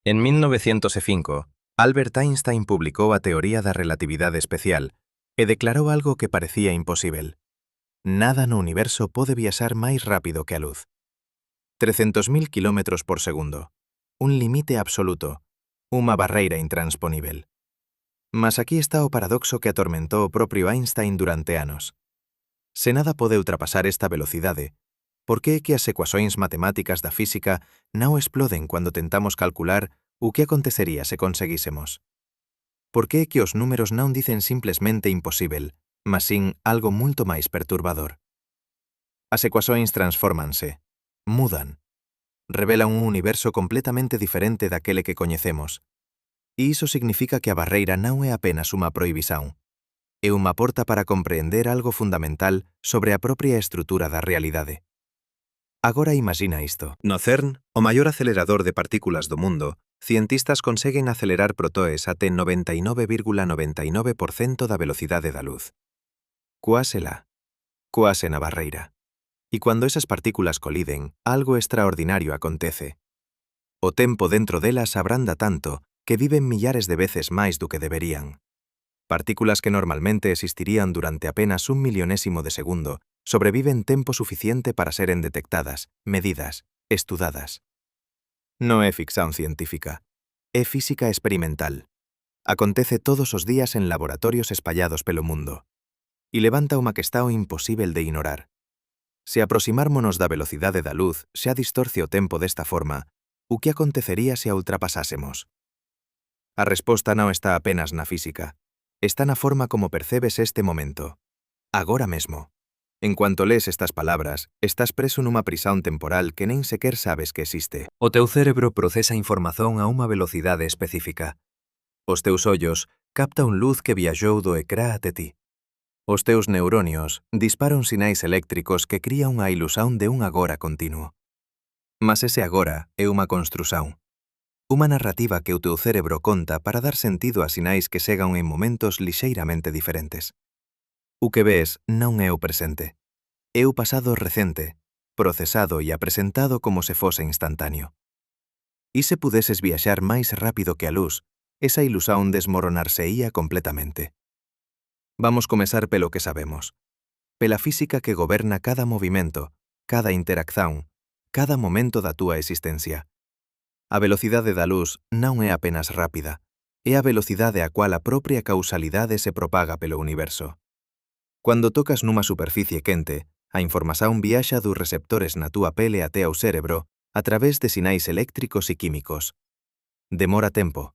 En 1905, Albert Einstein publicou a teoría da relatividade especial e declarou algo que parecía imposíbel. Nada no universo pode viaxar máis rápido que a luz. 300.000 km por segundo. Un limite absoluto. Unha barreira intransponível. Mas aquí está o paradoxo que atormentou o propio Einstein durante anos. Se nada pode ultrapasar esta velocidade, por que é que as ecuaxóns matemáticas da física non exploden cando tentamos calcular o que acontecería se conseguísemos? Por que é que os números non dicen simplesmente imposível, mas sin algo moito máis perturbador? As ecuaxóns transfórmanse, mudan, revelan un universo completamente diferente daquele que coñecemos. E iso significa que a barreira non é apenas unha prohibición. É unha porta para compreender algo fundamental sobre a propia estrutura da realidade. Agora imagina isto. No CERN, o maior acelerador de partículas do mundo, cientistas conseguen acelerar protoes até 99,99% da velocidade da luz. Coásela. Coase na barreira. E cando esas partículas coliden, algo extraordinario acontece. O tempo dentro delas abranda tanto que viven millares de veces máis do que deberían. Partículas que normalmente existirían durante apenas un millonésimo de segundo sobreviven tempo suficiente para seren detectadas, medidas, estudadas. Non é ficción científica, é física experimental. Acontece todos os días en laboratorios espallados pelo mundo. E levanta unha questão imposível de ignorar. Se aproximármonos da velocidade da luz xa distorce o tempo desta forma, o que acontecería se a ultrapasásemos? A resposta non está apenas na física. Está na forma como percebes este momento. Agora mesmo. En cuanto lees estas palabras, estás preso nunha prisón temporal que nen sequer sabes que existe. O teu cérebro procesa información a unha velocidade específica. Os teus ollos captan luz que viaxou do ecrã até ti. Os teus neuronios disparan sinais eléctricos que cría unha ilusión de un agora continuo. Mas ese agora é unha construción. Unha narrativa que o teu cerebro conta para dar sentido a sinais que segan en momentos lixeiramente diferentes. O que ves non é o presente. É o pasado recente, procesado e apresentado como se fose instantáneo. E se pudeses viaxar máis rápido que a luz, esa ilusión desmoronarseía completamente. Vamos comezar pelo que sabemos. Pela física que goberna cada movimento, cada interacción, cada momento da túa existencia. A velocidade da luz non é apenas rápida, é a velocidade a cual a propia causalidade se propaga pelo universo. Cando tocas nunha superficie quente, a información viaxa dos receptores na túa pele até ao cérebro a través de sinais eléctricos e químicos. Demora tempo,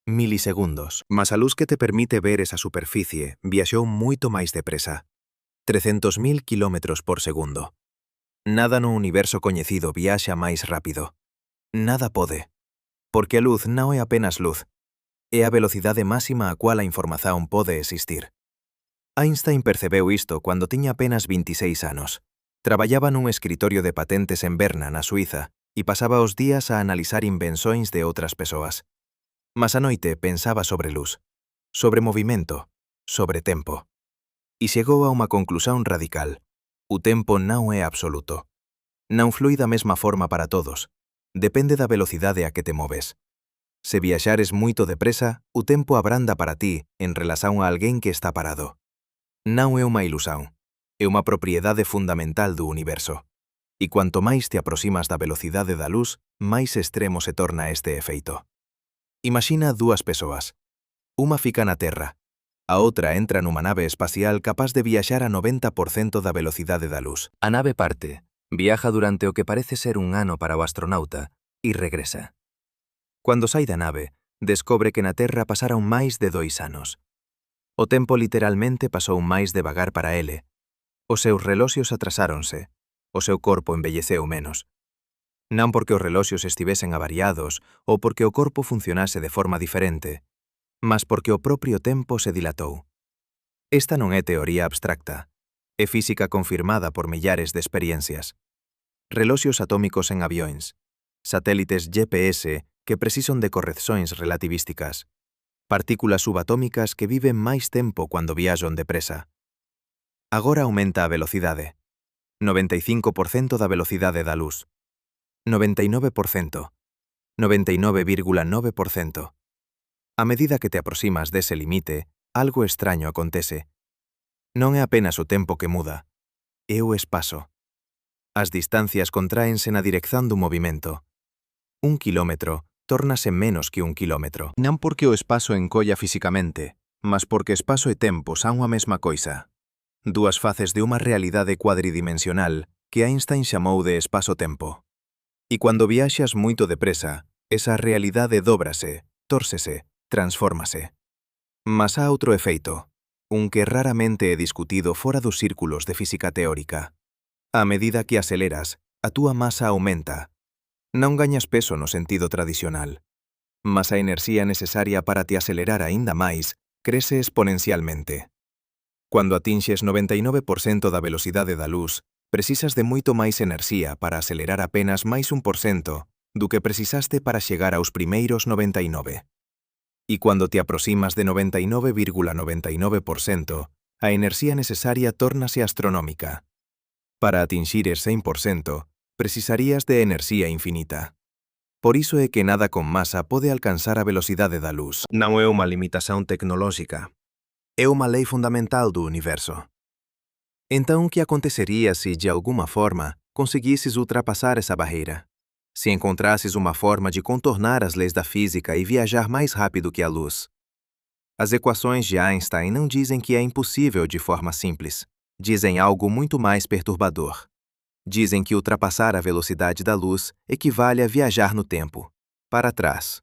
milisegundos. Mas a luz que te permite ver esa superficie viaxou moito máis depresa. 300.000 km por segundo. Nada no universo coñecido viaxa máis rápido. Nada pode. Porque a luz non é apenas luz. É a velocidade máxima a cual a información pode existir. Einstein percebeu isto cando tiña apenas 26 anos. Traballaba nun escritorio de patentes en Berna, na Suiza, e pasaba os días a analizar invencións de outras persoas. Mas a noite pensaba sobre luz, sobre movimento, sobre tempo. E chegou a unha conclusión radical. O tempo non é absoluto. Non flui da mesma forma para todos. Depende da velocidade a que te moves. Se viaxares moito depresa, o tempo abranda para ti en relación a alguén que está parado. Non é unha ilusión, é unha propiedade fundamental do universo. E cuanto máis te aproximas da velocidade da luz, máis extremo se torna este efeito. Imagina dúas persoas. Unha fica na Terra, a outra entra nunha nave espacial capaz de viaxar a 90% da velocidade da luz. A nave parte, viaja durante o que parece ser un ano para o astronauta e regresa. Cando sai da nave, descobre que na Terra pasaron máis de 2 anos. O tempo literalmente pasou máis devagar para ele. Os seus reloxos atrasáronse. O seu corpo envelleceu menos. Non porque os reloxos estivesen avariados ou porque o corpo funcionase de forma diferente, mas porque o propio tempo se dilatou. Esta non é teoría abstracta. É física confirmada por millares de experiencias. Reloxos atómicos en avións, satélites GPS que precisan de correccións relativísticas, partículas subatómicas que viven máis tempo cando viaxan depresa. Agora aumenta a velocidade. 95% da velocidade da luz. 99%. 99,9%. A medida que te aproximas dese limite, algo extraño acontece. Non é apenas o tempo que muda, é o espazo. As distancias contráense na dirección do movimento. 1 quilómetro tórnase menos que 1 quilómetro. Non porque o espazo encolla fisicamente, mas porque espazo e tempo son a mesma coisa. Dúas faces de unha realidade cuadridimensional que Einstein chamou de espazo-tempo. E cando viaxas moito depresa, esa realidade dóbrase, tórcese, transfórmase. Mas há outro efeito, un que raramente é discutido fora dos círculos de física teórica. A medida que aceleras, a túa masa aumenta. Non gañas peso no sentido tradicional, mas a enerxía necesaria para te acelerar aínda máis crece exponencialmente. Cando atinxes 99% da velocidade da luz, precisas de moito máis enerxía para acelerar apenas máis 1% do que precisaste para chegar aos primeiros 99%. E cando te aproximas de 99,99%, a enerxía necesaria tórnase astronómica. Para atinxires 100%, precisarías de enerxía infinita. Por iso é que nada con masa pode alcanzar a velocidade da luz. Non é unha limitación tecnolóxica. É unha lei fundamental do universo. Então, o que aconteceria se, de alguma forma, conseguisses ultrapassar essa barreira? Se encontrasses uma forma de contornar as leis da física e viajar mais rápido que a luz? As equações de Einstein não dizem que é impossível de forma simples. Dizem algo muito mais perturbador. Dizem que ultrapassar a velocidade da luz equivale a viajar no tempo, para trás.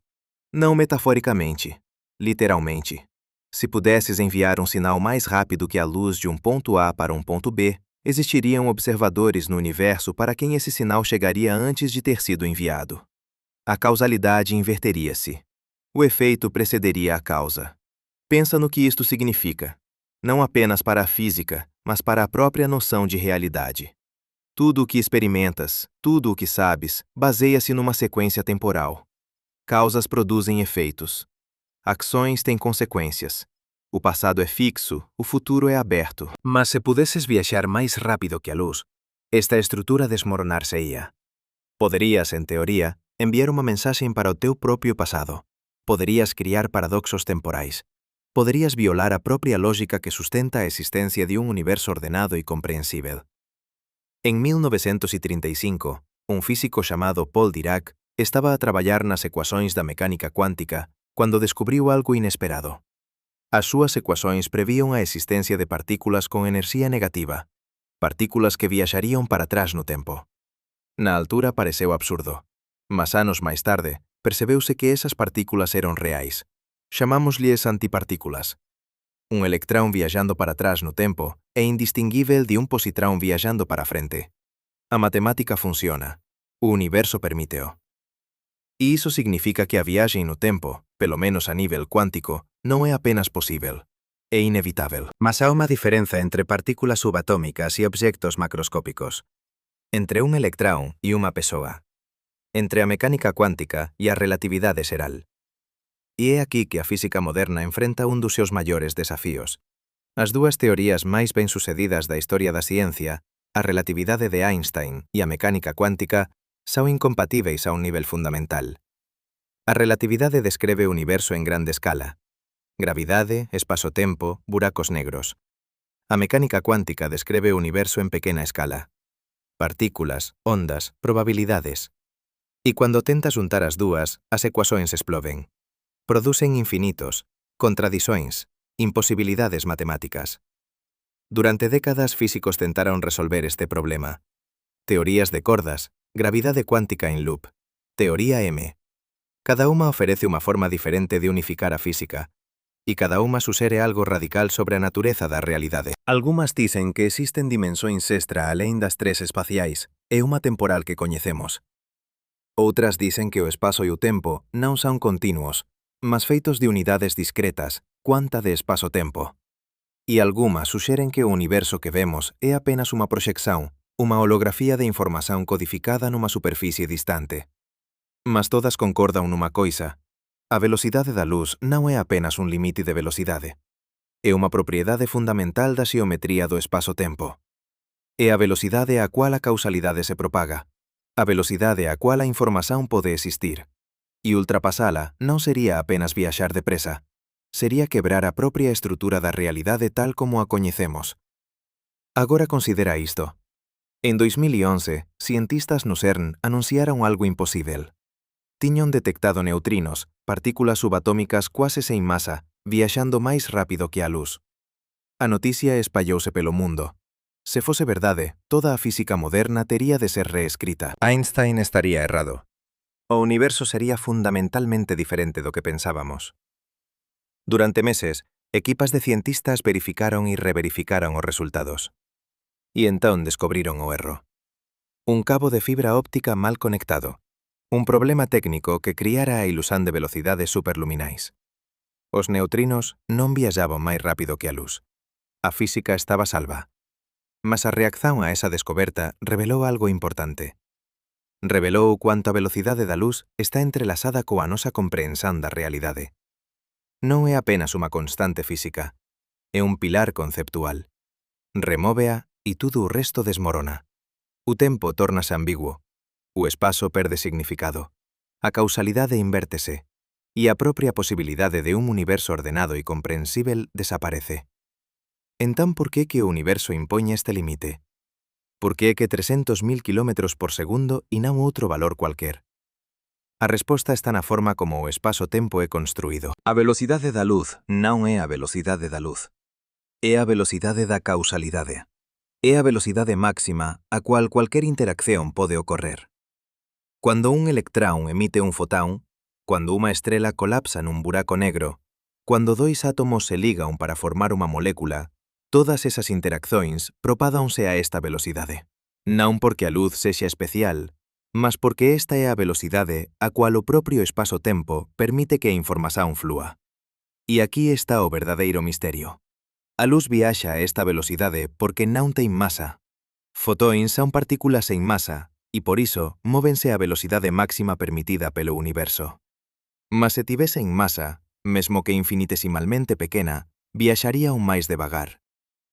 Não metaforicamente, literalmente. Se pudesses enviar um sinal mais rápido que a luz de um ponto A para um ponto B, existiriam observadores no universo para quem esse sinal chegaria antes de ter sido enviado. A causalidade inverteria-se. O efeito precederia a causa. Pensa no que isto significa, não apenas para a física, mas para a própria noção de realidade. Tudo o que experimentas, tudo o que sabes, baseia-se numa sequência temporal. Causas produzem efeitos. Ações têm consequências. O passado é fixo, o futuro é aberto. Mas se pudesses viajar mais rápido que a luz, esta estrutura desmoronar-se-ia. Poderias, em teoria, enviar uma mensagem para o teu próprio passado. Poderias criar paradoxos temporais. Poderias violar a própria lógica que sustenta a existência de um universo ordenado e compreensível. Em 1935, um físico chamado Paul Dirac estava a trabalhar nas equações da mecânica quântica quando descobriu algo inesperado. As suas equações previam a existência de partículas com energia negativa, partículas que viajariam para trás no tempo. Na altura pareceu absurdo, mas anos mais tarde percebeu-se que essas partículas eram reais. Chamámos-lhes antipartículas. Um electrão viajando para trás no tempo é indistinguível de um positrão viajando para a frente. A matemática funciona. O universo permite-o. E isso significa que a viagem no tempo, pelo menos a nível quântico, não é apenas possível. É inevitável. Mas há uma diferença entre partículas subatômicas e objetos macroscópicos. Entre um electrão e uma pessoa. Entre a mecânica quântica e a relatividade geral. E é aqui que a física moderna enfrenta um dos seus maiores desafios. As duas teorias máis bem-sucedidas da historia da ciencia, a relatividade de Einstein e a mecânica quántica, são incompatíveis a un nivel fundamental. A relatividade descreve o universo en grande escala. Gravidade, espaço-tempo, buracos negros. A mecánica cuántica descreve o universo en pequena escala. Partículas, ondas, probabilidades. E cando tentas juntar as dúas, as ecuações exploven. Producen infinitos, contradições, imposibilidades matemáticas. Durante décadas físicos tentaron resolver este problema. Teorías de cordas, gravidade cuántica en loop, teoría M. Cada unha oferece unha forma diferente de unificar a física, e cada unha susere algo radical sobre a natureza da realidade. Algúmas dicen que existen dimensões extra além das tres espaciais e unha temporal que coñecemos. Outras dicen que o espazo e o tempo non son continuos, mas feitos de unidades discretas, cuanta de espazo-tempo. E algunhas suxeren que o universo que vemos é apenas unha proxección, unha holografía de información codificada nunha superficie distante. Mas todas concordan nunha coisa. A velocidade da luz non é apenas un limite de velocidade. É unha propiedade fundamental da xeometría do espazo-tempo. É a velocidade a cual a causalidade se propaga. A velocidade a cual a información pode existir. E ultrapasala non sería apenas viaxar depresa, sería quebrar a propia estrutura da realidade tal como a coñecemos. Agora considera isto. En 2011, cientistas no CERN anunciaron algo imposíbel. Tiñan detectado neutrinos, partículas subatómicas quase sen masa, viaxando máis rápido que a luz. A noticia espallouse pelo mundo. Se fose verdade, toda a física moderna tería de ser reescrita. Einstein estaría errado. O universo sería fundamentalmente diferente do que pensábamos. Durante meses, equipas de cientistas verificaron e reverificaron os resultados. E entón descubriron o erro. Un cabo de fibra óptica mal conectado. Un problema técnico que criara a ilusán de velocidades superluminais. Os neutrinos non viaxaban máis rápido que a luz. A física estaba salva. Mas a reacción a esa descoberta revelou algo importante. Revelou cuanto a velocidade da luz está entrelazada coa nosa compreensán da realidade. Non é apenas unha constante física, é un pilar conceptual. Remóvea e todo o resto desmorona. O tempo tórnase ambiguo, o espazo perde significado, a causalidade invértese, e a propia posibilidade de un universo ordenado e comprensível desaparece. Entón, por que o universo impoñe este limite? Por que 300.000 km por segundo e non outro valor cualquer? A resposta está na forma como o espazo-tempo é construído. A velocidade da luz non é a velocidade da luz. É a velocidade da causalidade. É a velocidade máxima a cual cualquier interacción pode ocorrer. Cuando un electrón emite un fotón, cuando unha estrela colapsa nun buraco negro, cuando dois átomos se ligan para formar unha molécula, todas esas interaccións propádanse a esta velocidade. Non porque a luz sexa especial, mas porque esta é a velocidade a cual o propio espazo-tempo permite que a información flúa. E aquí está o verdadeiro misterio. A luz viaxa a esta velocidade porque non ten masa. Fotóns son partículas sen masa e por iso móvense a velocidade máxima permitida pelo universo. Mas se tivesen masa, mesmo que infinitesimalmente pequena, viaxaría un máis devagar.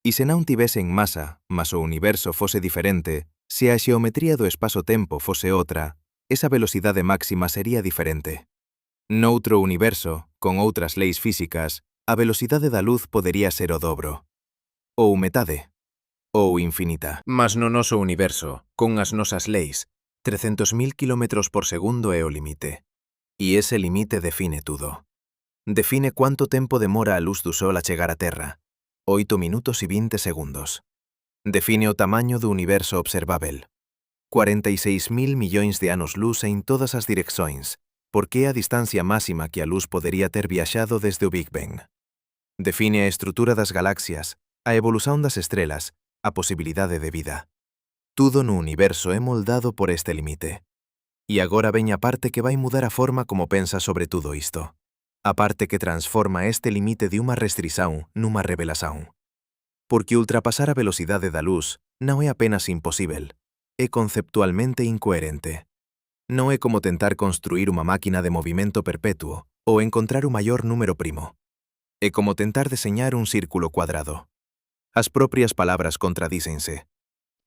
E se non tivesen masa, mas o universo fose diferente, se a xeometría do espazo-tempo fose outra, esa velocidade máxima sería diferente. Noutro universo, con outras leis físicas, a velocidade da luz podería ser o dobro. Ou metade. Ou infinita. Mas no noso universo, con as nosas leis, 300.000 km por segundo é o limite. E ese limite define tudo. Define cuánto tempo demora a luz do Sol a chegar á Terra. 8 minutos e 20 segundos. Define o tamaño do universo observável. 46.000 millóns de anos luz en todas as direccións, porque é a distancia máxima que a luz podería ter viaxado desde o Big Bang. Define a estrutura das galaxias, a evolución das estrelas, a posibilidade de vida. Tudo no universo é moldado por este limite. E agora veña a parte que vai mudar a forma como pensa sobre tudo isto. A parte que transforma este limite de unha restrición nunha revelación. Porque ultrapasar a velocidade da luz non é apenas imposível, é conceptualmente incoherente. Non é como tentar construir unha máquina de movimento perpetuo ou encontrar o maior número primo. É como tentar deseñar un círculo cuadrado. As propias palabras contradícense.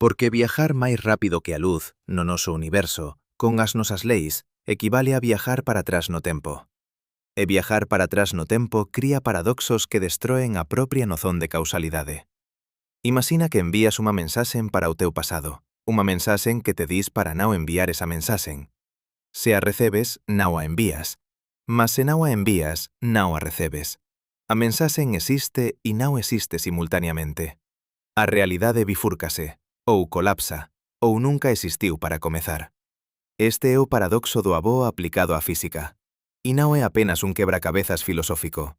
Porque viajar máis rápido que a luz no noso universo, con as nosas leis, equivale a viajar para atrás no tempo. E viajar para atrás no tempo cría paradoxos que destroen a propia nozón de causalidade. Imagina que envías unha mensaxen para o teu pasado, unha mensaxen que te dis para non enviar esa mensaxen. Se a recebes, non a envías. Mas se non a envías, non a recebes. A mensaxen existe e non existe simultaneamente. A realidade bifúrcase, ou colapsa, ou nunca existiu para comezar. Este é o paradoxo do avó aplicado á física. E non é apenas un quebracabezas filosófico.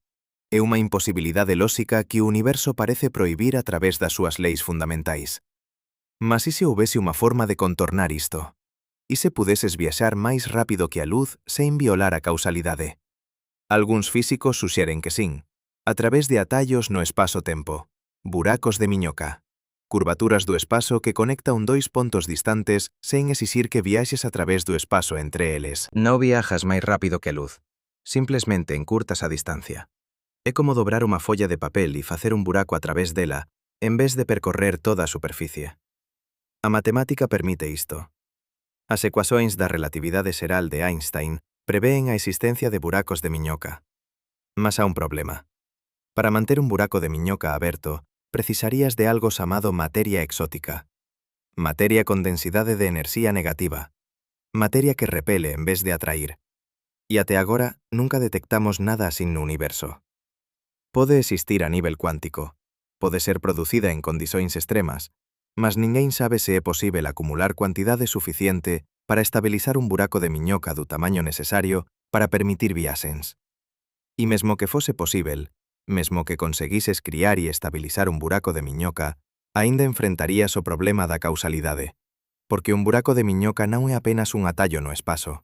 É unha imposibilidade lóxica que o universo parece prohibir a través das súas leis fundamentais. Mas e se houbese unha forma de contornar isto? E se pudeses viaxar máis rápido que a luz sen violar a causalidade? Algúns físicos suxeren que sin, a través de atallos no espazo-tempo, buracos de miñoca, curvaturas do espazo que conectan dous pontos distantes sen exixir que viaxes a través do espazo entre eles. Non viajas máis rápido que a luz, simplesmente encurtas a distancia. É como dobrar unha folla de papel e facer un buraco a través dela, en vez de percorrer toda a superficie. A matemática permite isto. As ecuacións da relatividade xeral de Einstein Prevén a existencia de buracos de miñoca. Mas há un problema. Para manter un buraco de miñoca aberto, precisarías de algo chamado materia exótica. Materia con densidade de enerxía negativa. Materia que repele en vez de atrair. E até agora nunca detectamos nada así no universo. Pode existir a nivel cuántico. Pode ser producida en condicións extremas, mas ninguén sabe se é posível acumular cuantidade suficiente para estabilizar un buraco de miñoca do tamaño necesario para permitir viaxens. E mesmo que fose posível, mesmo que conseguises criar e estabilizar un buraco de miñoca, aínda enfrentarías o problema da causalidade, porque un buraco de miñoca non é apenas un atallo no espazo,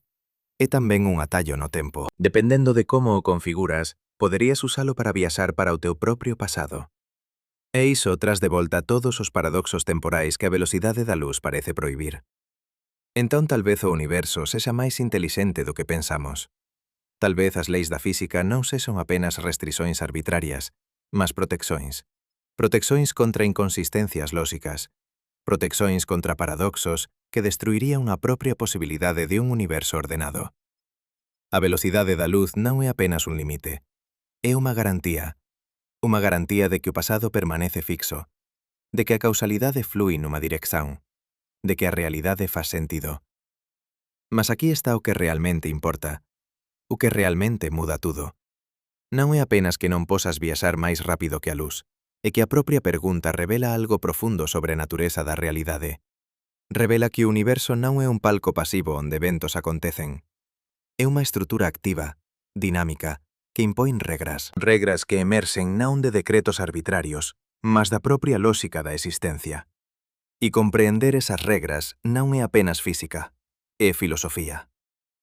é tamén un atallo no tempo. Dependendo de como o configuras, poderías usalo para viaxar para o teu propio pasado. E iso tras de volta todos os paradoxos temporais que a velocidade da luz parece prohibir. Entón tal vez o universo sexa máis intelixente do que pensamos. Tal vez as leis da física non sexan apenas restricións arbitrarias, mas proteccións. Proteccións contra inconsistencias lóxicas. Proteccións contra paradoxos que destruirían a propia posibilidade de un universo ordenado. A velocidade da luz non é apenas un limite. É unha garantía. Unha garantía de que o pasado permanece fixo, de que a causalidade flui nunha dirección, de que a realidade faz sentido. Mas aquí está o que realmente importa, o que realmente muda tudo. Non é apenas que non posas viaxar máis rápido que a luz, é que a propia pregunta revela algo profundo sobre a natureza da realidade. Revela que o universo non é un palco pasivo onde eventos acontecen. É unha estrutura activa, dinámica, que impón regras. Regras que emerxen non de decretos arbitrarios, mas da propia lóxica da existencia. E compreender esas regras non é apenas física, é filosofía.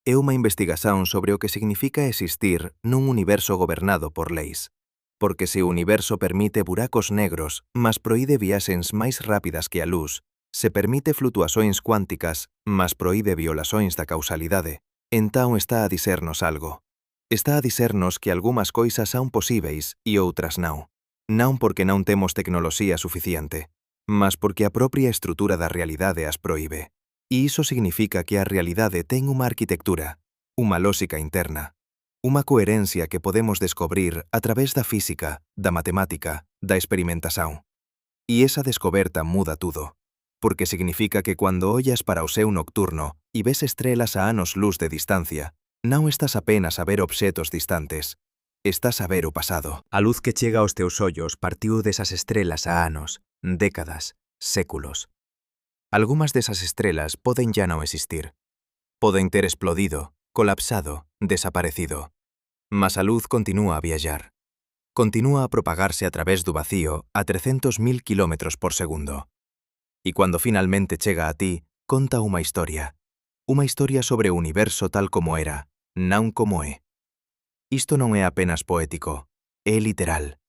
É unha investigación sobre o que significa existir nun universo gobernado por leis. Porque se o universo permite buracos negros, mas proíbe viaxens máis rápidas que a luz, se permite flutuacións cuánticas, mas proíbe violacións da causalidade, entón está a dicernos algo. Está a dicernos que algunhas coisas son posíveis e outras non. Non porque non temos tecnoloxía suficiente, mas porque a propia estrutura da realidade as proíbe. E iso significa que a realidade ten unha arquitectura, unha lóxica interna, unha coherencia que podemos descobrir a través da física, da matemática, da experimentación. E esa descoberta muda tudo, porque significa que cando ollas para o céu nocturno e ves estrelas a anos luz de distancia, non estás apenas a ver obxetos distantes, estás a ver o pasado. A luz que chega aos teus ollos partiu desas estrelas a anos, décadas, séculos. Algúmas desas estrelas poden ya non existir. Poden ter explodido, colapsado, desaparecido. Mas a luz continúa a viaxar. Continúa a propagarse a través do vacío a 300.000 km por segundo. E cando finalmente chega a ti, conta unha historia. Unha historia sobre o universo tal como era, non como é. Isto non é apenas poético, é literal.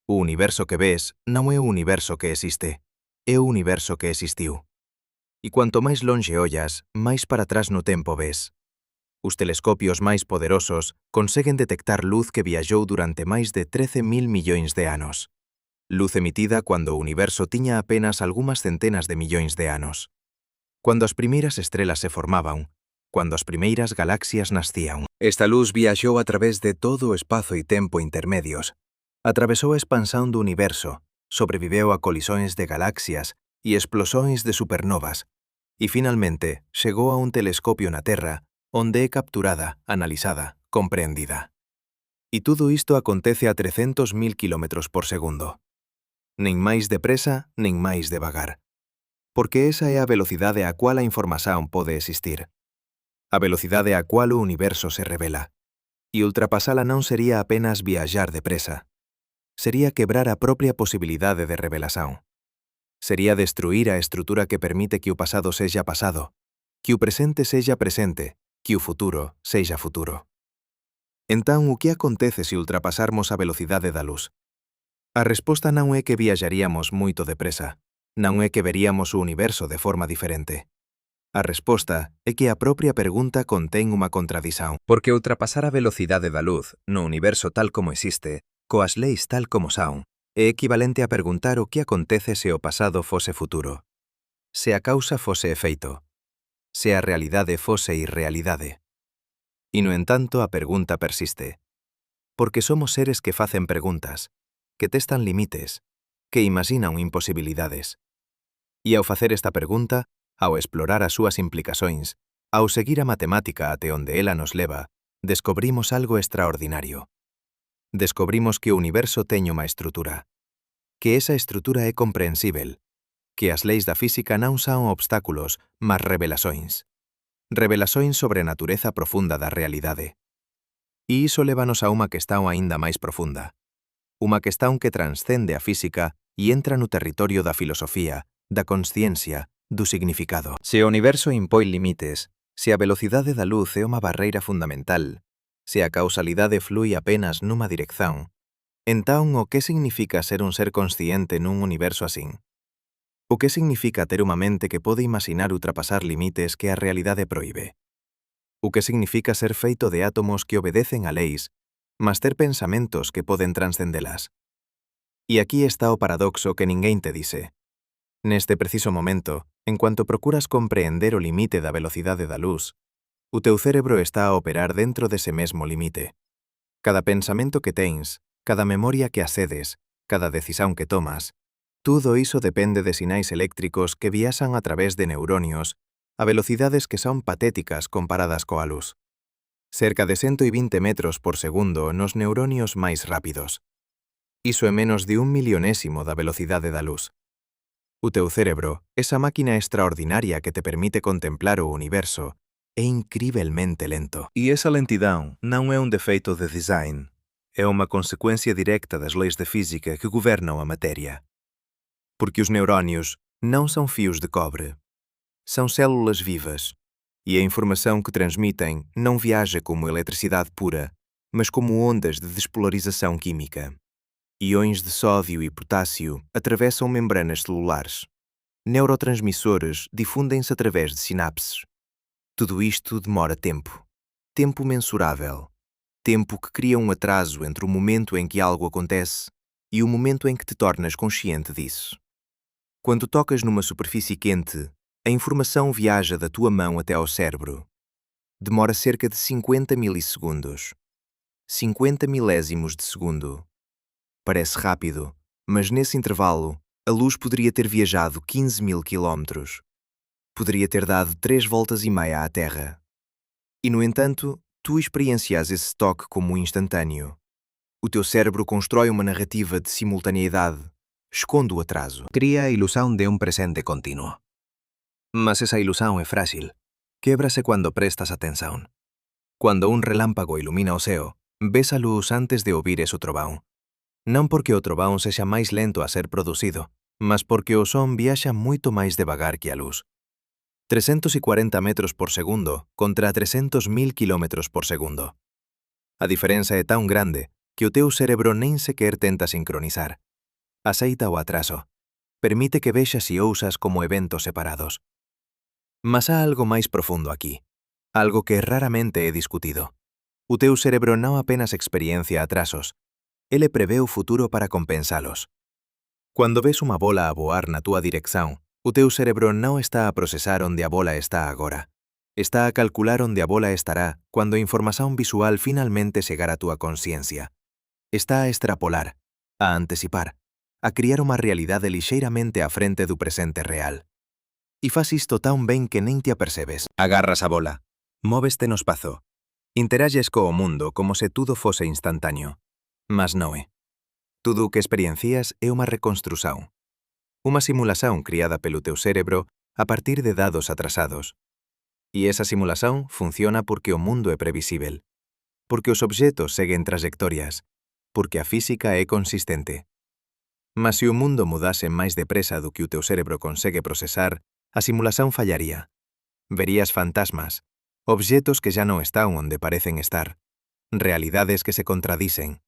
O universo que ves non é o universo que existe, é o universo que existiu. E cuanto máis longe ollas, máis para atrás no tempo ves. Os telescopios máis poderosos conseguen detectar luz que viaxou durante máis de 13.000 millóns de anos. Luz emitida cando o universo tiña apenas algunhas centenas de millóns de anos. Cando as primeiras estrelas se formaban, cando as primeiras galaxias nascían. Esta luz viaxou a través de todo o espazo e tempo intermedios. Atravesou a expansón do universo, sobreviveu a colisóns de galaxias e explosóns de supernovas, e finalmente chegou a un telescopio na Terra, onde é capturada, analizada, comprehendida. E todo isto acontece a 300.000 km por segundo. Nen máis depresa, nen máis devagar. Porque esa é a velocidade a cual a información pode existir. A velocidade a cual o universo se revela. E ultrapasala non sería apenas viaxar depresa. Sería quebrar a propia posibilidade de revelación. Sería destruir a estrutura que permite que o pasado sexa pasado, que o presente sexa presente, que o futuro sexa futuro. Entón, o que acontece se ultrapasarmos a velocidade da luz? A resposta non é que viaxaríamos moito depresa, non é que veríamos o universo de forma diferente. A resposta é que a propia pregunta contén unha contradición. Porque ultrapasar a velocidade da luz no universo tal como existe, coas leis tal como son, é equivalente a preguntar o que acontece se o pasado fose futuro, se a causa fose efeito, se a realidade fose irrealidade. E, no entanto, a pergunta persiste. Porque somos seres que facen preguntas, que testan limites, que imaginan imposibilidades. E ao facer esta pergunta, ao explorar as súas implicações, ao seguir a matemática até onde ela nos leva, descobrimos algo extraordinario. Descobrimos que o universo teñe unha estrutura, que esa estrutura é comprensível, que as leis da física non son obstáculos, mas revelações. Revelações sobre a natureza profunda da realidade. E iso lévanos a unha questão aínda máis profunda. Unha questão que transcende a física e entra no territorio da filosofía, da consciencia, do significado. Se o universo impón limites, se a velocidade da luz é unha barreira fundamental, se a causalidade flui apenas nunha dirección, entón o que significa ser un ser consciente nun universo asín? O que significa ter unha mente que pode imaginar ultrapasar limites que a realidade proíbe? O que significa ser feito de átomos que obedecen a leis, mas ter pensamentos que poden transcendelas? E aquí está o paradoxo que ninguén te dice. Neste preciso momento, en cuanto procuras compreender o limite da velocidade da luz, o teu cerebro está a operar dentro dese mesmo limite. Cada pensamento que tens, cada memoria que acedes, cada decisión que tomas, tudo iso depende de sinais eléctricos que viaxan a través de neuronios a velocidades que son patéticas comparadas coa luz. Cerca de 120 metros por segundo nos neuronios máis rápidos. Iso é menos de 1.000.000ésimo da velocidade da luz. O teu cerebro, esa máquina extraordinaria que te permite contemplar o universo, é incrivelmente lento. E esa lentidão non é un defeito de design, é unha consecuencia directa das leis de física que governam a materia. Porque os neurónios não são fios de cobre. São células vivas, e a informação que transmitem não viaja como eletricidade pura, mas como ondas de despolarização química. Iões de sódio e potássio atravessam membranas celulares. Neurotransmissores difundem-se através de sinapses. Tudo isto demora tempo. Tempo mensurável. Tempo que cria um atraso entre o momento em que algo acontece e o momento em que te tornas consciente disso. Quando tocas numa superfície quente, a informação viaja da tua mão até ao cérebro. Demora cerca de 50 milissegundos. 50 milésimos de segundo. Parece rápido, mas nesse intervalo, a luz poderia ter viajado 15.000 quilómetros. Poderia ter dado 3,5 voltas à Terra. E, no entanto, tu experiencias esse toque como instantâneo. O teu cérebro constrói uma narrativa de simultaneidade, esconde o atraso. Cria a ilusão de um presente contínuo. Mas essa ilusão é frágil. Quebra-se quando prestas atenção. Quando um relâmpago ilumina o céu, ves a luz antes de ouvires o trovão. Não porque o trovão seja mais lento a ser produzido, mas porque o som viaja muito mais devagar que a luz. 340 metros por segundo contra 300.000 quilómetros por segundo. A diferença é tão grande que o teu cérebro nem sequer tenta sincronizar. Aceita o atraso. Permite que vexas e ousas como eventos separados. Mas há algo máis profundo aquí. Algo que raramente é discutido. O teu cérebro non apenas experiencia atrasos. Ele prevé o futuro para compensalos. Quando ves unha bola a voar na túa dirección, o teu cerebro non está a procesar onde a bola está agora. Está a calcular onde a bola estará cando a información visual finalmente chegar á túa consciencia. Está a extrapolar, a anticipar, a criar unha realidade lixeiramente á frente do presente real. E faz isto tan ben que nem te apercebes. Agarras a bola, móveste no espazo, interaxes co mundo como se tudo fose instantáneo. Mas non é. Tudo o que experiencias é unha reconstrução. Unha simulación criada pelo teu cerebro a partir de dados atrasados. E esa simulación funciona porque o mundo é previsível, porque os objetos seguen trayectorias, porque a física é consistente. Mas se o mundo mudase máis depresa do que o teu cerebro consegue procesar, a simulación fallaría. Verías fantasmas, objetos que xa non están onde parecen estar, realidades que se contradicen.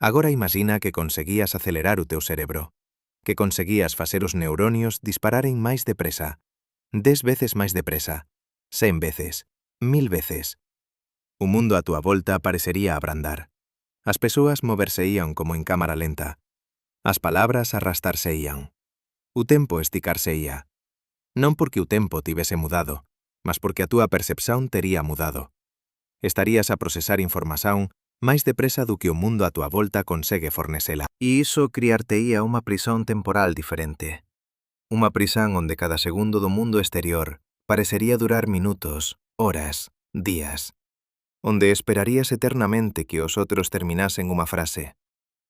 Agora imagina que conseguías acelerar o teu cerebro, que conseguías facer os neuronios dispararen máis depresa, 10 veces máis depresa, 100 veces, 1000 veces. O mundo a túa volta parecería abrandar. As persoas moverseían como en cámara lenta. As palabras arrastarseían. O tempo esticarseía. Non porque o tempo tivese mudado, mas porque a túa percepción tería mudado. Estarías a procesar información máis depresa do que o mundo a tua volta consegue fornecela. E iso criarteía unha prisón temporal diferente. Unha prisón onde cada segundo do mundo exterior parecería durar minutos, horas, días. Onde esperarías eternamente que os outros terminasen unha frase.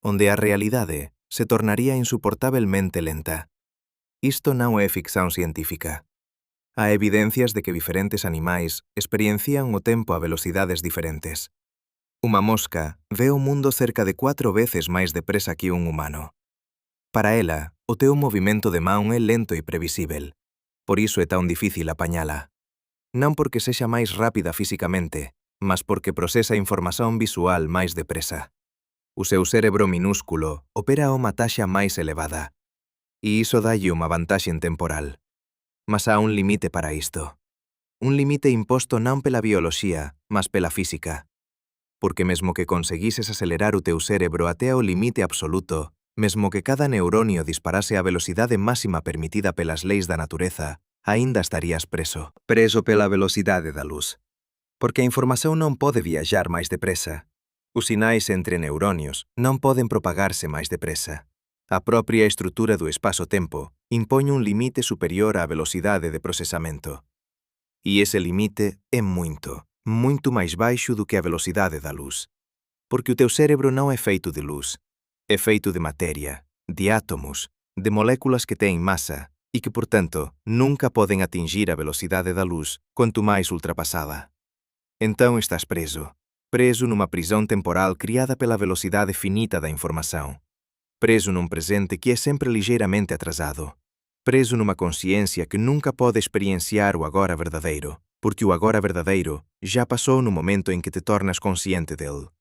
Onde a realidade se tornaría insuportablemente lenta. Isto non é ficción científica. Há evidencias de que diferentes animais experiencian o tempo a velocidades diferentes. Unha mosca ve o mundo cerca de 4 veces máis depresa que un humano. Para ela, o teu movimento de man é lento e previsível. Por iso é tan difícil apañala. Non porque sexa máis rápida físicamente, mas porque procesa información visual máis depresa. O seu cérebro minúsculo opera a unha taxa máis elevada. E iso dalle unha vantaxe temporal. Mas há un limite para isto. Un limite imposto non pela bioloxía, mas pela física. Porque mesmo que conseguises acelerar o teu cérebro até ao limite absoluto, mesmo que cada neuronio disparase a velocidade máxima permitida pelas leis da natureza, aínda estarías preso. Preso pela velocidade da luz. Porque a información non pode viaxar máis depresa. Os sinais entre neuronios non poden propagarse máis depresa. A propia estrutura do espaço-tempo impón un limite superior á velocidade de procesamento. E ese limite é moito máis baixo do que a velocidade da luz. Porque o teu cérebro non é feito de luz. É feito de materia, de átomos, de moléculas que teñen masa e que, portanto, nunca poden atingir a velocidade da luz, quanto máis ultrapasada. Então estás preso nunha prisão temporal criada pela velocidade finita da informação. Preso num presente que é sempre ligeiramente atrasado. Preso numa consciência que nunca pode experienciar o agora verdadeiro, porque o agora verdadeiro já passou no momento em que te tornas consciente dele.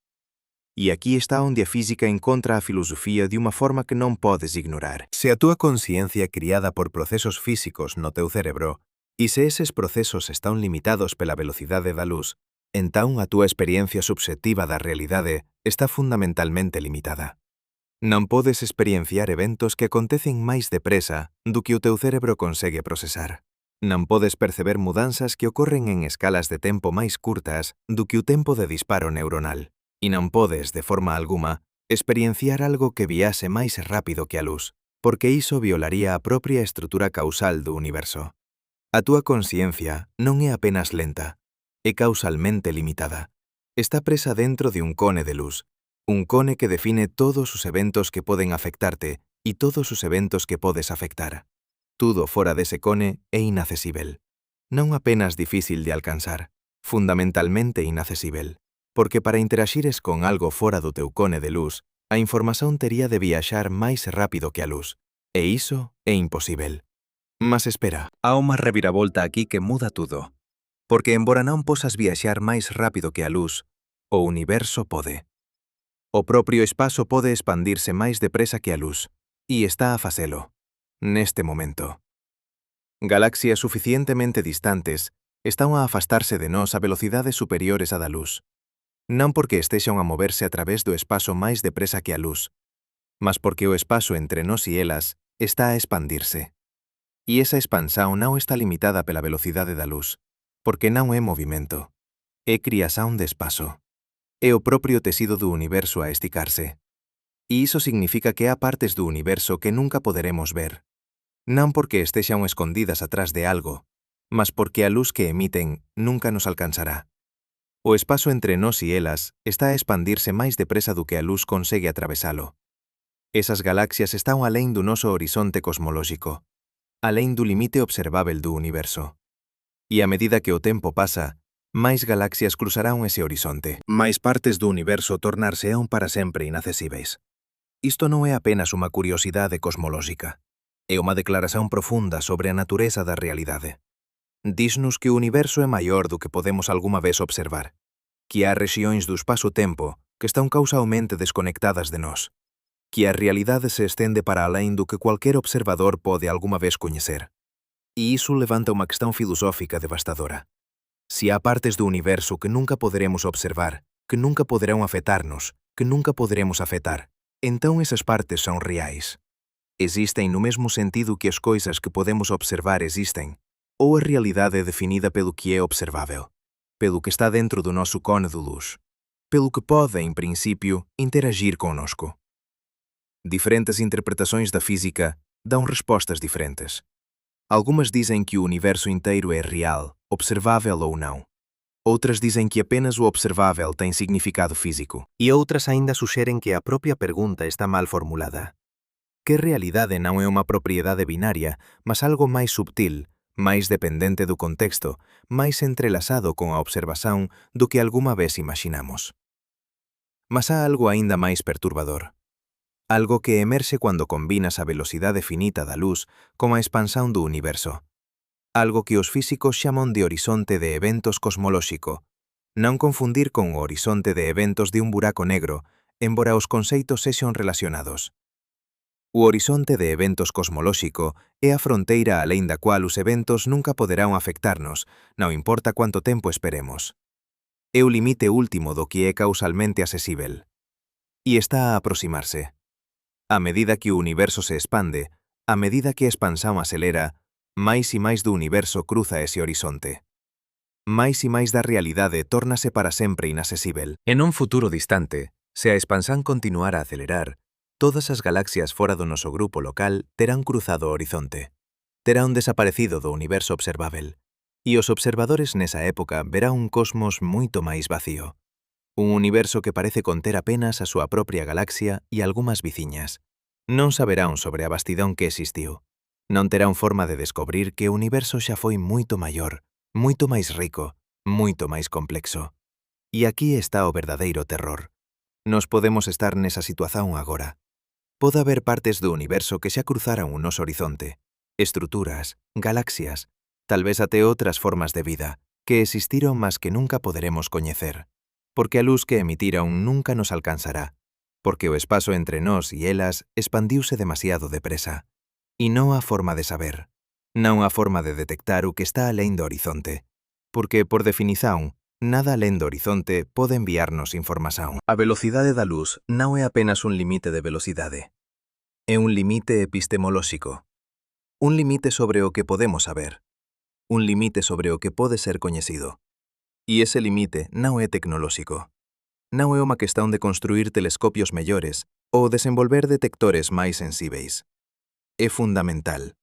E aqui está onde a física encontra a filosofia de uma forma que não podes ignorar. Se a tua consciência é criada por processos físicos no teu cérebro, e se esses processos estão limitados pela velocidade da luz, então a tua experiência subjetiva da realidade está fundamentalmente limitada. Non podes experienciar eventos que acontecen máis depresa do que o teu cérebro consegue procesar. Non podes perceber mudanzas que ocorren en escalas de tempo máis curtas do que o tempo de disparo neuronal. E non podes, de forma alguma, experienciar algo que viaxe máis rápido que a luz, porque iso violaría a propia estrutura causal do universo. A túa consciencia non é apenas lenta, é causalmente limitada. Está presa dentro de un cone de luz, un cone que define todos os eventos que poden afectarte e todos os eventos que podes afectar. Tudo fora dese cone é inaccesível. Non apenas difícil de alcanzar, fundamentalmente inaccesível. Porque para interagires con algo fora do teu cone de luz, a información tería de viaxar máis rápido que a luz. E iso é imposível. Mas espera, há unha reviravolta aquí que muda tudo. Porque embora non posas viaxar máis rápido que a luz, o universo pode. O propio espazo pode expandirse máis depresa que a luz, e está a facelo, neste momento. Galaxias suficientemente distantes están a afastarse de nós a velocidades superiores á da luz. Non porque estexan a moverse a través do espazo máis depresa que a luz, mas porque o espazo entre nós e elas está a expandirse. E esa expansão non está limitada pela velocidade da luz, porque non é movimento, é criación de espazo. É o propio tecido do universo a esticarse. E iso significa que há partes do universo que nunca poderemos ver. Non porque estexan escondidas atrás de algo, mas porque a luz que emiten nunca nos alcanzará. O espazo entre nós e elas está a expandirse máis depresa do que a luz consegue atravesalo. Esas galaxias están alén do noso horizonte cosmolóxico, alén do limite observável do universo. E a medida que o tempo pasa, máis galaxias cruzarán ese horizonte. Máis partes do universo tornarseán para sempre inaccesíveis. Isto non é apenas unha curiosidade cosmolóxica. É unha declaración profunda sobre a natureza da realidade. Disnos que o universo é maior do que podemos algunha vez observar, que há rexións do espaço-tempo que están causalmente desconectadas de nós, que a realidade se estende para além do que cualquier observador pode algunha vez coñecer. E iso levanta unha questão filosófica devastadora. Se há partes do universo que nunca poderemos observar, que nunca poderão afetarnos, que nunca poderemos afetar, então esas partes son reais. Existem no mesmo sentido que as coisas que podemos observar existem, ou a realidade é definida pelo que é observável, pelo que está dentro do nosso cone de luz, pelo que pode, em princípio, interagir conosco. Diferentes interpretações da física dão respostas diferentes. Algumas dizem que o universo inteiro é real, observável ou não. Outras dizem que apenas o observável tem significado físico. E outras ainda sugerem que a própria pergunta está mal formulada. Que realidade não é uma propriedade binária, mas algo mais subtil, mais dependente do contexto, mais entrelaçado com a observação do que alguma vez imaginamos. Mas há algo ainda mais perturbador. Algo que emerxe quando combinas a velocidade finita da luz con a expansão do universo. Algo que os físicos chamam de horizonte de eventos cosmolóxico. Non confundir con o horizonte de eventos de un buraco negro, embora os conceitos sexan relacionados. O horizonte de eventos cosmolóxico é a fronteira alén da cual os eventos nunca poderán afectarnos, non importa cuánto tempo esperemos. É o limite último do que é causalmente accesível. E está a aproximarse. A medida que o universo se expande, a medida que a expansão acelera, máis e máis do universo cruza ese horizonte. Máis e máis da realidade tórnase para sempre inaccesível. En un futuro distante, se a expansán continuara a acelerar, todas as galaxias fora do noso grupo local terán cruzado o horizonte. Terán desaparecido do universo observável. E os observadores nesa época verán un cosmos moito máis vacío. Un universo que parece conter apenas a súa propia galaxia e algunhas viciñas. Non saberán sobre a vastidón que existiu. Non terán forma de descobrir que o universo xa foi moito maior, moito máis rico, moito máis complexo. E aquí está o verdadeiro terror. Nos podemos estar nesa situación agora. Pode haber partes do universo que xa cruzaran o noso horizonte. Estruturas, galaxias, tal vez até outras formas de vida, que existiron mas que nunca poderemos coñecer. Porque a luz que emitiron nunca nos alcanzará. Porque o espazo entre nós e elas expandiuse demasiado depresa. E non há forma de saber. Non há forma de detectar o que está alén do horizonte. Porque, por definición, nada alén do horizonte pode enviarnos información. A velocidade da luz non é apenas un limite de velocidade. É un limite epistemolóxico. Un limite sobre o que podemos saber. Un limite sobre o que pode ser coñecido. E ese limite non é tecnolóxico. Non é unha cuestión de construir telescopios mellores ou desenvolver detectores máis sensíveis. É fundamental.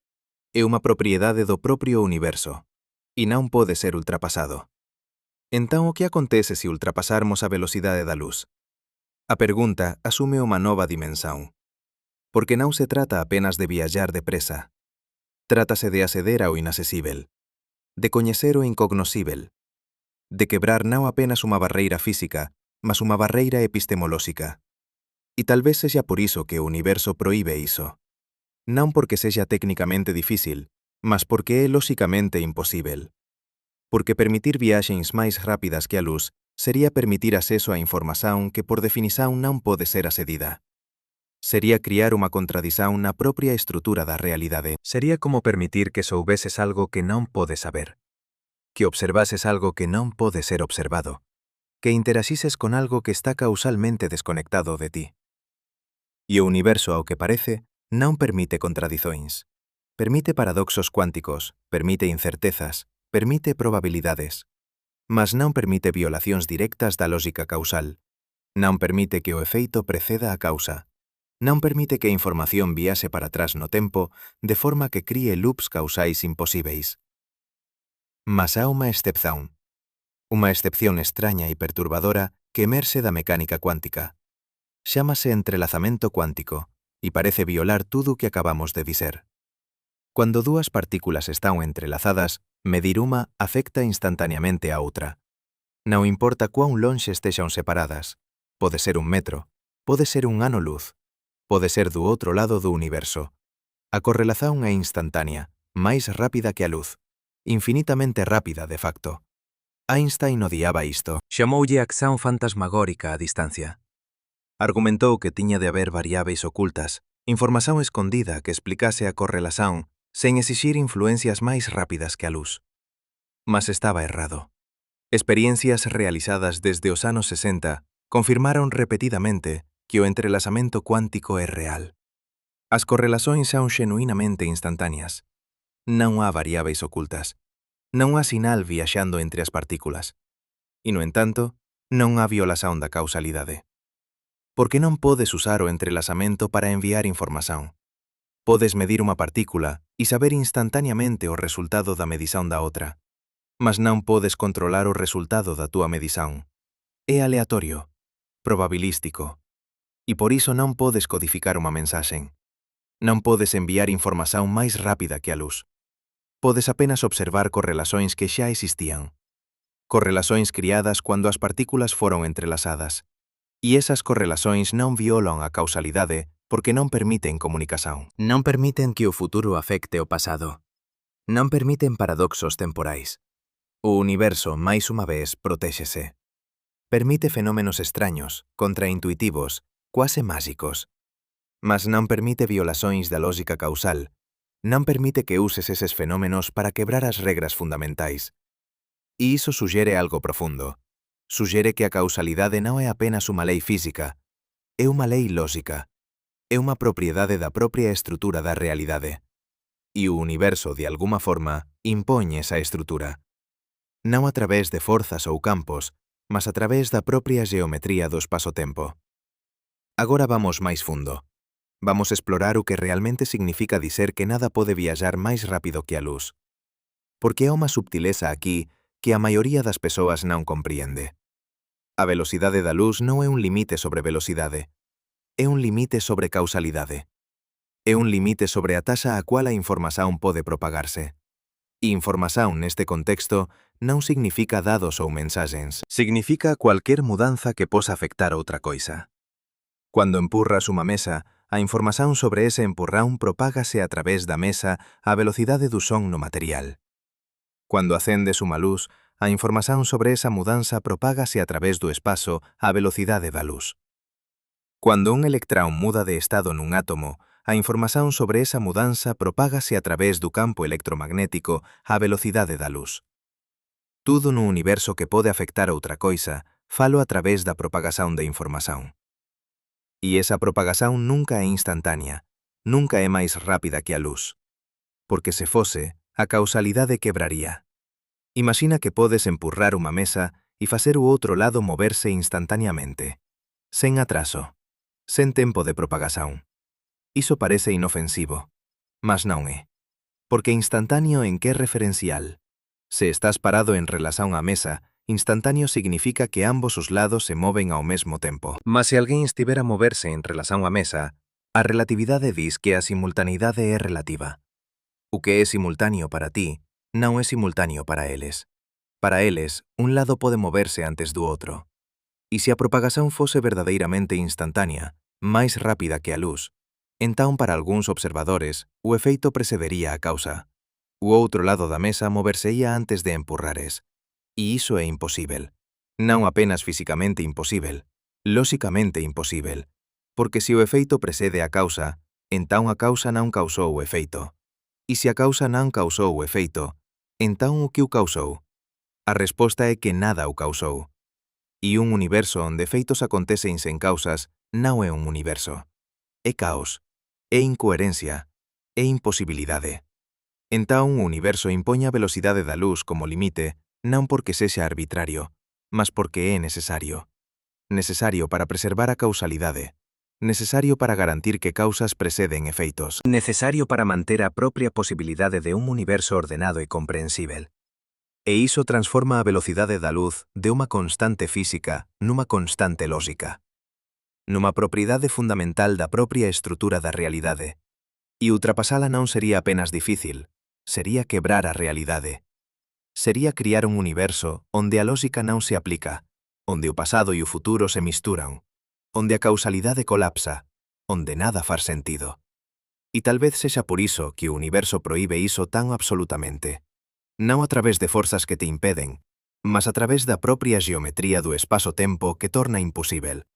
É unha propiedade do propio universo. E non pode ser ultrapasado. Entón, o que acontece se ultrapasarmos a velocidade da luz? A pergunta asume unha nova dimensão. Porque non se trata apenas de viaxar depresa. Trátase de acceder ao inaccesível. De coñecer o incognoscível. De quebrar non apenas unha barreira física, mas unha barreira epistemolóxica. E tal vez sexa por iso que o universo proíbe iso. Non porque sexa técnicamente difícil, mas porque é lóxicamente imposível. Porque permitir viaxes máis rápidas que a luz sería permitir acceso a información que por definición non pode ser accedida. Sería criar unha contradición na propia estrutura da realidade. Sería como permitir que soubeses algo que non podes saber. Que observases algo que non pode ser observado. Que interaxises con algo que está causalmente desconectado de ti. E o universo, ao que parece, non permite contradicións. Permite paradoxos cuánticos, permite incertezas, permite probabilidades. Mas non permite violacións directas da lógica causal. Non permite que o efeito preceda a causa. Non permite que a información viaxe para atrás no tempo de forma que críe loops causais imposíveis. Mas há unha excepción. Unha excepción extraña e perturbadora que emerxe da mecánica cuántica. Chámase entrelazamento cuántico e parece violar tudo o que acabamos de dizer. Cuando dúas partículas están entrelazadas, medir unha afecta instantaneamente a outra. Non importa cuán lonxe estexan separadas. Pode ser un metro, pode ser un ano-luz, pode ser do outro lado do universo. A correlación é instantánea, máis rápida que a luz, infinitamente rápida de facto. Einstein odiaba isto. Chamoulle acción fantasmagórica a distancia. Argumentou que tiña de haber variáveis ocultas, información escondida que explicase a correlación sen exixir influencias máis rápidas que a luz. Mas estaba errado. Experiencias realizadas desde os anos 60 confirmaron repetidamente que o entrelazamento cuántico é real. As correlacións son xenuinamente instantáneas. Non há variáveis ocultas. Non há sinal viaxando entre as partículas. E, no entanto, non há violación da causalidade. Porque non podes usar o entrelazamento para enviar información. Podes medir unha partícula e saber instantaneamente o resultado da medición da outra. Mas non podes controlar o resultado da túa medición. É aleatorio, probabilístico. E por iso non podes codificar unha mensaxe. Non podes enviar información máis rápida que a luz. Podes apenas observar correlacións que xa existían. Correlacións criadas cando as partículas foron entrelazadas. E esas correlacións non violan a causalidade porque non permiten comunicación. Non permiten que o futuro afecte o pasado. Non permiten paradoxos temporais. O universo, máis unha vez, protéxese. Permite fenómenos extraños, contraintuitivos, quase máxicos. Mas non permite violacións da lógica causal. Non permite que uses eses fenómenos para quebrar as regras fundamentais. E iso suxere algo profundo. Suxere que a causalidade non é apenas unha lei física, é unha lei lógica. É unha propiedade da propia estrutura da realidade. E o universo, de alguma forma, impón esa estrutura. Non a través de forzas ou campos, mas a través da propia geometría do espazo-tempo. Agora vamos máis fundo. Vamos explorar o que realmente significa dizer que nada pode viaxar máis rápido que a luz. Porque há unha subtileza aquí que a maioría das persoas non compreende. A velocidade da luz non é un limite sobre velocidade. É un limite sobre causalidade. É un limite sobre a taxa a cual a información pode propagarse. E información neste contexto non significa dados ou mensaxes. Significa cualquier mudanza que posa afectar outra coisa. Cuando empurras unha mesa, a información sobre ese empurrán propágase a través da mesa á velocidade do son no material. Cuando acendes unha luz, a información sobre esa mudanza propágase a través do espazo á velocidade da luz. Cuando un electrón muda de estado nun átomo, a información sobre esa mudanza propágase a través do campo electromagnético á velocidade da luz. Tudo no universo que pode afectar outra coisa, falo a través da propagación de información. E esa propagación nunca é instantánea, nunca é máis rápida que a luz. Porque se fose, a causalidade quebraría. Imagina que podes empurrar unha mesa e facer o outro lado moverse instantaneamente, sen atraso, sen tempo de propagación. Iso parece inofensivo, mas non é. Porque instantáneo en que é referencial. Se estás parado en relación á mesa, instantáneo significa que ambos os lados se moven ao mesmo tempo. Mas se alguén estivera a moverse en relación á mesa, a relatividade dis que a simultaneidade é relativa. O que é simultáneo para ti non é simultáneo para eles. Para eles, un lado pode moverse antes do outro. E se a propagación fose verdadeiramente instantánea, máis rápida que a luz, entón para algúns observadores, o efeito precedería a causa. O outro lado da mesa moverseía antes de empurrares. E iso é imposível. Non apenas fisicamente imposível, lóxicamente imposível. Porque se o efeito precede a causa, entón a causa non causou o efeito. E se a causa non causou o efeito, entón o que o causou? A resposta é que nada o causou. E un universo onde efeitos acontecen sen causas non é un universo. É caos, é incoherencia, é imposibilidade. Entón o universo impoña a velocidade da luz como limite, non porque sexa arbitrario, mas porque é necesario. Necesario para preservar a causalidade. Necesario para garantir que causas preceden efeitos. Necesario para manter a propia posibilidade de un universo ordenado e comprensível. E iso transforma a velocidade da luz de unha constante física nunha constante lógica. Nunha propiedade fundamental da propia estrutura da realidade. E ultrapasala non sería apenas difícil, sería quebrar a realidade. Sería criar un universo onde a lógica non se aplica, onde o pasado e o futuro se misturan, onde a causalidade colapsa, onde nada faz sentido. E tal vez sexa por iso que o universo proíbe iso tan absolutamente. Non a través de forzas que te impeden, mas a través da propia geometría do espazo-tempo que torna imposível,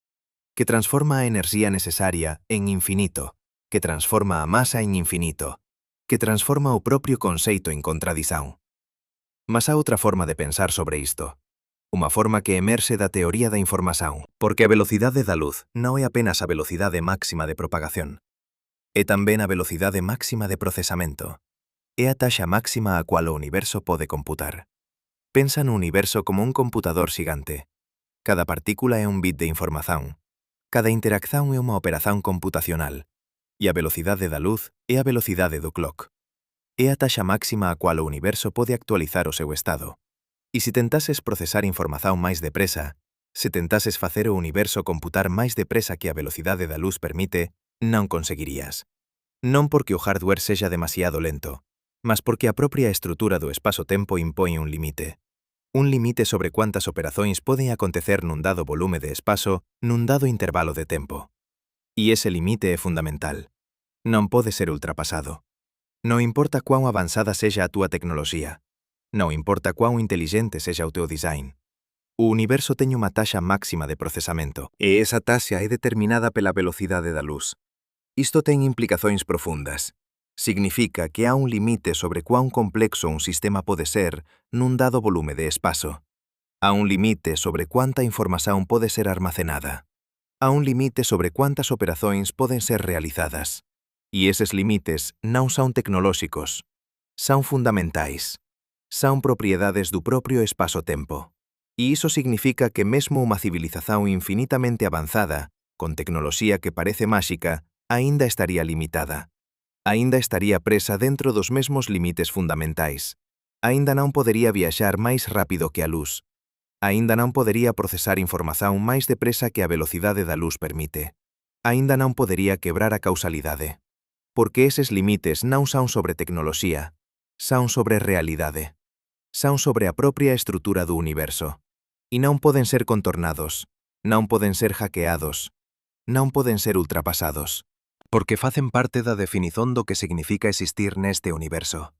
que transforma a enerxía necesaria en infinito, que transforma a masa en infinito, que transforma o propio conceito en contradición. Mas há outra forma de pensar sobre isto. Unha forma que emerxe da teoría da información, porque a velocidade da luz non é apenas a velocidade máxima de propagación. É tamén a velocidade máxima de procesamento. É a taxa máxima a cual o universo pode computar. Pensa no universo como un computador xigante. Cada partícula é un bit de información. Cada interacción é unha operación computacional. E a velocidade da luz é a velocidade do clock. É a taxa máxima a cual o universo pode actualizar o seu estado. E se tentases procesar información máis depresa, se tentases facer o universo computar máis depresa que a velocidade da luz permite, non conseguirías. Non porque o hardware sexa demasiado lento, mas porque a propia estrutura do espazo-tempo impón un limite. Un limite sobre cuántas operacións poden acontecer nun dado volume de espazo nun dado intervalo de tempo. E ese limite é fundamental. Non pode ser ultrapasado. Non importa cuán avanzada sexa a túa tecnoloxía. Non importa cuán intelixente sexa o teu design. O universo ten unha taxa máxima de procesamento. E esa taxa é determinada pela velocidade da luz. Isto ten implicacións profundas. Significa que há un limite sobre cuán complexo un sistema pode ser nun dado volume de espazo. Há un limite sobre cuánta información pode ser armacenada. Há un limite sobre cuántas operacións poden ser realizadas. E eses limites non son tecnolóxicos, son fundamentais. Son propiedades do propio espazo-tempo. E iso significa que mesmo unha civilización infinitamente avanzada, con tecnoloxía que parece máxica, aínda estaría limitada. Aínda estaría presa dentro dos mesmos limites fundamentais. Aínda non podería viaxar máis rápido que a luz. Aínda non podería procesar información máis depresa que a velocidade da luz permite. Aínda non podería quebrar a causalidade. Porque eses limites non son sobre tecnoloxía, son sobre realidade. Son sobre a propia estrutura do universo. E non poden ser contornados, non poden ser hackeados, non poden ser ultrapasados. Porque facen parte da definición do que significa existir neste universo.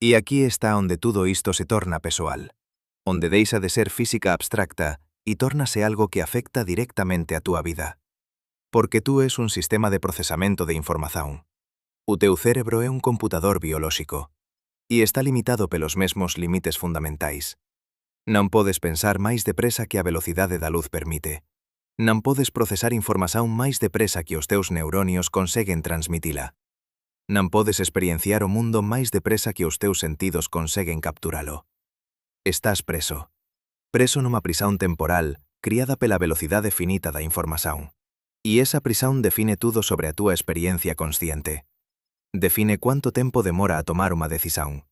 E aquí está onde todo isto se torna persoal, onde deixa de ser física abstracta e tórnase algo que afecta directamente a túa vida. Porque tú es un sistema de procesamento de información. O teu cérebro é un computador biolóxico e está limitado pelos mesmos limites fundamentais. Non podes pensar máis depresa que a velocidade da luz permite. Non podes procesar información máis depresa que os teus neuronios conseguen transmitila. Non podes experienciar o mundo máis depresa que os teus sentidos conseguen capturalo. Estás preso. Preso nunha prisón temporal criada pela velocidade finita da información. E esa prisón define tudo sobre a túa experiencia consciente. Define cuánto tempo demora a tomar unha decisión.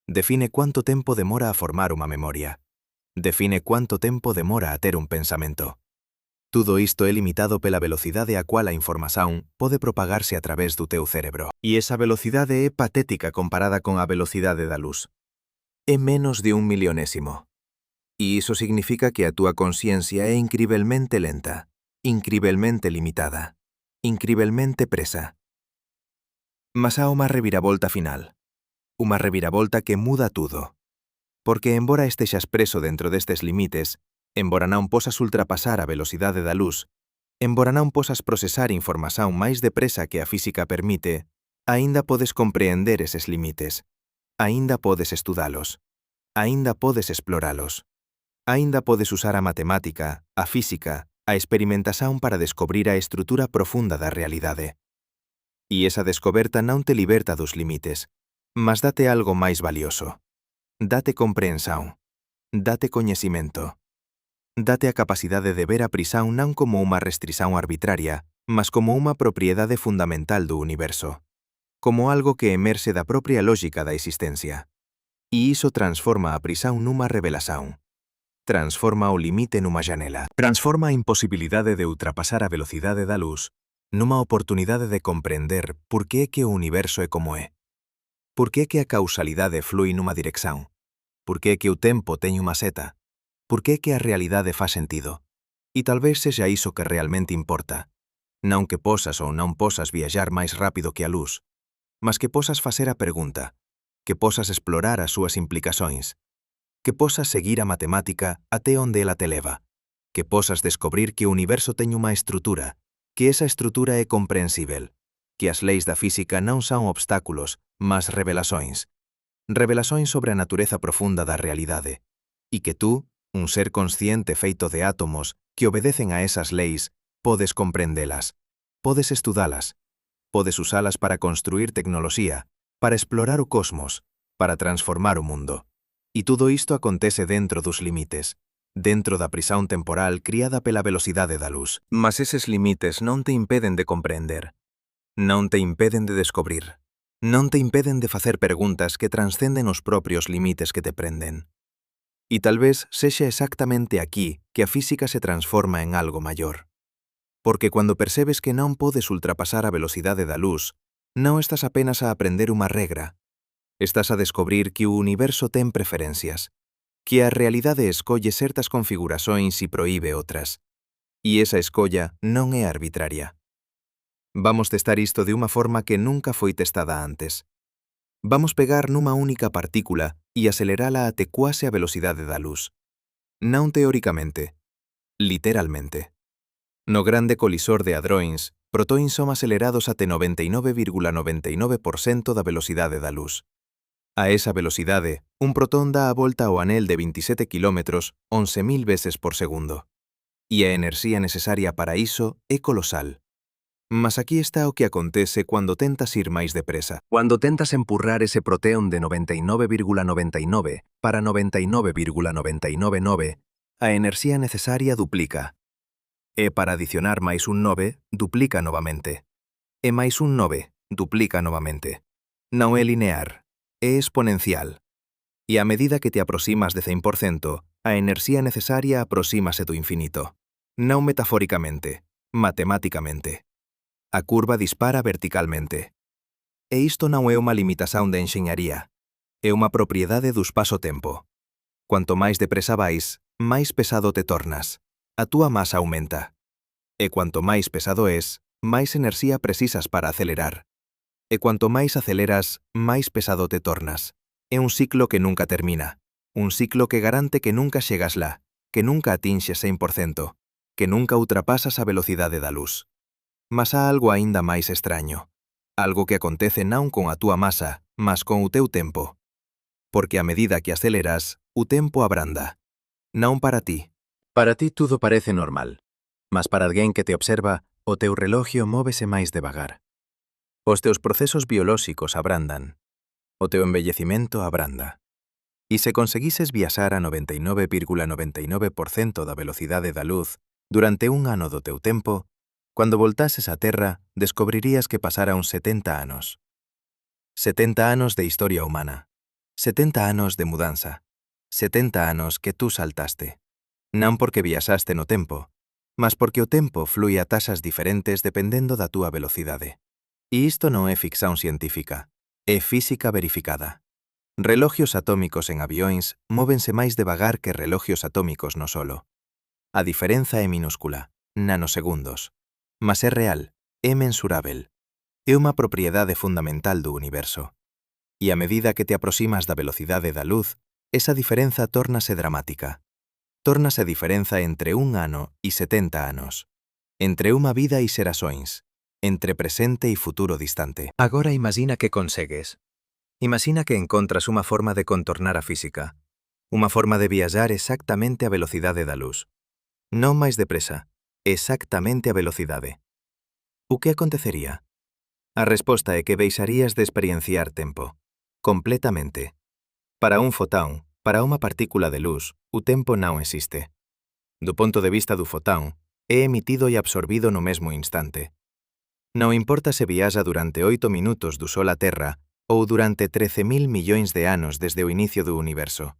Define cuánto tempo demora a formar unha memoria. Define cuánto tempo demora a ter un pensamento. Todo isto é limitado pela velocidade a cual a información pode propagarse a través do teu cerebro. E esa velocidade é patética comparada con a velocidade da luz. É menos de 1.000.000º. E iso significa que a túa consciencia é incrivelmente lenta, incrivelmente limitada, incrivelmente presa. Mas há unha reviravolta final. Unha reviravolta que muda tudo. Porque embora estexas preso dentro destes limites, embora non posas ultrapasar a velocidade da luz, embora non posas procesar información máis depresa que a física permite, aínda podes compreender eses limites, aínda podes estudalos, aínda podes exploralos, aínda podes usar a matemática, a física, a experimentación para descobrir a estrutura profunda da realidade. E esa descoberta non te liberta dos limites, mas date algo máis valioso. Date comprensión, date coñecimento. Date a capacidade de ver a prisón non como unha restrición arbitraria, mas como unha propiedade fundamental do universo. Como algo que emerxe da propia lógica da existencia. E iso transforma a prisón nunha revelación. Transforma o limite nunha janela. Transforma a imposibilidade de ultrapasar a velocidade da luz nunha oportunidade de comprender por que é que o universo é como é. Por que é que a causalidade flui nunha dirección. Por que é que o tempo teñe unha seta. Por que é que a realidade faz sentido? E talvez sexa iso que realmente importa. Non que posas ou non posas viaxar máis rápido que a luz, mas que posas facer a pregunta, que posas explorar as súas implicacións, que posas seguir a matemática até onde ela te leva, que posas descobrir que o universo ten unha estrutura, que esa estrutura é comprensível, que as leis da física non son obstáculos, mas revelacións. Revelacións sobre a natureza profunda da realidade, e que tú, un ser consciente feito de átomos que obedecen a esas leis, podes comprendelas, podes estudalas, podes usalas para construir tecnoloxía, para explorar o cosmos, para transformar o mundo. E tudo isto acontece dentro dos limites, dentro da prisão temporal criada pela velocidade da luz. Mas eses limites non te impeden de comprender, non te impeden de descobrir, non te impeden de facer preguntas que transcenden os propios limites que te prenden. E tal vez sexa exactamente aquí que a física se transforma en algo maior. Porque cuando percebes que non podes ultrapasar a velocidade da luz, non estás apenas a aprender unha regra. Estás a descobrir que o universo ten preferencias, que a realidade escolle certas configurações e proíbe outras. E esa escolla non é arbitraria. Vamos testar isto de unha forma que nunca foi testada antes. Vamos pegar nunha única partícula e acelerala até quase a velocidade da luz. Non teóricamente, literalmente. No grande colisor de hadróns, protóns son acelerados até 99,99% da velocidade da luz. A esa velocidade, un protón dá a volta ao anel de 27 km 11.000 veces por segundo. E a enerxía necesaria para iso é colosal. Mas aquí está o que acontece cando tentas ir máis depresa. Cuando tentas empurrar ese proteón de 99,99 para 99,999, a enerxía necesaria duplica. E para adicionar máis un 9, duplica novamente. E máis un 9, duplica novamente. Non é linear, é exponencial. E a medida que te aproximas de 100%, a enerxía necesaria aproxímase do infinito. Non metafóricamente, matemáticamente. A curva dispara verticalmente. E isto non é unha limitación de enxeñaría, é unha propiedade do espazo-tempo. Cuanto máis depresa vais, máis pesado te tornas. A túa masa aumenta. E cuanto máis pesado és, máis enerxía precisas para acelerar. E cuanto máis aceleras, máis pesado te tornas. É un ciclo que nunca termina. Un ciclo que garante que nunca chegas lá, que nunca atinxes 100%, que nunca ultrapasas a velocidade da luz. Mas há algo aínda máis extraño. Algo que acontece non con a túa masa, mas con o teu tempo. Porque a medida que aceleras, o tempo abranda. Non para ti. Para ti tudo parece normal. Mas para alguén que te observa, o teu relojio móvese máis devagar. Os teus procesos biolóxicos abrandan. O teu envellecimento abranda. E se conseguises viaxar a 99,99% da velocidade da luz durante un ano do teu tempo, cuando voltases á Terra, descubrirías que pasara uns 70 anos. 70 anos de historia humana. 70 anos de mudanza. 70 anos que tú saltaste. Non porque viaxaste no tempo, mas porque o tempo flúe a taxas diferentes dependendo da túa velocidade. E isto non é ficción científica, é física verificada. Reloxios atómicos en avións móvense máis devagar que reloxios atómicos no solo. A diferenza é minúscula, nanosegundos. Mas é real, é mensurável. É unha propiedade fundamental do universo. E a medida que te aproximas da velocidade da luz, esa diferenza tórnase dramática. Tórnase a diferenza entre un ano e 70 anos. Entre unha vida e xerações. Entre presente e futuro distante. Agora imagina que consegues. Imagina que encontras unha forma de contornar a física. Unha forma de viaxar exactamente a velocidade da luz. Non máis depresa. Exactamente a velocidade. O que acontecería? A resposta é que deixarías de experienciar tempo. Completamente. Para un fotón, para unha partícula de luz, o tempo non existe. Do ponto de vista do fotón, é emitido e absorbido no mesmo instante. Non importa se viaxa durante 8 minutos do Sol á Terra ou durante 13.000 millóns de anos desde o inicio do universo.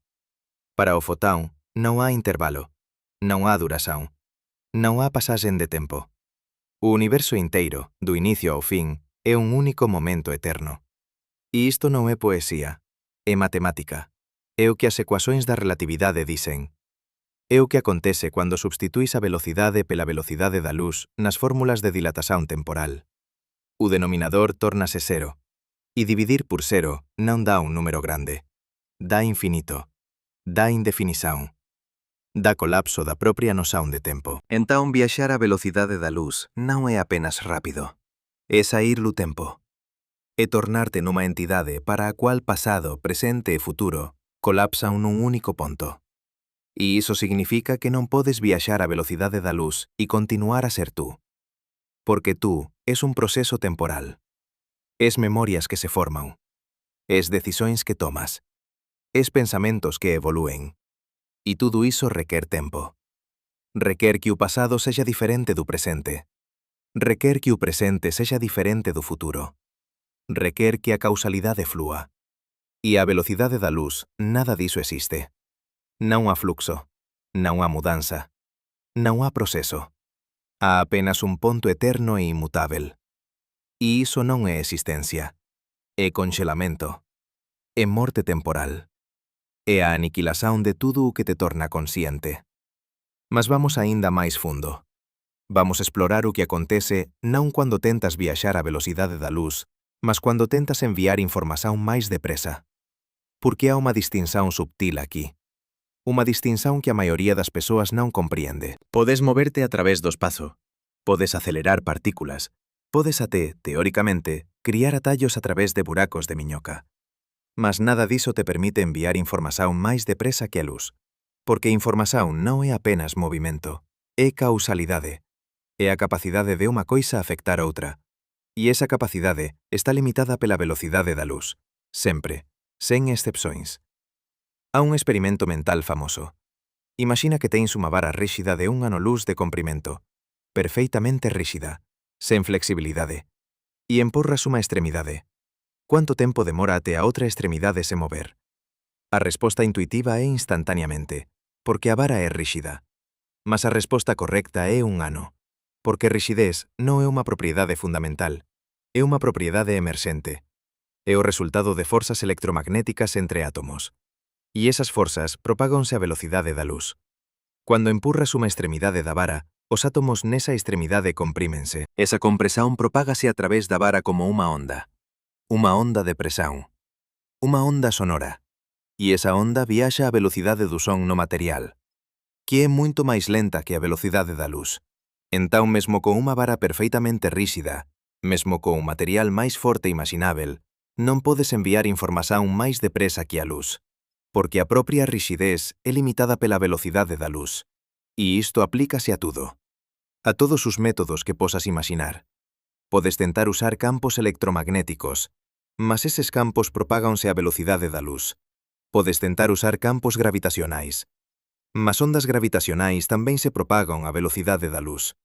Para o fotón, non há intervalo, non há duración, non há pasaxen de tempo. O universo inteiro, do inicio ao fin, é un único momento eterno. E isto non é poesía, é matemática. É o que as ecuaxóns da relatividade dicen. É o que acontece cando substituís a velocidade pela velocidade da luz nas fórmulas de dilatación temporal. O denominador tórnase cero. E dividir por cero non dá un número grande. Dá infinito. Dá indefinición. Dá colapso da propia noción de tempo. Entón, viaxar a velocidade da luz non é apenas rápido. É sair do tempo. É tornarte nunha entidade para a cual pasado, presente e futuro colapsan nun único ponto. E iso significa que non podes viaxar a velocidade da luz e continuar a ser tú. Porque tú es un proceso temporal. Es memorias que se forman. Es decisións que tomas. es pensamentos que evolúen. E tudo iso requer tempo. Requer que o pasado sexa diferente do presente. Requer que o presente sexa diferente do futuro. Requer que a causalidade flúa. E a velocidade da luz, nada diso existe. Non há fluxo, non há mudanza, non há proceso. Há apenas un ponto eterno e inmutável. E iso non é existencia. É conxelamento. É morte temporal. É a aniquilación de tudo o que te torna consciente. Mas vamos aínda máis fundo. Vamos explorar o que acontece non cando tentas viaxar á velocidade da luz, mas cando tentas enviar información máis depresa. Porque há unha distinción subtil aquí. Unha distinción que a maioría das persoas non compreende. Podes moverte a través do espazo. Podes acelerar partículas. Podes até, teóricamente, criar atallos a través de buracos de miñoca. Mas nada diso te permite enviar información máis depresa que a luz. Porque información non é apenas movimento, é causalidade. É a capacidade de unha coisa afectar outra. E esa capacidade está limitada pela velocidade da luz. Sempre, sen excepções. Há un experimento mental famoso. Imagina que tens unha vara ríxida de un ano-luz de comprimento, perfeitamente ríxida, sen flexibilidade, e empurras unha extremidade. Quanto tempo demora até a outra extremidade se mover? A resposta intuitiva é instantaneamente, porque a vara é ríxida. Mas a resposta correcta é un ano, porque rixidez non é unha propiedade fundamental, é unha propiedade emerxente. É o resultado de forzas electromagnéticas entre átomos. E esas forzas propáganse a velocidade da luz. Cando empurras unha extremidade da vara, os átomos nesa extremidade comprímense. Esa compresión propágase a través da vara como unha onda de presión, unha onda sonora. E esa onda viaxa a velocidade do son no material, que é moito máis lenta que a velocidade da luz. Entón, mesmo con unha vara perfeitamente ríxida, mesmo con un material máis forte imaxinável, non podes enviar información máis depresa que a luz, porque a propia rixidez é limitada pela velocidade da luz. E isto aplícase a tudo. A todos os métodos que posas imaxinar. Podes tentar usar campos electromagnéticos, mas eses campos propáganse a velocidade da luz. Podes tentar usar campos gravitacionais, mas ondas gravitacionais tamén se propagan a velocidade da luz.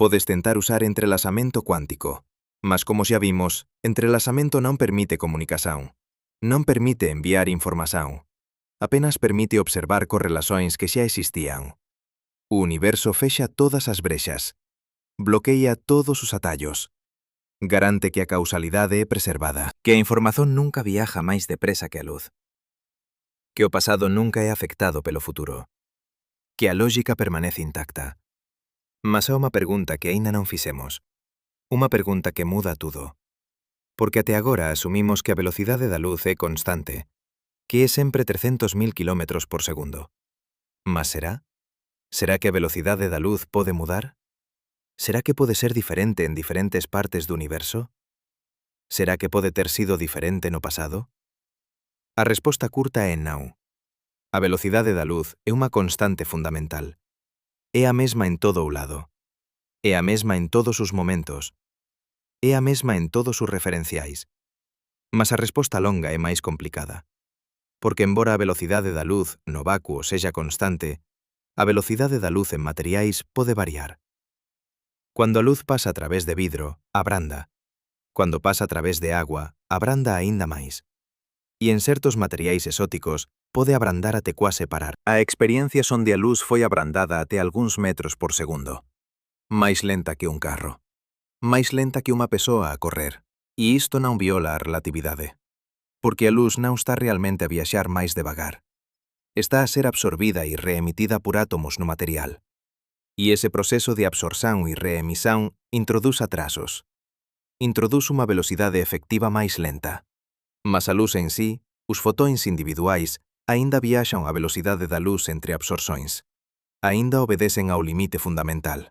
Podes tentar usar entrelazamento cuántico, mas como xa vimos, entrelazamento non permite comunicación, non permite enviar información, apenas permite observar correlacións que xa existían. O universo fexa todas as brexas, bloqueia todos os atallos, garante que a causalidade é preservada, que a información nunca viaja máis depresa que a luz, que o pasado nunca é afectado pelo futuro, que a lógica permanece intacta. Mas há unha pregunta que aínda non fixemos, unha pregunta que muda tudo, porque até agora asumimos que a velocidade da luz é constante, que é sempre 300.000 km por segundo. Mas será? Será que a velocidade da luz pode mudar? Será que pode ser diferente en diferentes partes do universo? Será que pode ter sido diferente no pasado? A resposta curta é non. A velocidade da luz é unha constante fundamental. É a mesma en todo o lado. É a mesma en todos os momentos. É a mesma en todos os referenciais. Mas a resposta longa é máis complicada. Porque embora a velocidade da luz no vácuo sexa constante, a velocidade da luz en materiais pode variar. Cuando a luz pasa a través de vidro, abranda. Cuando pasa a través de agua, abranda aínda máis. E en certos materiais exóticos pode abrandar até quase parar. A experiencias onde a luz foi abrandada até algúns metros por segundo. Máis lenta que un carro. Máis lenta que unha persoa a correr. E isto non viola a relatividade. Porque a luz non está realmente a viaxar máis devagar. Está a ser absorbida e reemitida por átomos no material. E ese proceso de absorción e reemisión introduz atrasos. Introduz unha velocidade efectiva máis lenta. Mas a luz en sí, os fotóns individuais, aínda viaxan a velocidade da luz entre absorções. Aínda obedecen ao limite fundamental.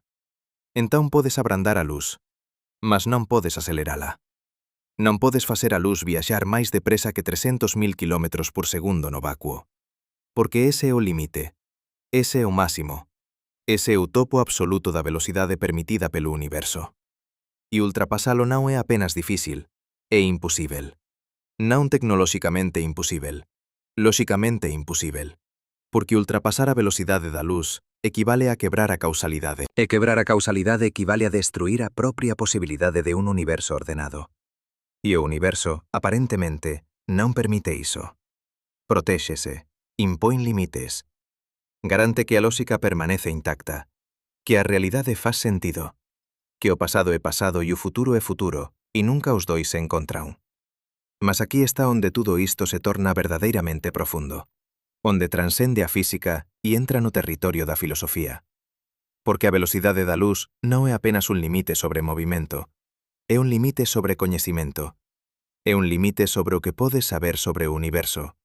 Entón podes abrandar a luz, mas non podes acelerala. Non podes facer a luz viaxar máis depresa que 300.000 km por segundo no vácuo. Porque ese é o limite, ese é o máximo, ese é o topo absoluto da velocidade permitida pelo universo. E ultrapasalo non é apenas difícil, é imposível. Non tecnolóxicamente imposível. Loxicamente imposível. Porque ultrapasar a velocidade da luz equivale a quebrar a causalidade. E quebrar a causalidade equivale a destruir a propia posibilidade de un universo ordenado. E o universo, aparentemente, non permite iso. Protéxese, impón limites. Garante que a lóxica permanece intacta, que a realidade faz sentido, que o pasado é pasado e o futuro é futuro, e nunca os dois se encontran. Mas aquí está onde tudo isto se torna verdadeiramente profundo, onde transcende a física e entra no territorio da filosofía. Porque a velocidade da luz non é apenas un limite sobre movimento, é un limite sobre coñecimento, é un limite sobre o que podes saber sobre o universo,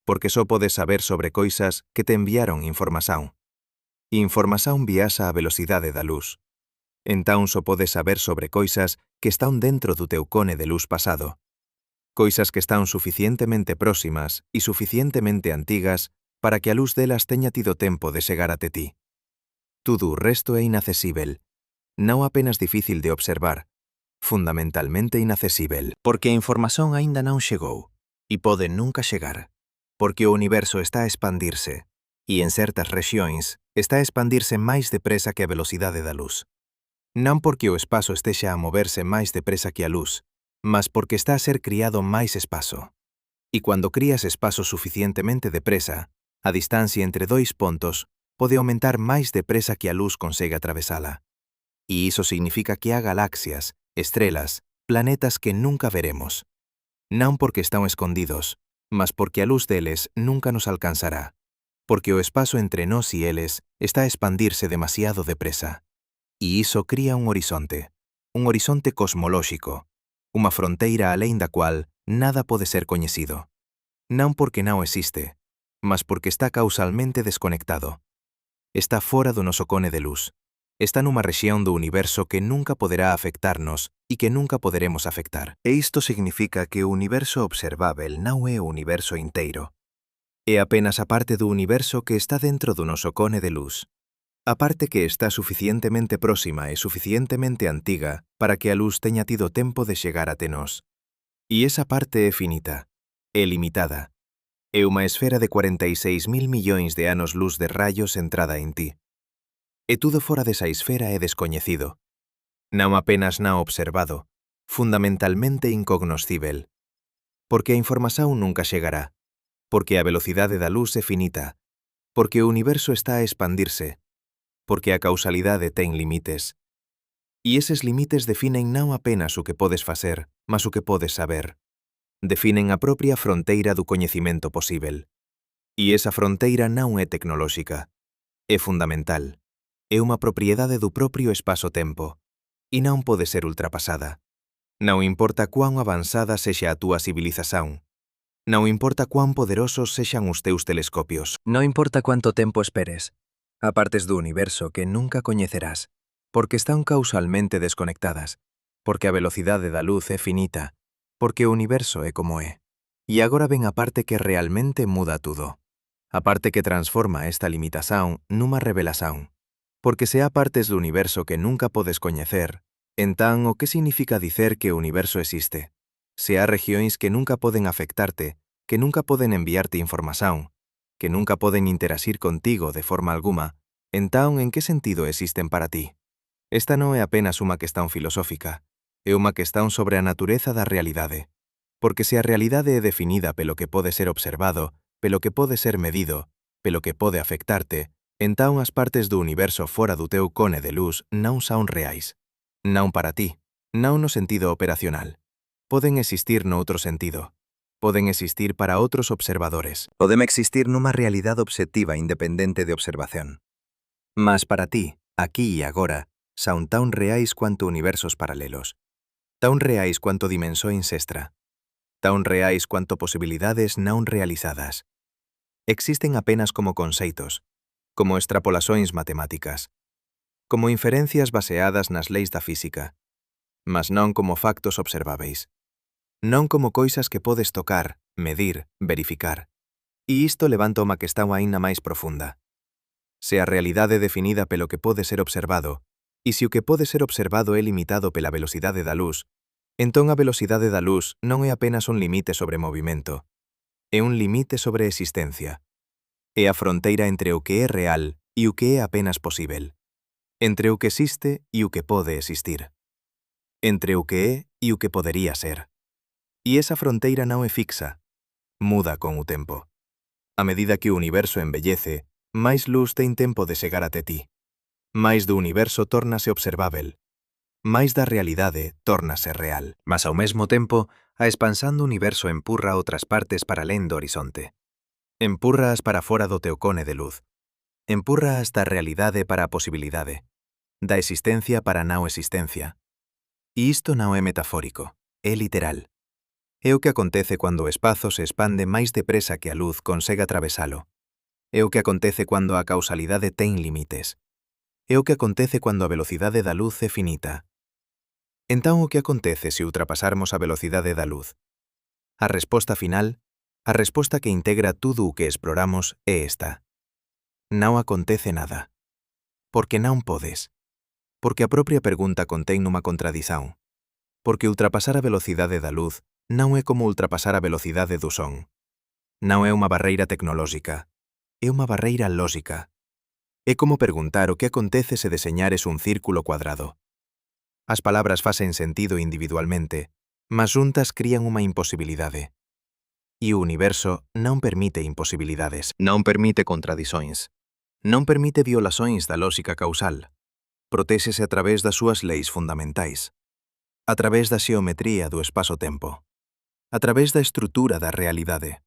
porque só podes saber sobre coisas que te enviaron información. E información viaxa a velocidade da luz. Entón só podes saber sobre coisas que están dentro do teu cone de luz pasado. Coisas que están suficientemente próximas e suficientemente antigas para que a luz delas teña tido tempo de chegar até ti. Todo o resto é inaccesível, non apenas difícil de observar, fundamentalmente inaccesível. Porque a información aínda non chegou, e pode nunca chegar, porque o universo está a expandirse, e en certas rexións está a expandirse máis depresa que a velocidade da luz. Non porque o espazo estexa a moverse máis depresa que a luz, mas porque está a ser criado máis espazo. E cando crías espazo suficientemente depresa, a distancia entre dois pontos pode aumentar máis depresa que a luz consegue atravesala. E iso significa que há galaxias, estrelas, planetas que nunca veremos. Non porque están escondidos, mas porque a luz deles nunca nos alcanzará. Porque o espazo entre nós e eles está a expandirse demasiado depresa. E iso cría un horizonte cosmolóxico, unha fronteira alén da cual nada pode ser coñecido. Non porque non existe, mas porque está causalmente desconectado. Está fora do noso cone de luz. Está nunha rexión do universo que nunca poderá afectarnos e que nunca poderemos afectar. E isto significa que o universo observável non é o universo inteiro. É apenas a parte do universo que está dentro do noso cone de luz. A parte que está suficientemente próxima e suficientemente antiga para que a luz teña tido tempo de chegar até nós. E esa parte é finita, é limitada. É unha esfera de 46.000 millóns de anos luz de rayos entrada en ti. E tudo fora desa esfera é descoñecido. Non apenas non observado, fundamentalmente incognoscível. Porque a información nunca chegará. Porque a velocidade da luz é finita. Porque o universo está a expandirse. Porque a causalidade ten limites. E eses limites definen non apenas o que podes facer, mas o que podes saber. Definen a propia fronteira do coñecimento posível. E esa fronteira non é tecnolóxica. É fundamental. É unha propiedade do propio espazo-tempo. E non pode ser ultrapasada. Non importa cuán avanzada sexa a túa civilización. Non importa cuán poderosos sexan os teus telescopios. Non importa cuánto tempo esperes. Há partes do universo que nunca coñecerás, porque están causalmente desconectadas, porque a velocidade da luz é finita, porque o universo é como é. E agora ven a parte que realmente muda tudo. A parte que transforma esta limitación nunha revelación. Porque se há partes do universo que nunca podes coñecer, entón o que significa dicer que o universo existe? Se há regións que nunca poden afectarte, que nunca poden enviarte información, que nunca poden interasir contigo de forma alguma, entón en que sentido existen para ti? Esta non é apenas unha questão filosófica, é unha questão sobre a natureza da realidade. Porque se a realidade é definida pelo que pode ser observado, pelo que pode ser medido, pelo que pode afectarte, entón as partes do universo fora do teu cone de luz non son reais. Non para ti, non no sentido operacional. Poden existir noutro sentido. Poden existir para outros observadores. Podem existir nunha realidade obxectiva independente de observación. Mas para ti, aquí e agora, son tan reais cuanto universos paralelos. Tan reais cuanto dimensóns extra. Tan reais cuanto posibilidades non realizadas. Existen apenas como conceitos, como extrapolações matemáticas, como inferencias baseadas nas leis da física, mas non como factos observáveis. Non como coisas que podes tocar, medir, verificar. E isto levanta unha questão aínda máis profunda. Se a realidade é definida pelo que pode ser observado, e se o que pode ser observado é limitado pela velocidade da luz, entón a velocidade da luz non é apenas un limite sobre movimento. É un limite sobre a existencia. É a fronteira entre o que é real e o que é apenas posível. Entre o que existe e o que pode existir. Entre o que é e o que podería ser. E esa fronteira non é fixa. Muda con o tempo. A medida que o universo envellece, máis luz ten tempo de chegar até ti. Máis do universo tórnase observável. Máis da realidade tórnase real. Mas ao mesmo tempo, a expansán do universo empurra outras partes para alén do horizonte. Empurraas para fora do teu cone de luz. Empurraas da realidade para a posibilidade. Da existencia para a non existencia. E isto non é metafórico, é literal. É o que acontece cando o espazo se expande máis depresa que a luz consegue atravesalo. É o que acontece cando a causalidade ten limites. É o que acontece cando a velocidade da luz é finita. Entón, o que acontece se ultrapasarmos a velocidade da luz? A resposta final, a resposta que integra tudo o que exploramos é esta. Non acontece nada. Porque non podes. Porque a propia pregunta contén nunha contradición. Porque ultrapasar a velocidade da luz non é como ultrapasar a velocidade do son. Non é unha barreira tecnolóxica. É unha barreira lóxica. É como perguntar o que acontece se deseñares un círculo cuadrado. As palabras facen sentido individualmente, mas xuntas crían unha imposibilidade. E o universo non permite imposibilidades. Non permite contradições. Non permite violações da lóxica causal. Protéxese a través das súas leis fundamentais, a través da xeometría do espazo-tempo, a través da estrutura da realidade.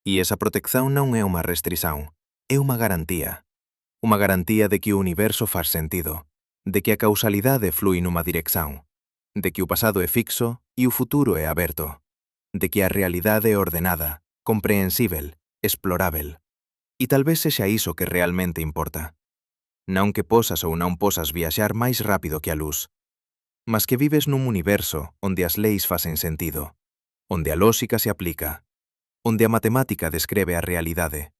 E esa protección non é unha restrición, é unha garantía de que o universo faz sentido, de que a causalidade flui nunha dirección, de que o pasado é fixo e o futuro é aberto, de que a realidade é ordenada, comprehensível, explorável. E talvez sexa iso que realmente importa. Non que posas ou non posas viaxar máis rápido que a luz, mas que vives nun universo onde as leis facen sentido, onde a lóxica se aplica, onde a matemática describe a realidade,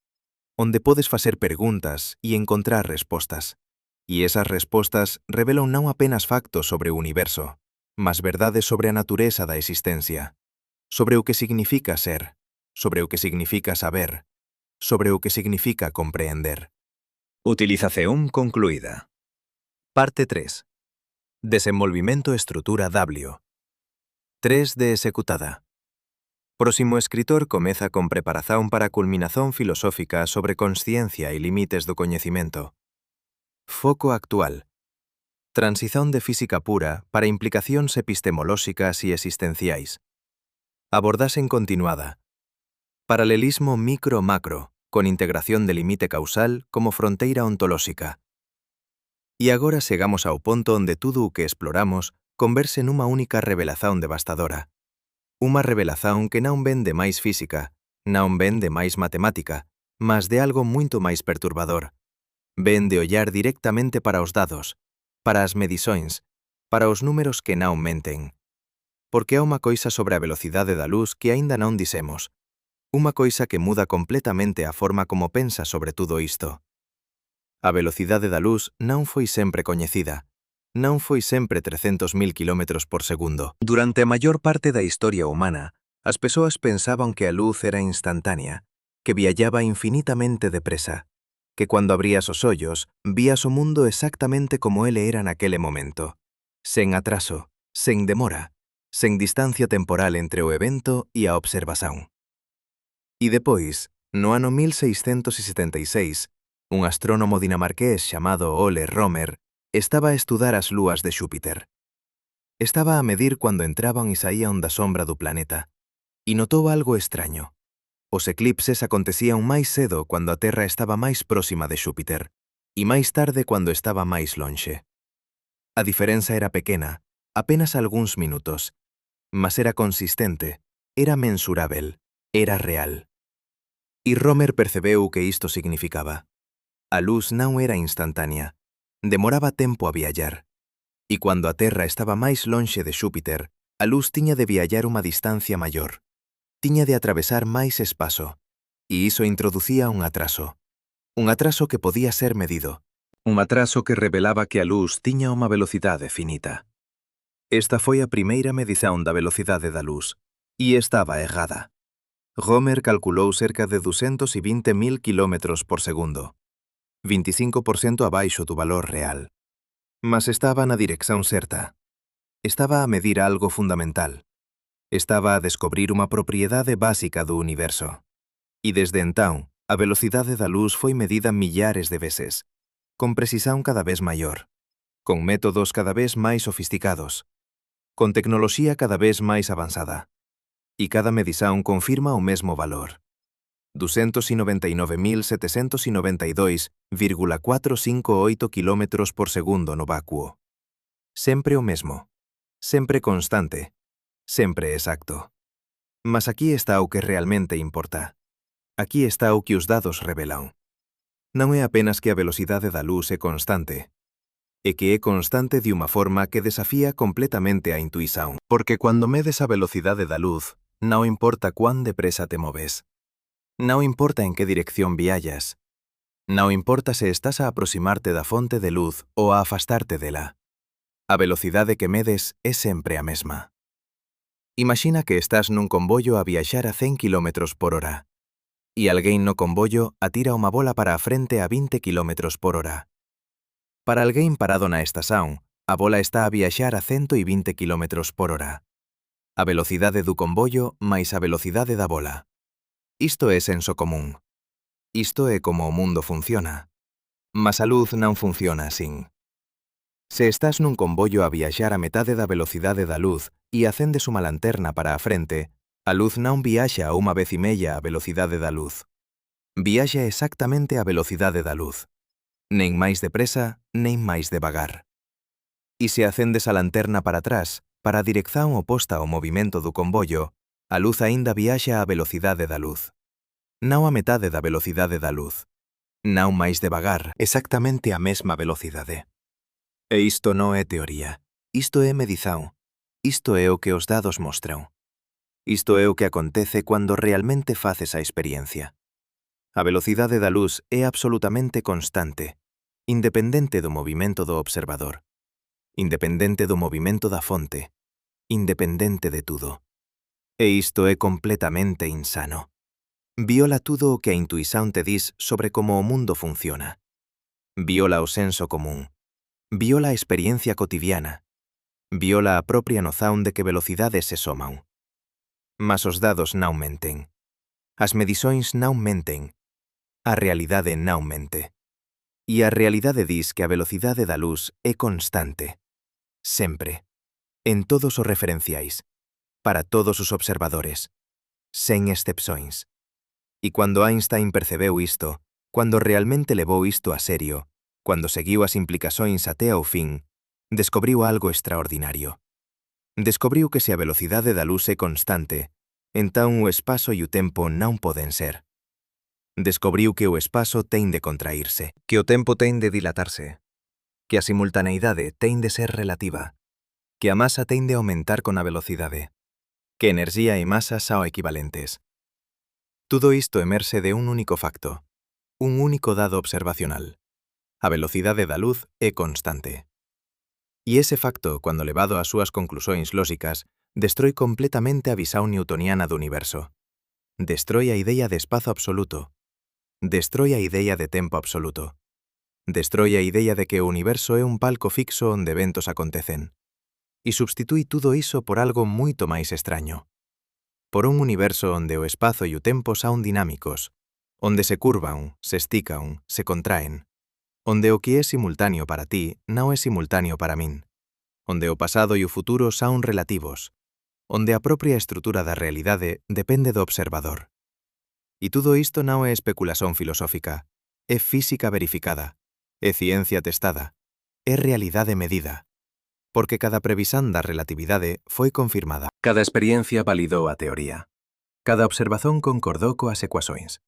onde podes facer preguntas e encontrar respostas. E esas respostas revelan non apenas factos sobre o universo, mas verdades sobre a natureza da existencia, sobre o que significa ser, sobre o que significa saber, sobre o que significa comprehender. Utilización concluída. Parte 3. Desenvolvimento estrutura W. 3 de executada. Próximo escritor comeza con preparación para a culminación filosófica sobre consciencia e límites do coñecimento. Foco actual. Transición de física pura para implicacións epistemolóxicas e existenciais. Abordaxe continuada. Paralelismo micro-macro, con integración de limite causal como fronteira ontolóxica. E agora chegamos ao ponto onde tudo o que exploramos converse nunha única revelación devastadora. Unha revelación que non ven de máis física, non ven de máis matemática, mas de algo moito máis perturbador. Ven de ollar directamente para os dados, para as medições, para os números que non menten. Porque há unha coisa sobre a velocidade da luz que aínda non dixemos. Unha coisa que muda completamente a forma como pensa sobre tudo isto. A velocidade da luz non foi sempre coñecida. Non foi sempre 300.000 km por segundo. Durante a maior parte da historia humana, as persoas pensaban que a luz era instantánea, que viallaba infinitamente depresa, que cando abrías os ollos, vías o mundo exactamente como ele era naquele momento, sen atraso, sen demora, sen distancia temporal entre o evento e a observación. E depois, no ano 1676, un astrónomo dinamarqués chamado Ole Romer estaba a estudar as lúas de Xúpiter. Estaba a medir cando entraban e saían da sombra do planeta, e notou algo extraño. Os eclipses acontecían máis cedo cando a Terra estaba máis próxima de Xúpiter, e máis tarde cando estaba máis lonxe. A diferenza era pequena, apenas algúns minutos, mas era consistente, era mensurável, era real. E Romer percebeu o que isto significaba. A luz non era instantánea, demoraba tempo a viallar. E cando a Terra estaba máis lonxe de Xúpiter, a luz tiña de viallar unha distancia maior. Tiña de atravesar máis espazo. E iso introducía un atraso. Un atraso que podía ser medido. Un atraso que revelaba que a luz tiña unha velocidade finita. Esta foi a primeira medición da velocidade da luz. E estaba errada. Romer calculou cerca de 220.000 km por segundo, 25% abaixo do valor real. Mas estaba na dirección certa. Estaba a medir algo fundamental. Estaba a descobrir unha propiedade básica do universo. E desde entón, a velocidade da luz foi medida millares de veces, con precisión cada vez maior, con métodos cada vez máis sofisticados, con tecnoloxía cada vez máis avanzada. E cada medición confirma o mesmo valor. 299.792,458 km por segundo no vácuo. Sempre o mesmo. Sempre constante. Sempre exacto. Mas aquí está o que realmente importa. Aquí está o que os dados revelan. Non é apenas que a velocidade da luz é constante, é que é constante de unha forma que desafía completamente a intuición. Porque cando medes a velocidade da luz, non importa cuán depresa te moves. Non importa en que dirección viallas. Non importa se estás a aproximarte da fonte de luz ou a afastarte dela. A velocidade que medes é sempre a mesma. Imagina que estás nun comboio a viaxar a 100 km por hora e alguén no comboio atira unha bola para a frente a 20 km por hora. Para alguén parado na estación, a bola está a viaxar a 120 km por hora. A velocidade do comboio máis a velocidade da bola. Isto é senso común. Isto é como o mundo funciona. Mas a luz non funciona así. Se estás nun comboio a viaxar a metade da velocidade da luz e acendes unha lanterna para a frente, a luz non viaxa a 1,5 a velocidade da luz. Viaxa exactamente a velocidade da luz. Nen máis depresa, nen máis devagar. E se acendes a lanterna para atrás, para a dirección oposta ao movimento do comboio, a luz aínda viaxa a velocidade da luz. Non a metade da velocidade da luz. Non máis devagar, exactamente a mesma velocidade. E isto non é teoría. Isto é medición. Isto é o que os dados mostran. Isto é o que acontece cando realmente faces a experiencia. A velocidade da luz é absolutamente constante, independente do movimento do observador, independente do movimento da fonte, independente de tudo. E isto é completamente insano. Viola tudo o que a intuición te dis sobre como o mundo funciona. Viola o senso común. Viola a experiencia cotidiana. Viola a propia noción de que velocidades se soman. Mas os dados non menten. As medições non menten. A realidade non mente. E a realidade dis que a velocidade da luz é constante. Sempre. En todos os referenciais. Para todos os observadores. Sen excepções. E cando Einstein percebeu isto, cando realmente levou isto a serio, cando seguiu as implicações até ao fin, descubriu algo extraordinario. Descubriu que se a velocidade da luz é constante, entón o espazo e o tempo non poden ser. Descubriu que o espazo ten de contraírse, que o tempo ten de dilatarse, que a simultaneidade ten de ser relativa, que a masa ten de aumentar con a velocidade, que enerxía e masa son equivalentes. Todo isto emerxe de un único facto, un único dado observacional. A velocidade da luz é constante. E ese facto, cando levado ás súas conclusións lóxicas, destroi completamente a visión newtoniana do universo. Destroi a idea de espazo absoluto. Destroi a idea de tempo absoluto. Destroi a idea de que o universo é un palco fixo onde eventos acontecen. E substitui tudo iso por algo moito máis extraño. Por un universo onde o espazo e o tempo son dinámicos, onde se curvan, se estican, se contraen, onde o que é simultáneo para ti non é simultáneo para min, onde o pasado e o futuro son relativos, onde a propia estrutura da realidade depende do observador. E tudo isto non é especulación filosófica, é física verificada, é ciencia testada, é realidade medida, porque cada previsión da relatividade foi confirmada. Cada experiencia validou a teoría. Cada observación concordou coas ecuaxóns.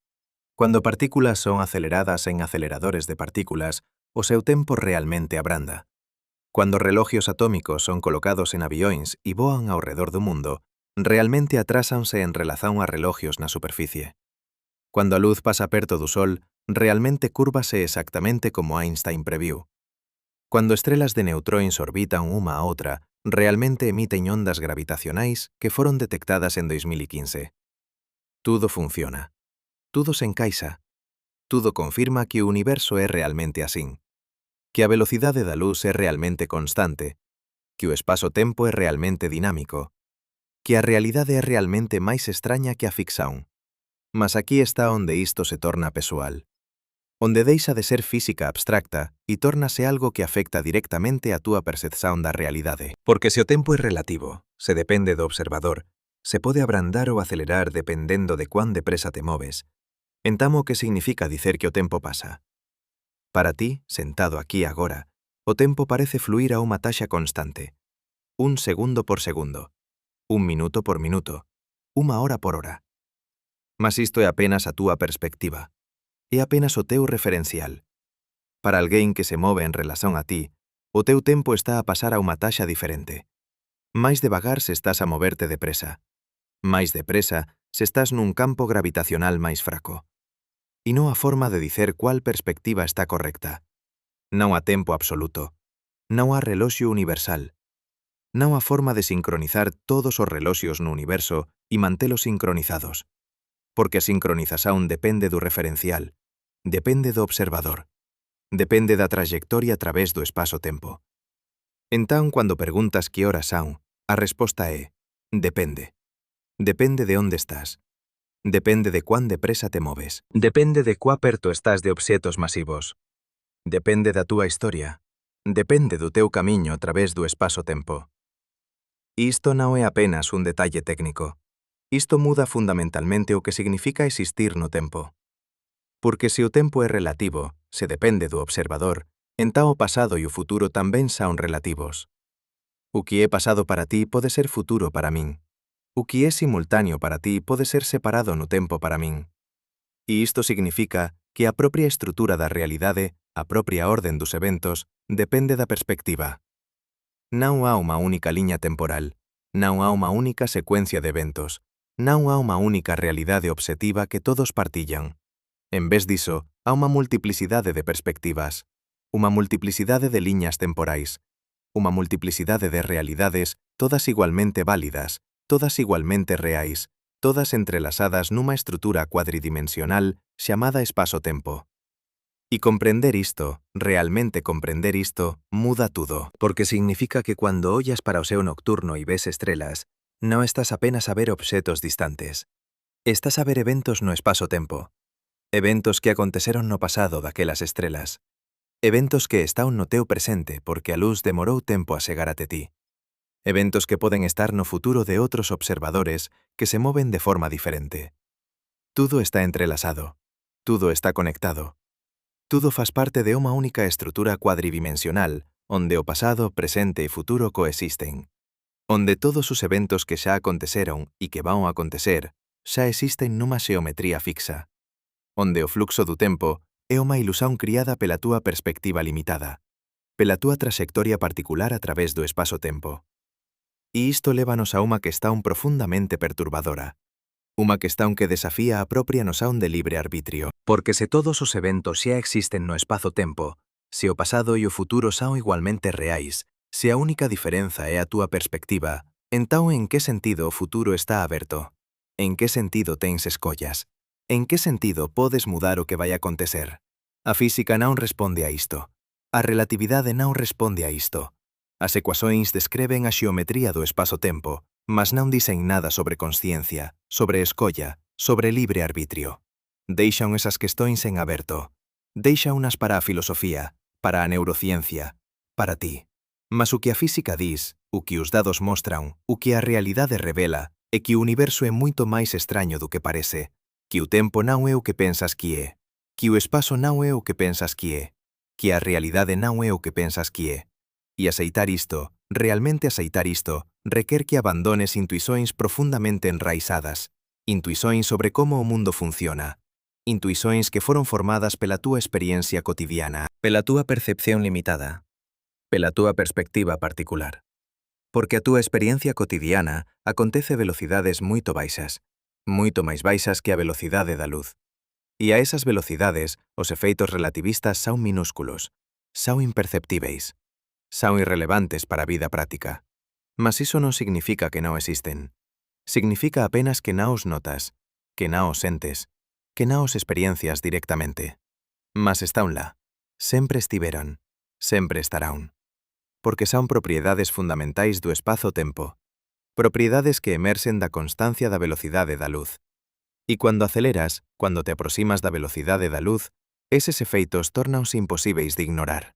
Cando partículas son aceleradas en aceleradores de partículas, o seu tempo realmente abranda. Cando reloxios atómicos son colocados en avións e voan ao redor do mundo, realmente atrásanse en relación a reloxios na superficie. Cando a luz pasa perto do Sol, realmente cúrvase exactamente como Einstein previu. Cando estrelas de neutróns orbitan unha a outra, realmente emiten ondas gravitacionais que foron detectadas en 2015. Tudo funciona. Tudo se encaixa. Tudo confirma que o universo é realmente así. Que a velocidade da luz é realmente constante. Que o espazo-tempo é realmente dinámico. Que a realidade é realmente máis extraña que a ficción. Mas aquí está onde isto se torna pessoal. Onde deixa de ser física abstracta e tórnase algo que afecta directamente a túa percepción da realidade. Porque se o tempo é relativo, se depende do observador, se pode abrandar ou acelerar dependendo de cuán depresa te moves. Entamo que significa dicer que o tempo pasa. Para ti, sentado aquí agora, o tempo parece fluir a unha taxa constante. 1 segundo por segundo. 1 minuto por minuto. 1 hora por hora. Mas isto é apenas a túa perspectiva. É apenas o teu referencial. Para alguén que se move en relación a ti, o teu tempo está a pasar a unha taxa diferente. Máis devagar se estás a moverte depresa. Máis depresa se estás nun campo gravitacional máis fraco. E non a forma de dicer cuál perspectiva está correcta. Non a tempo absoluto. Non a reloxio universal. Non a forma de sincronizar todos os reloxios no universo e mantelos sincronizados. Porque a sincronización depende do referencial, depende do observador, depende da trayectoria a través do espazo-tempo. Entón, cando preguntas que horas son, a resposta é depende. Depende de onde estás. Depende de cuán depresa te moves. Depende de cuá perto estás de obxetos masivos. Depende da túa historia. Depende do teu camiño a través do espazo-tempo. Isto non é apenas un detalle técnico. Isto muda fundamentalmente o que significa existir no tempo. Porque se o tempo é relativo, se depende do observador, entón o pasado e o futuro tamén son relativos. O que é pasado para ti pode ser futuro para min. O que é simultáneo para ti pode ser separado no tempo para min. E isto significa que a propia estrutura da realidade, a propia orden dos eventos, depende da perspectiva. Non há unha única liña temporal, non há unha única secuencia de eventos, non há unha única realidade obxectiva que todos partillan. En vez diso, há unha multiplicidade de perspectivas, unha multiplicidade de liñas temporais, unha multiplicidade de realidades, todas igualmente válidas, todas igualmente reais, todas entrelazadas nunha estrutura cuadridimensional chamada espazo-tempo. E comprender isto, realmente comprender isto, muda tudo, porque significa que cuando ollas para o ceo nocturno e ves estrelas, non estás apenas a ver obxetos distantes. Estás a ver eventos no espazo-tempo. Eventos que aconteceron no pasado daquelas estrelas. Eventos que están no teu presente porque a luz demorou tempo a chegar até ti. Eventos que poden estar no futuro de outros observadores que se moven de forma diferente. Tudo está entrelazado. Tudo está conectado. Tudo faz parte de unha única estrutura cuadridimensional onde o pasado, presente e futuro coexisten. Onde todos os eventos que xa aconteceron e que van a acontecer xa existen nunha xeometría fixa. Onde o fluxo do tempo é unha ilusión criada pela túa perspectiva limitada, pela túa trayectoria particular a través do espazo-tempo. E isto lévanos a unha questão profundamente perturbadora. Unha questão que desafía a propia noción de libre arbitrio. Porque se todos os eventos xa existen no espazo-tempo, se o pasado e o futuro son igualmente reais, se a única diferenza é a túa perspectiva, entón en que sentido o futuro está aberto? En que sentido tens escollas? En que sentido podes mudar o que vai acontecer? A física non responde a isto. A relatividade non responde a isto. As ecuações descreven a xeometría do espazo-tempo, mas non dicen nada sobre consciencia, sobre escolla, sobre libre arbitrio. Deixan esas questões en aberto. Deixa unas para a filosofía, para a neurociencia, para ti. Mas o que a física dis, o que os dados mostran, o que a realidade revela, é que o universo é moito máis extraño do que parece, que o tempo non é o que pensas que é, que o espazo non é o que pensas que é, que a realidade non é o que pensas que é. E aceitar isto, realmente aceitar isto, requer que abandones intuições profundamente enraizadas, intuições sobre como o mundo funciona, intuições que foron formadas pela túa experiencia cotidiana, pela túa percepción limitada, pela túa perspectiva particular. Porque a túa experiencia cotidiana acontece a velocidades moito baixas, moito máis baixas que a velocidade da luz. E a esas velocidades, os efeitos relativistas son minúsculos, son imperceptíveis, son irrelevantes para a vida práctica. Mas iso non significa que non existen. Significa apenas que non os notas, que non os sentes, que non os experiencias directamente. Mas están lá, sempre estiveron, sempre estarán. Porque son propiedades fundamentais do espazo-tempo, propiedades que emerxen da constancia da velocidade da luz. E cando aceleras, cando te aproximas da velocidade da luz, eses efeitos tórnanse imposíveis de ignorar.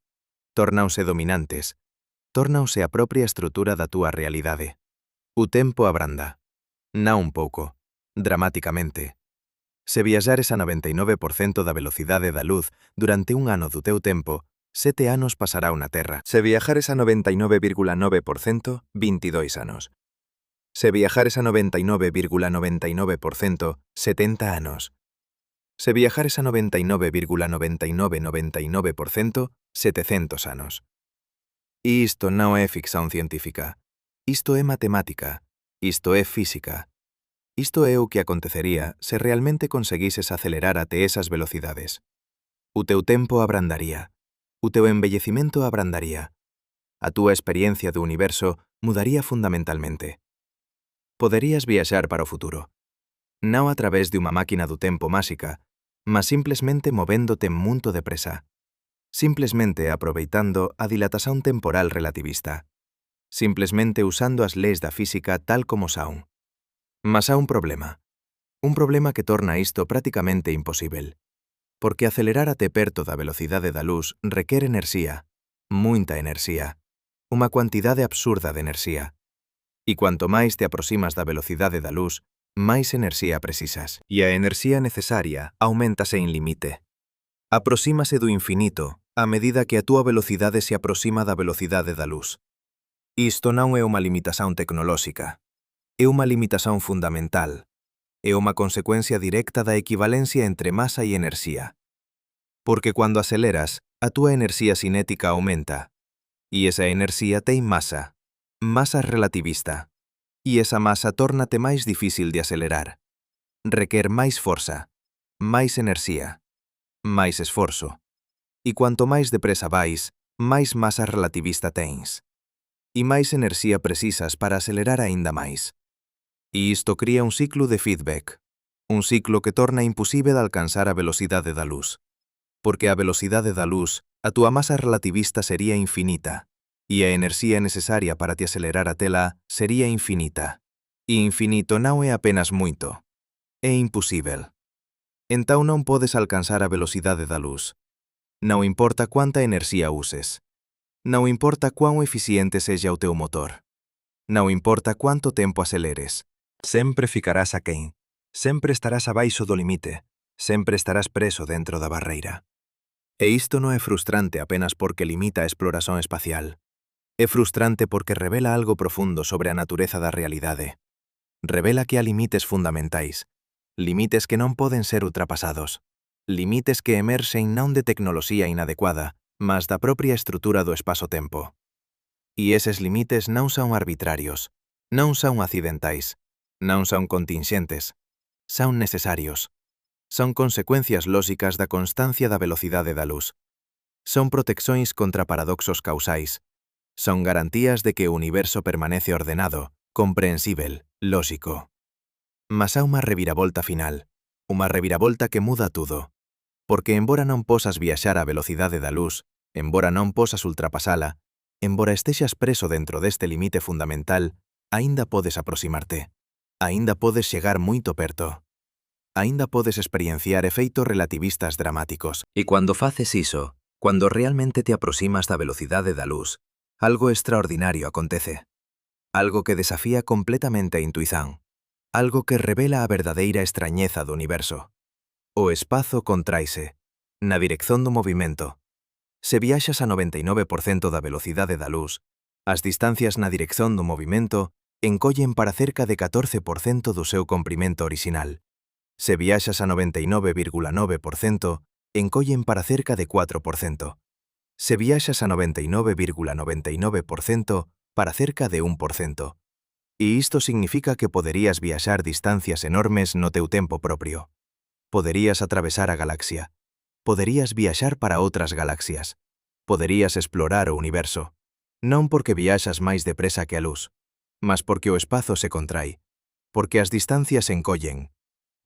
Tórnanse dominantes, tórnanse a propia estrutura da túa realidade. O tempo abranda. Non un pouco, dramaticamente. Se viaxares a 99% da velocidade da luz durante un ano do teu tempo, 7 anos pasará na Terra. Se viajares a 99,9%, 22 anos. Se viajares a 99,99%, 70 anos. Se viajares a 99,9999%, 700 anos. E isto non é ficción científica. Isto é matemática. Isto é física. Isto é o que acontecería se realmente conseguises acelerar até esas velocidades. O teu tempo abrandaría. O teu embellecimento abrandaría. A túa experiencia do universo mudaría fundamentalmente. Poderías viaxar para o futuro. Non a través de unha máquina do tempo máxica, mas simplesmente movéndote muito depresa. Simplesmente aproveitando a dilatación temporal relativista. Simplesmente usando as leis da física tal como son. Mas há un problema que torna isto prácticamente imposível. Porque acelerar até perto da velocidade da luz requer enerxía, muita enerxía, unha cuantidade absurda de enerxía. E cuanto máis te aproximas da velocidade da luz, máis enerxía precisas. E a enerxía necesaria aumenta sen limite. Aproxímase do infinito a medida que a túa velocidade se aproxima da velocidade da luz. Isto non é unha limitación tecnolóxica. É unha limitación fundamental. É unha consecuencia directa da equivalencia entre masa e enerxía. Porque cando aceleras, a túa enerxía cinética aumenta. E esa enerxía ten masa relativista. E esa masa tórnate máis difícil de acelerar. Requer máis forza, máis enerxía, máis esforzo. E cuanto máis depresa vais, máis masa relativista tens. E máis enerxía precisas para acelerar aínda máis. E isto cría un ciclo de feedback, un ciclo que torna imposible de alcanzar a velocidade da luz. Porque a velocidade da luz, a túa masa relativista sería infinita, e a enerxía necesaria para te acelerar a tela sería infinita. E infinito non é apenas moito, é imposible. Entón non podes alcanzar a velocidade da luz. Non importa quanta enerxía uses. Non importa cuán eficiente sexa o teu motor. Non importa cuánto tempo aceleres. Sempre ficarás aquén. Sempre estarás abaixo do limite. Sempre estarás preso dentro da barreira. E isto non é frustrante apenas porque limita a exploración espacial. É frustrante porque revela algo profundo sobre a natureza da realidade. Revela que há limites fundamentais. Limites que non poden ser ultrapasados. Limites que emerxen non de tecnoloxía inadecuada, mas da propia estrutura do espazo-tempo. E eses limites non son arbitrarios, non son accidentais, non son contingentes, son necesarios. Son consecuencias lóxicas da constancia da velocidade da luz. Son proteccións contra paradoxos causais. Son garantías de que o universo permanece ordenado, comprensível, lóxico. Mas há unha reviravolta final, unha reviravolta que muda tudo. Porque embora non posas viaxar á velocidade da luz, embora non posas ultrapasala, embora estexas preso dentro deste limite fundamental, aínda podes aproximarte. Aínda podes chegar moito perto. Aínda podes experienciar efeitos relativistas dramáticos. E cando faces iso, cando realmente te aproximas da velocidade da luz, algo extraordinario acontece. Algo que desafía completamente a intuizán. Algo que revela a verdadeira extrañeza do universo. O espazo contraise, na dirección do movimento. Se viaxas a 99% da velocidade da luz, as distancias na dirección do movimento encollen para cerca de 14% do seu comprimento orixinal. Se viaxas a 99,9%, encollen para cerca de 4%. Se viaxas a 99,99%, para cerca de 1%. E isto significa que poderías viaxar distancias enormes no teu tempo propio. Poderías atravesar a galaxia. Poderías viaxar para outras galaxias. Poderías explorar o universo. Non porque viaxas máis depresa que a luz, mas porque o espazo se contrai, porque as distancias encollen,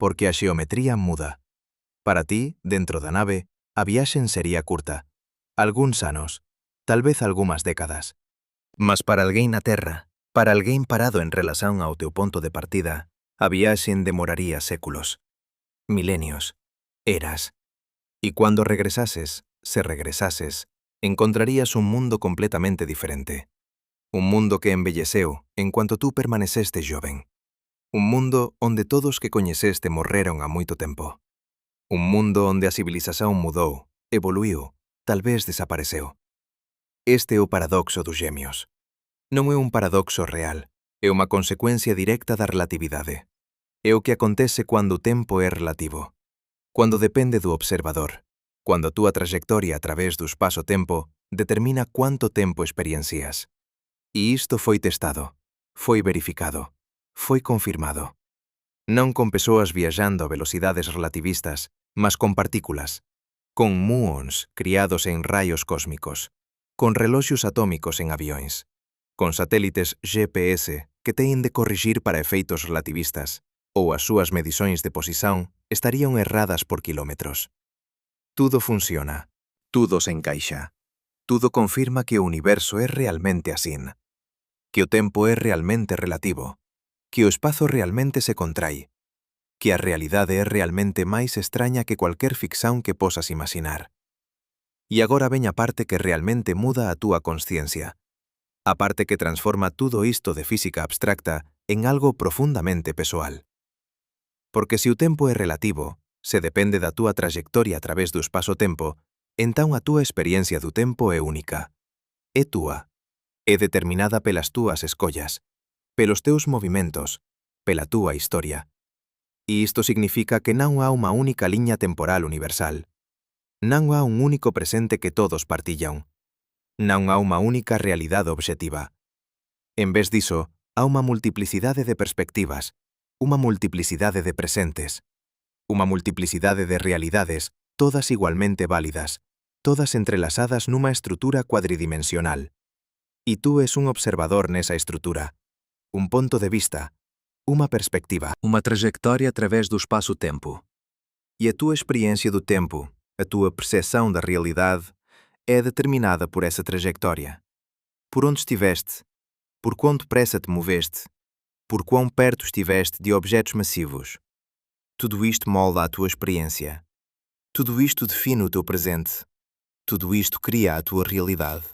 porque a xeometría muda. Para ti, dentro da nave, a viaxe sería curta. Algúns anos, tal vez algunhas décadas. Mas para alguén na Terra, para alguén parado en relación ao teu ponto de partida, a viaxe demoraría séculos, milenios, eras. E cuando regresases, se regresases, encontrarías un mundo completamente diferente. Un mundo que embelleceu en cuanto tú permaneceste joven. Un mundo onde todos que coñeceste morreron a moito tempo. Un mundo onde a civilización mudou, evoluiu, tal vez desapareceu. Este é o paradoxo dos gemios. Non é un paradoxo real, é unha consecuencia directa da relatividade. É o que acontece cando o tempo é relativo. Cuando depende do observador. Cuando a túa trayectoria a través do espazo-tempo determina cuánto tempo experiencias. E isto foi testado, foi verificado, foi confirmado. Non con persoas viaxando a velocidades relativistas, mas con partículas, con muons criados en raios cósmicos, con reloxos atómicos en avións, con satélites GPS que teñen de corrixir para efeitos relativistas, ou as súas medições de posición estarían erradas por kilómetros. Tudo funciona, tudo se encaixa, tudo confirma que o universo é realmente asín, que o tempo é realmente relativo, que o espazo realmente se contrai, que a realidade é realmente máis extraña que cualquier ficción que posas imaginar. E agora veña a parte que realmente muda a túa consciencia, a parte que transforma tudo isto de física abstracta en algo profundamente pessoal. Porque se o tempo é relativo, se depende da túa trayectoria a través do espazo-tempo, entón a túa experiencia do tempo é única. É túa. É determinada pelas túas escollas, pelos teus movimentos, pela túa historia. E isto significa que non há unha única liña temporal universal. Non há un único presente que todos partillan. Non há unha única realidade obxectiva. En vez diso, há unha multiplicidade de perspectivas, unha multiplicidade de presentes, unha multiplicidade de realidades, todas igualmente válidas, todas entrelazadas nunha estrutura cuadridimensional. E tú es un observador nesa estrutura, un ponto de vista, unha perspectiva, unha trayectoria a través do espaço-tempo. E a tua experiência do tempo, a tua percepção da realidade, é determinada por essa trajetória. Por onde estiveste, por quão depressa te moveste, por quão perto estiveste de objetos massivos. Tudo isto molda a tua experiência. Tudo isto define o teu presente. Tudo isto cria a tua realidade.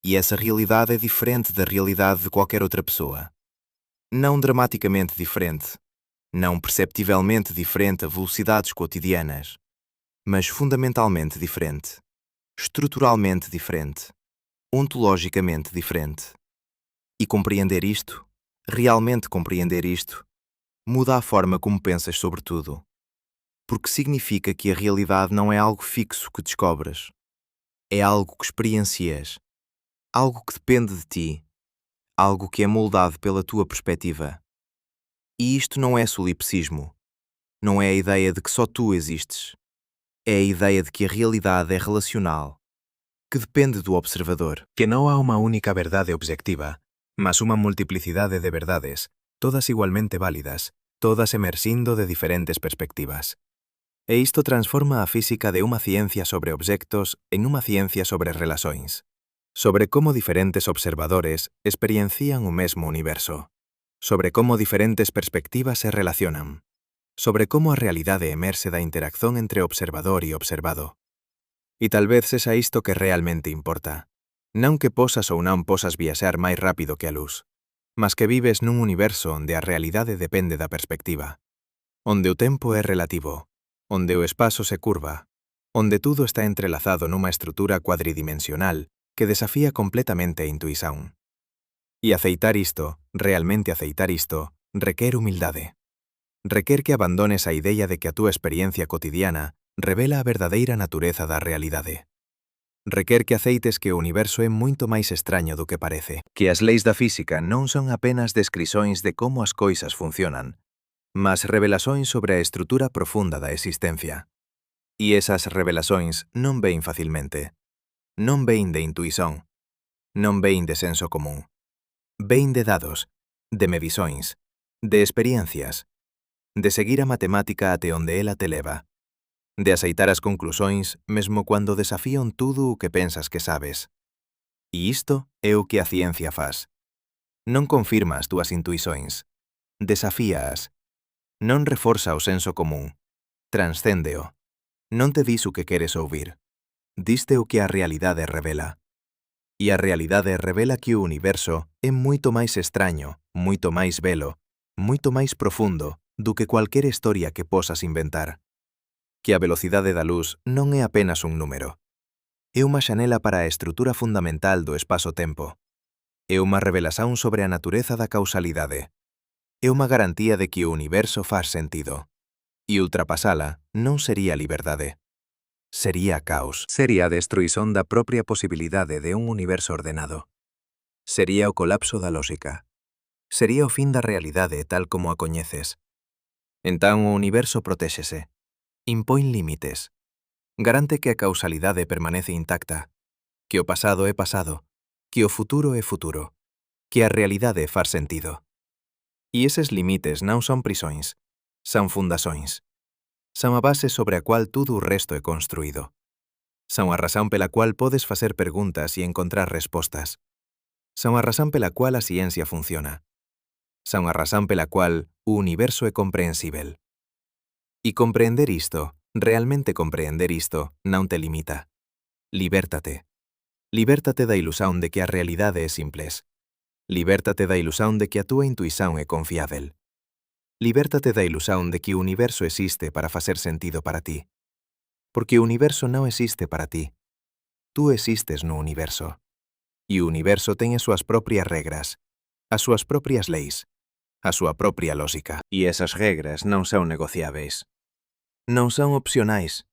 E essa realidade é diferente da realidade de qualquer outra pessoa. Não dramaticamente diferente, não perceptivelmente diferente a velocidades cotidianas, mas fundamentalmente diferente, estruturalmente diferente, ontologicamente diferente. E compreender isto, realmente compreender isto, muda a forma como pensas sobre tudo. Porque significa que a realidade não é algo fixo que descobres. É algo que experiencias, algo que depende de ti, algo que é moldado pela tua perspectiva. E isto não é solipsismo. Não é a ideia de que só tu existes. É a ideia de que a realidade é relacional, que depende do observador. Que não há uma única verdade objetiva, mas uma multiplicidade de verdades, todas igualmente válidas, todas emergindo de diferentes perspectivas. E isto transforma a física de unha ciencia sobre objetos en unha ciencia sobre relações, sobre como diferentes observadores experiencian o mesmo universo, sobre como diferentes perspectivas se relacionan, sobre como a realidade emerxe da interacción entre observador e observado. E tal vez sexa isto que realmente importa. Non que posas ou non posas viaxar máis rápido que a luz, mas que vives nun universo onde a realidade depende da perspectiva, onde o tempo é relativo, onde o espazo se curva, onde tudo está entrelazado nunha estrutura cuadridimensional que desafía completamente a intuición. E aceitar isto, realmente aceitar isto, requer humildade. Requer que abandones a idea de que a túa experiencia cotidiana revela a verdadeira natureza da realidade. Requer que aceites que o universo é moito máis extraño do que parece, que as leis da física non son apenas descricións de como as coisas funcionan, mas revelações sobre a estrutura profunda da existencia. E esas revelações non ven facilmente. Non ven de intuición. Non ven de senso común. Ven de dados, de medições, de experiencias. de seguir a matemática até onde ela te leva, de aceitar as conclusións mesmo cando desafían tudo o que pensas que sabes. E isto é o que a ciencia faz. Non confirma as túas intuições, desafíaas, non reforza o senso común, transcéndeo, non te dis o que queres ouvir, diste o que a realidade revela. E a realidade revela que o universo é moito máis extraño, moito máis belo, moito máis profundo do que cualquier historia que posas inventar. Que a velocidade da luz non é apenas un número. É unha xanela para a estrutura fundamental do espazo-tempo. É unha revelación sobre a natureza da causalidade. É unha garantía de que o universo faz sentido. E ultrapasala non sería liberdade. Sería caos. Sería a destruición da propia posibilidade de un universo ordenado. Sería o colapso da lógica. Sería o fin da realidade tal como a coñeces. Entón o universo protéxese. Impón límites. Garante que a causalidade permanece intacta, que o pasado é pasado, que o futuro é futuro, que a realidade faz sentido. E eses limites non son prisóns, son fundações. Son a base sobre a cual todo o resto é construído. Son a razón pela cual podes facer preguntas e encontrar respostas. Son a razón pela cual a ciencia funciona. Son a razón pela cual o universo é comprehensível. E compreender isto, realmente compreender isto, non te limita. Libértate. Libértate da ilusión de que a realidade é simples. Libértate da ilusión de que a túa intuición é confiável. Libértate da ilusión de que o universo existe para facer sentido para ti. Porque o universo non existe para ti. Tú existes no universo. E o universo ten as súas propias regras, as súas propias leis, a súa propia lógica. E esas regras non son negociáveis. Non son opcionais.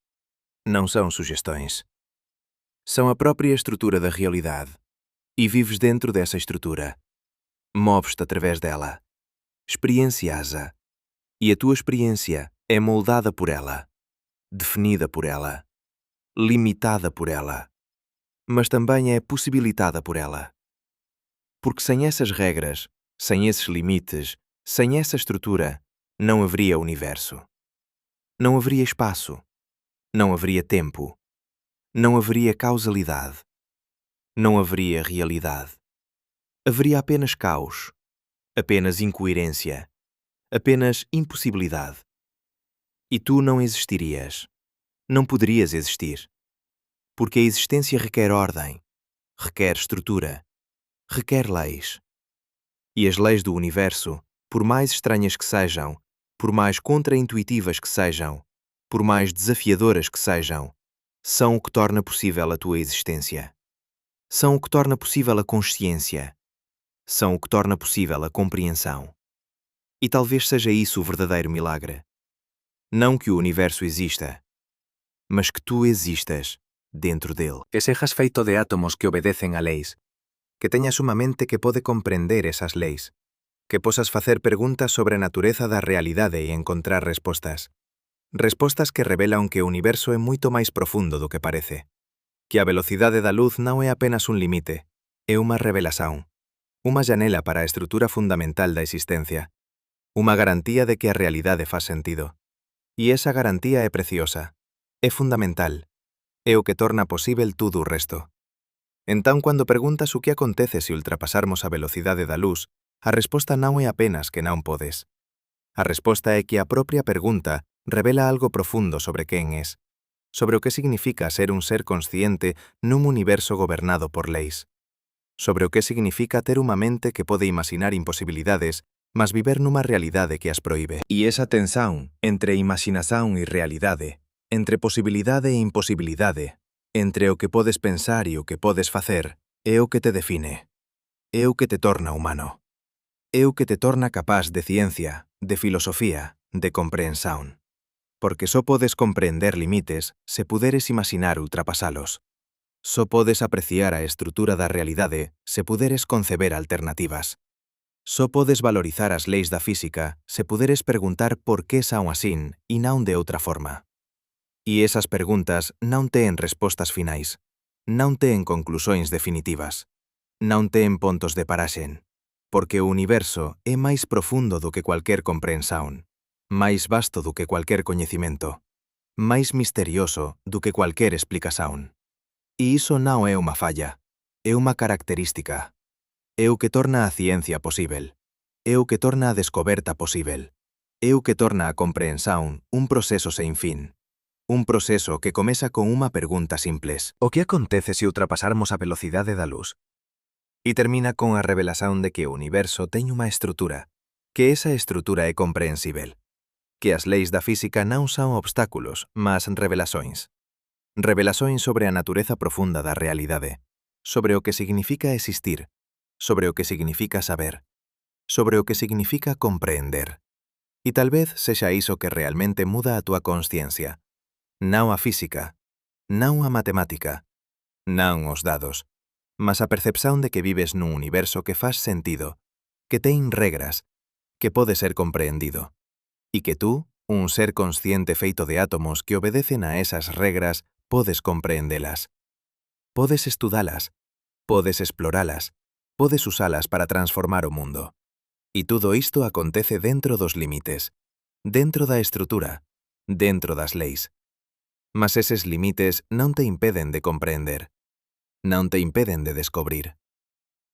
Non son suxestões. São a própria estrutura da realidade. E vives dentro dessa estrutura. Moves-te através dela. Experiencias-a. E a tua experiência é moldada por ela. Definida por ela. Limitada por ela. Mas também é possibilitada por ela. Porque sem essas regras, sem esses limites, sem essa estrutura, não haveria universo. Não haveria espaço. Não haveria tempo. Não haveria causalidade. Não haveria realidade. Haveria apenas caos, apenas incoerência, apenas impossibilidade. E tu não existirias. Não poderias existir. Porque a existência requer ordem, requer estrutura, requer leis. E as leis do universo, por mais estranhas que sejam, por mais contraintuitivas que sejam, por mais desafiadoras que sejam, são o que torna possível a tua existência. São o que torna possível a consciência. São o que torna possível a compreensão. E talvez seja isso o verdadeiro milagre. Não que o universo exista, mas que tu existas dentro dele. Que sejas feito de átomos que obedecen a leis. Que teñas unha mente que pode comprender esas leis. Que posas facer preguntas sobre a natureza da realidade e encontrar respostas. Respostas que revelan que o universo é moito máis profundo do que parece. Que a velocidade da luz non é apenas un limite, é unha revelación. Unha janela para a estrutura fundamental da existencia. Unha garantía de que a realidade faz sentido. E esa garantía é preciosa, é fundamental, é o que torna posível todo o resto. Entón, cando preguntas o que acontece se ultrapasarmos a velocidade da luz, a resposta non é apenas que non podes. A resposta é que a propia pergunta revela algo profundo sobre quen es, sobre o que significa ser un ser consciente nun universo gobernado por leis, sobre o que significa ter unha mente que pode imaginar imposibilidades, mas viver nunha realidade que as proíbe. E esa tensão entre imaginación e realidade, entre posibilidade e imposibilidade, entre o que podes pensar e o que podes facer, é o que te define. É o que te torna humano. É o que te torna capaz de ciencia, de filosofía, de comprensión. Porque só podes comprender limites se puderes imaginar ultrapasalos. Só podes apreciar a estrutura da realidade se puderes conceber alternativas. Só podes valorizar as leis da física se puderes preguntar por que son asín e non de outra forma. E esas preguntas non teen respostas finais, non teen conclusións definitivas, non teen pontos de paraxen, porque o universo é máis profundo do que cualquier comprensión. máis vasto do que cualquier coñecimento, máis misterioso do que cualquier explicación. E iso non é unha falla, é unha característica. É o que torna a ciencia posíbel. É o que torna a descoberta posíbel. É o que torna a comprensión un proceso sen fin. Un proceso que comeza con unha pregunta simples. O que acontece se ultrapasarmos a velocidade da luz? E termina con a revelación de que o universo ten unha estrutura, que esa estrutura é comprensível, que as leis da física non son obstáculos, mas revelações. Revelações sobre a natureza profunda da realidade, sobre o que significa existir, sobre o que significa saber, sobre o que significa compreender. E tal vez sexa iso que realmente muda a túa consciencia. Non a física, non a matemática, non os dados, mas a percepción de que vives nun universo que faz sentido, que ten regras, que pode ser compreendido, e que tú, un ser consciente feito de átomos que obedecen a esas regras, podes compreendelas. Podes estudalas, podes exploralas, podes usalas para transformar o mundo. E todo isto acontece dentro dos límites, dentro da estrutura, dentro das leis. Mas eses límites non te impeden de comprender, non te impeden de descobrir,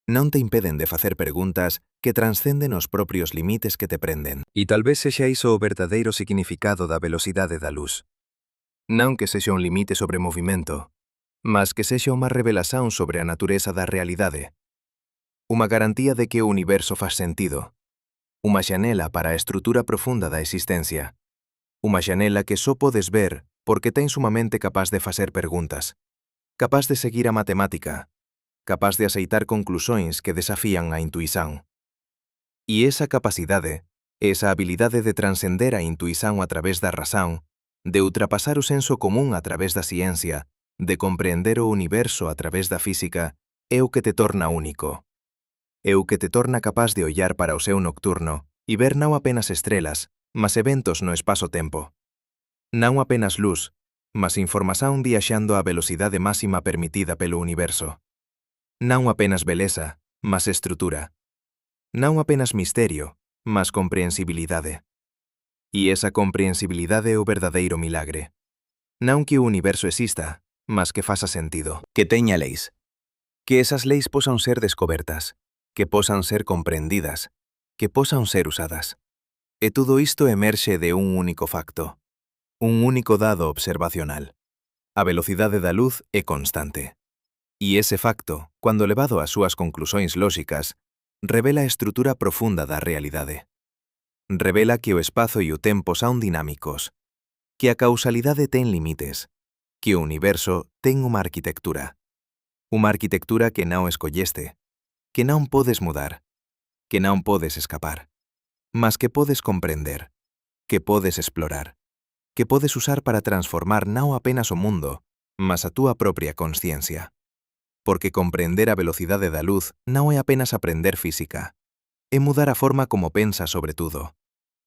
non te impeden de facer preguntas que transcenden os propios limites que te prenden. E tal vez sexa iso o verdadeiro significado da velocidade da luz. Non que sexa un limite sobre movimento, mas que sexa unha revelación sobre a natureza da realidade. Unha garantía de que o universo faz sentido. Unha xanela para a estrutura profunda da existencia. Unha xanela que só podes ver porque tens unha mente capaz de facer preguntas, capaz de seguir a matemática, capaz de aceitar conclusións que desafían a intuición. E esa capacidade, esa habilidade de transcender a intuición a través da razón, de ultrapasar o senso común a través da ciencia, de compreender o universo a través da física, é o que te torna único. É o que te torna capaz de ollar para o ceo nocturno e ver non apenas estrelas, mas eventos no espazo-tempo. Non apenas luz, mas información viaxando á velocidade máxima permitida pelo universo. Non apenas beleza, mas estrutura. Non apenas misterio, mas comprensibilidade. E esa comprensibilidade é o verdadeiro milagre. Non que o universo exista, mas que faça sentido. Que teña leis. Que esas leis posan ser descobertas, que posan ser comprendidas, que posan ser usadas. E todo isto emerxe de un único facto. Un único dado observacional. A velocidade da luz é constante. E ese facto, cando levado ás súas conclusións lóxicas, revela a estrutura profunda da realidade. Revela que o espazo e o tempo son dinámicos, que a causalidade ten limites, que o universo ten unha arquitectura que non escolleste, que non podes mudar, que non podes escapar, mas que podes comprender, que podes explorar, que podes usar para transformar non apenas o mundo, mas a túa propia consciencia. Porque comprender a velocidade da luz non é apenas aprender física, é mudar a forma como pensas sobre tudo,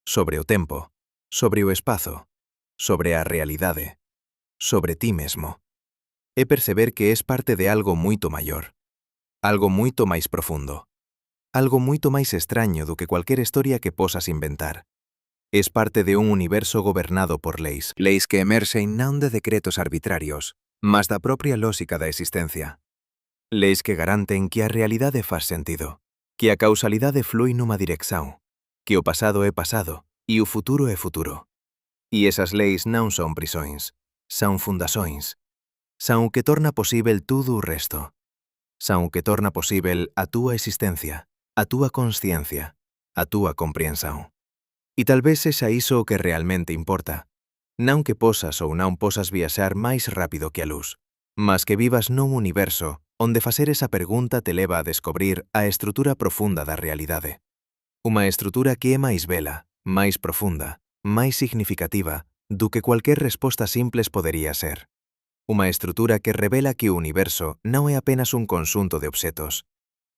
sobre o tempo, sobre o espazo, sobre a realidade, sobre ti mesmo. É perceber que és parte de algo moito maior, algo moito máis profundo, algo moito máis extraño do que cualquier historia que posas inventar. Es parte de un universo gobernado por leis que emerxen non de decretos arbitrarios, mas da propia lóxica da existencia. Leis que garanten que a realidade faz sentido, que a causalidade flui nunha dirección, que o pasado é pasado e o futuro é futuro. E esas leis non son prisóns, son fundações. Son o que torna posíbel todo o resto. Son o que torna posíbel a túa existencia, a túa consciencia, a túa compreensão. E tal vez sexa iso o que realmente importa. Non que posas ou non posas viaxar máis rápido que a luz, mas que vivas nun universo onde facer esa pregunta te leva a descobrir a estrutura profunda da realidade. Unha estrutura que é máis bela, máis profunda, máis significativa do que cualquier resposta simples podería ser. Unha estrutura que revela que o universo non é apenas un conxunto de obxetos.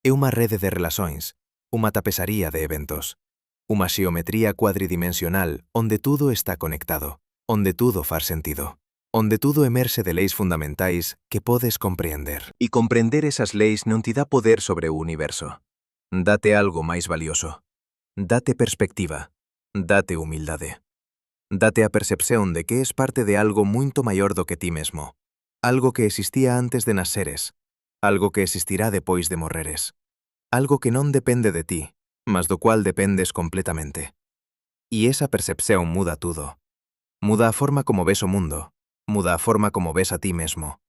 É unha rede de relacións, unha tapezaría de eventos. Unha xeometría cuadridimensional onde tudo está conectado, onde tudo faz sentido, onde tudo emerxe de leis fundamentais que podes compreender. E comprender esas leis non te dá poder sobre o universo. Date algo máis valioso. Date perspectiva. Date humildade. Date a percepción de que es parte de algo muito maior do que ti mesmo. Algo que existía antes de naceres. Algo que existirá depois de morreres. Algo que non depende de ti, mas do cual dependes completamente. E esa percepción muda tudo. Muda a forma como ves o mundo. Muda a forma como ves a ti mesmo.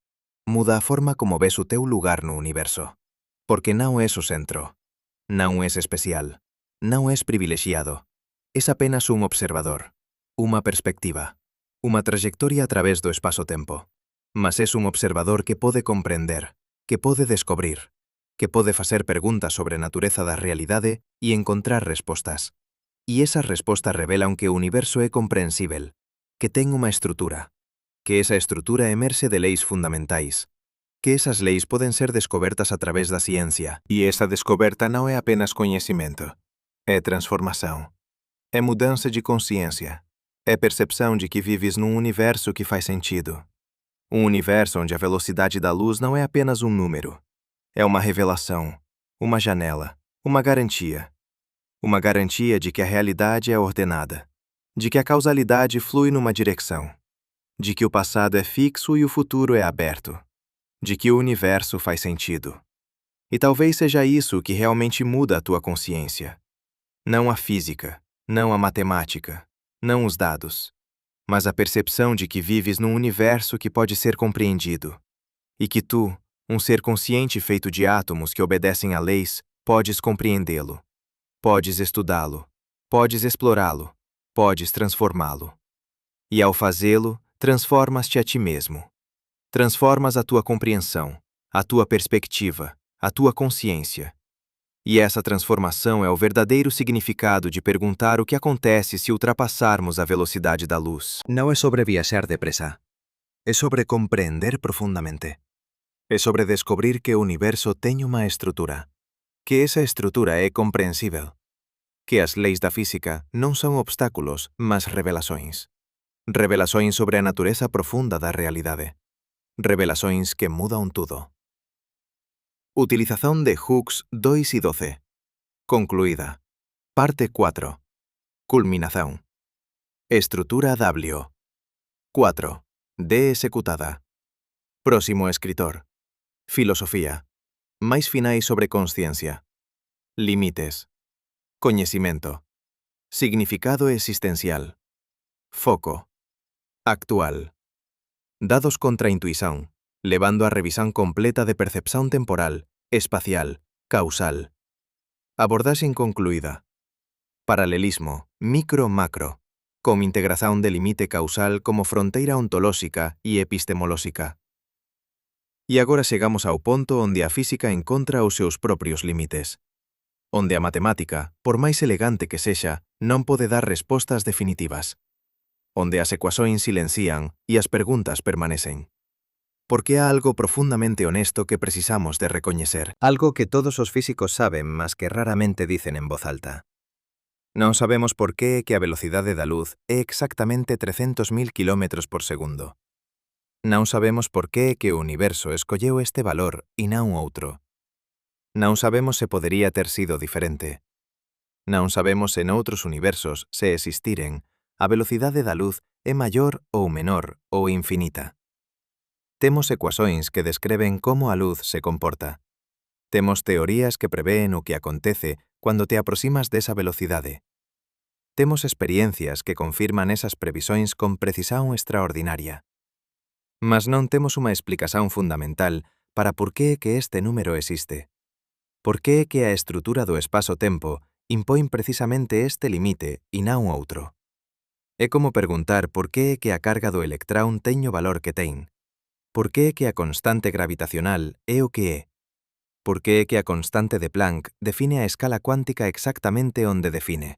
Muda a forma como ves o teu lugar no universo. Porque non és o centro. Non és especial. Non és privilexiado. Es apenas un observador. Unha perspectiva. Unha trayectoria a través do espazo-tempo. Mas es un observador que pode comprender, que pode descobrir, que pode facer preguntas sobre a natureza da realidade e encontrar respostas. E esas respostas revelan que o universo é comprensível, que ten unha estrutura, que esa estrutura emerxe de leis fundamentais, que esas leis poden ser descobertas a través da ciencia. E essa descoberta não é apenas conhecimento. É transformação. É mudança de consciência. É percepção de que vives num universo que faz sentido. Um universo onde a velocidade da luz não é apenas um número. É uma revelação, uma janela, uma garantia. Uma garantia de que a realidade é ordenada, de que a causalidade flui numa direção, de que o passado é fixo e o futuro é aberto, de que o universo faz sentido. E talvez seja isso que realmente muda a tua consciência. Não a física, não a matemática, não os dados, mas a percepção de que vives num universo que pode ser compreendido, e que tu, um ser consciente feito de átomos que obedecem a leis, podes compreendê-lo. Podes estudá-lo, podes explorá-lo, podes transformá-lo. E ao fazê-lo, transformas-te a ti mesmo. Transformas a tua compreensão, a tua perspectiva, a tua consciência. E essa transformação é o verdadeiro significado de perguntar o que acontece se ultrapassarmos a velocidade da luz. Não é sobre viajar depressa. É sobre compreender profundamente. É sobre descobrir que o universo ten unha estrutura, que esa estrutura é comprensível, que as leis da física non son obstáculos, mas revelações. Revelações sobre a natureza profunda da realidade. Revelações que mudan tudo. Utilización de hooks 2 y 12. Concluida. Parte 4. Culminación. Estrutura W. 4. D executada. Próximo escritor. Filosofía. Máis finais sobre consciencia. Limites. Coñecimento. Significado existencial. Foco. Actual. Dados contra intuición, levando a revisión completa de percepción temporal, espacial, causal. Abordaxe inconcluída. Paralelismo, micro-macro, como integración de limite causal como fronteira ontolóxica e epistemolóxica. E agora chegamos ao ponto onde a física encontra os seus propios límites. Onde a matemática, por máis elegante que sexa, non pode dar respostas definitivas. Onde as ecuações silencian e as preguntas permanecen. Porque há algo profundamente honesto que precisamos de recoñecer. Algo que todos os físicos saben, mas que raramente dicen en voz alta. Non sabemos por que a velocidade da luz é exactamente 300.000 km por segundo. Non sabemos por que o universo escolleu este valor e non outro. Non sabemos se podería ter sido diferente. Non sabemos se noutros universos, se existiren, a velocidade da luz é maior ou menor ou infinita. Temos ecuações que descreven como a luz se comporta. Temos teorías que prevén o que acontece cando te aproximas desa velocidade. Temos experiencias que confirman esas previsões con precisión extraordinaria. Mas non temos unha explicación fundamental para por que este número existe. Por que a estrutura do espazo-tempo impón precisamente este limite e non outro. É como perguntar por que a carga do electrón ten o valor que ten. Por que a constante gravitacional é o que é. Por que a constante de Planck define a escala cuántica exactamente onde define.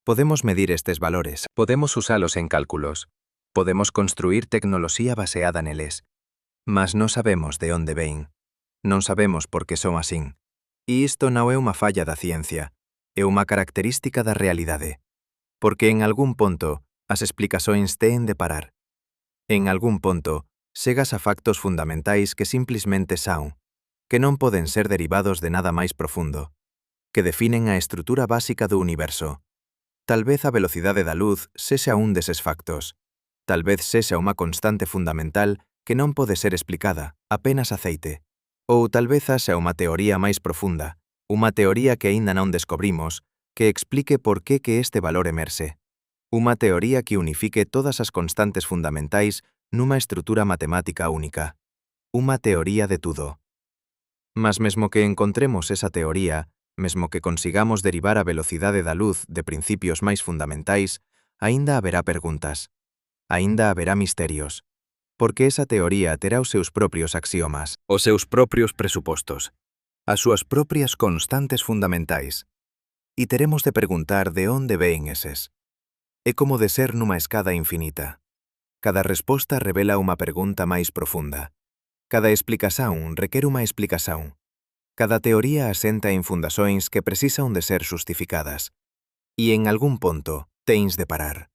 Podemos medir estes valores, podemos usalos en cálculos, podemos construir tecnoloxía baseada neles, mas non sabemos de onde ven, non sabemos por que son asín. E isto non é unha falla da ciencia, é unha característica da realidade. Porque en algún punto as explicações teen de parar. En algún punto chegas a factos fundamentais que simplesmente son, que non poden ser derivados de nada máis profundo, que definen a estrutura básica do universo, Tal vez a velocidade da luz sexa un deses factos. Tal vez sexa unha constante fundamental que non pode ser explicada, apenas aceite. Ou tal vez haxa unha teoría máis profunda, unha teoría que aínda non descobrimos, que explique por que este valor emerxe. Unha teoría que unifique todas as constantes fundamentais nunha estrutura matemática única. Unha teoría de tudo. Mas mesmo que encontremos esa teoría, mesmo que consigamos derivar a velocidade da luz de principios máis fundamentais, aínda haberá preguntas. Aínda haberá misterios. Porque esa teoría terá os seus propios axiomas, os seus propios presupostos, as súas propias constantes fundamentais. E teremos de preguntar de onde vén eses. É como de ser nunha escada infinita. Cada resposta revela unha pregunta máis profunda. Cada explicación requer unha explicación. Cada teoría asenta en fundações que precisan de ser justificadas. E en algún ponto tens de parar.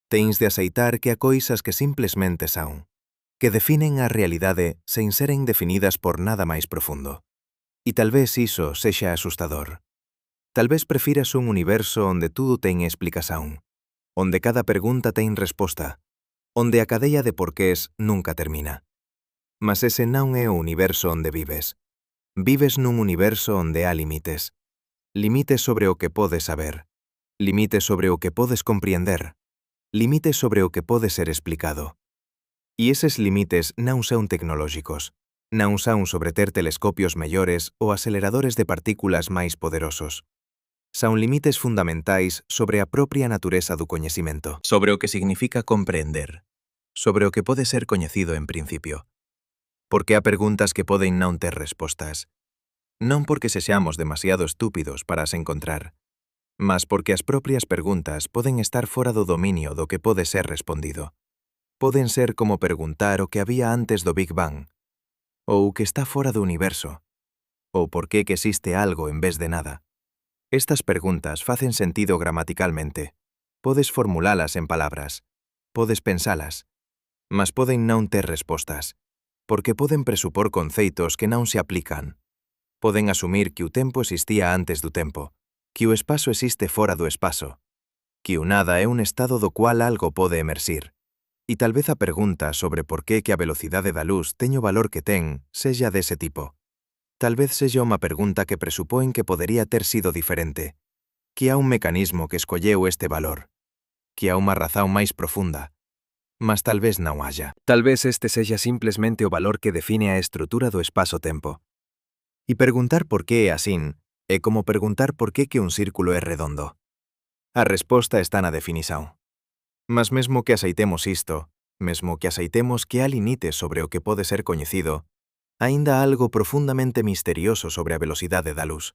Tens de aceitar que há coisas que simplesmente son, que definen a realidade sen seren definidas por nada máis profundo. E tal vez iso sexa asustador. Tal vez prefiras un universo onde tudo ten explicación, onde cada pregunta ten resposta, onde a cadeia de porqués nunca termina. Mas ese non é o universo onde vives. Vives nun universo onde há límites. Límites sobre o que podes saber. Límites sobre o que podes compreender. Límites sobre o que pode ser explicado. E eses límites non son tecnolóxicos. Non son sobre ter telescopios mellores ou aceleradores de partículas máis poderosos. Son límites fundamentais sobre a propia natureza do coñecimento. Sobre o que significa compreender. Sobre o que pode ser coñecido en principio. Porque há preguntas que poden non ter respostas. Non porque sexamos demasiado estúpidos para as encontrar, mas porque as propias preguntas poden estar fora do dominio do que pode ser respondido. Poden ser como preguntar o que había antes do Big Bang, ou o que está fora do universo, ou por que existe algo en vez de nada. Estas preguntas facen sentido gramaticalmente. Podes formulalas en palabras, podes pensalas, mas poden non ter respostas, porque poden presupor conceitos que non se aplican. Poden asumir que o tempo existía antes do tempo, que o espazo existe fora do espazo, que o nada é un estado do cual algo pode emerxir. E tal vez a pregunta sobre por que a velocidade da luz ten o valor que ten sexa dese tipo. Tal vez sexa unha pregunta que presupón que podería ter sido diferente, que há un mecanismo que escolleu este valor, que há unha razón máis profunda, mas tal vez non haya. Tal vez este sexa simplesmente o valor que define a estrutura do espazo-tempo. E preguntar por que é asín é como preguntar por que un círculo é redondo. A resposta está na definición. Mas mesmo que aceitemos isto, mesmo que aceitemos que há limites sobre o que pode ser coñecido, aínda há algo profundamente misterioso sobre a velocidade da luz.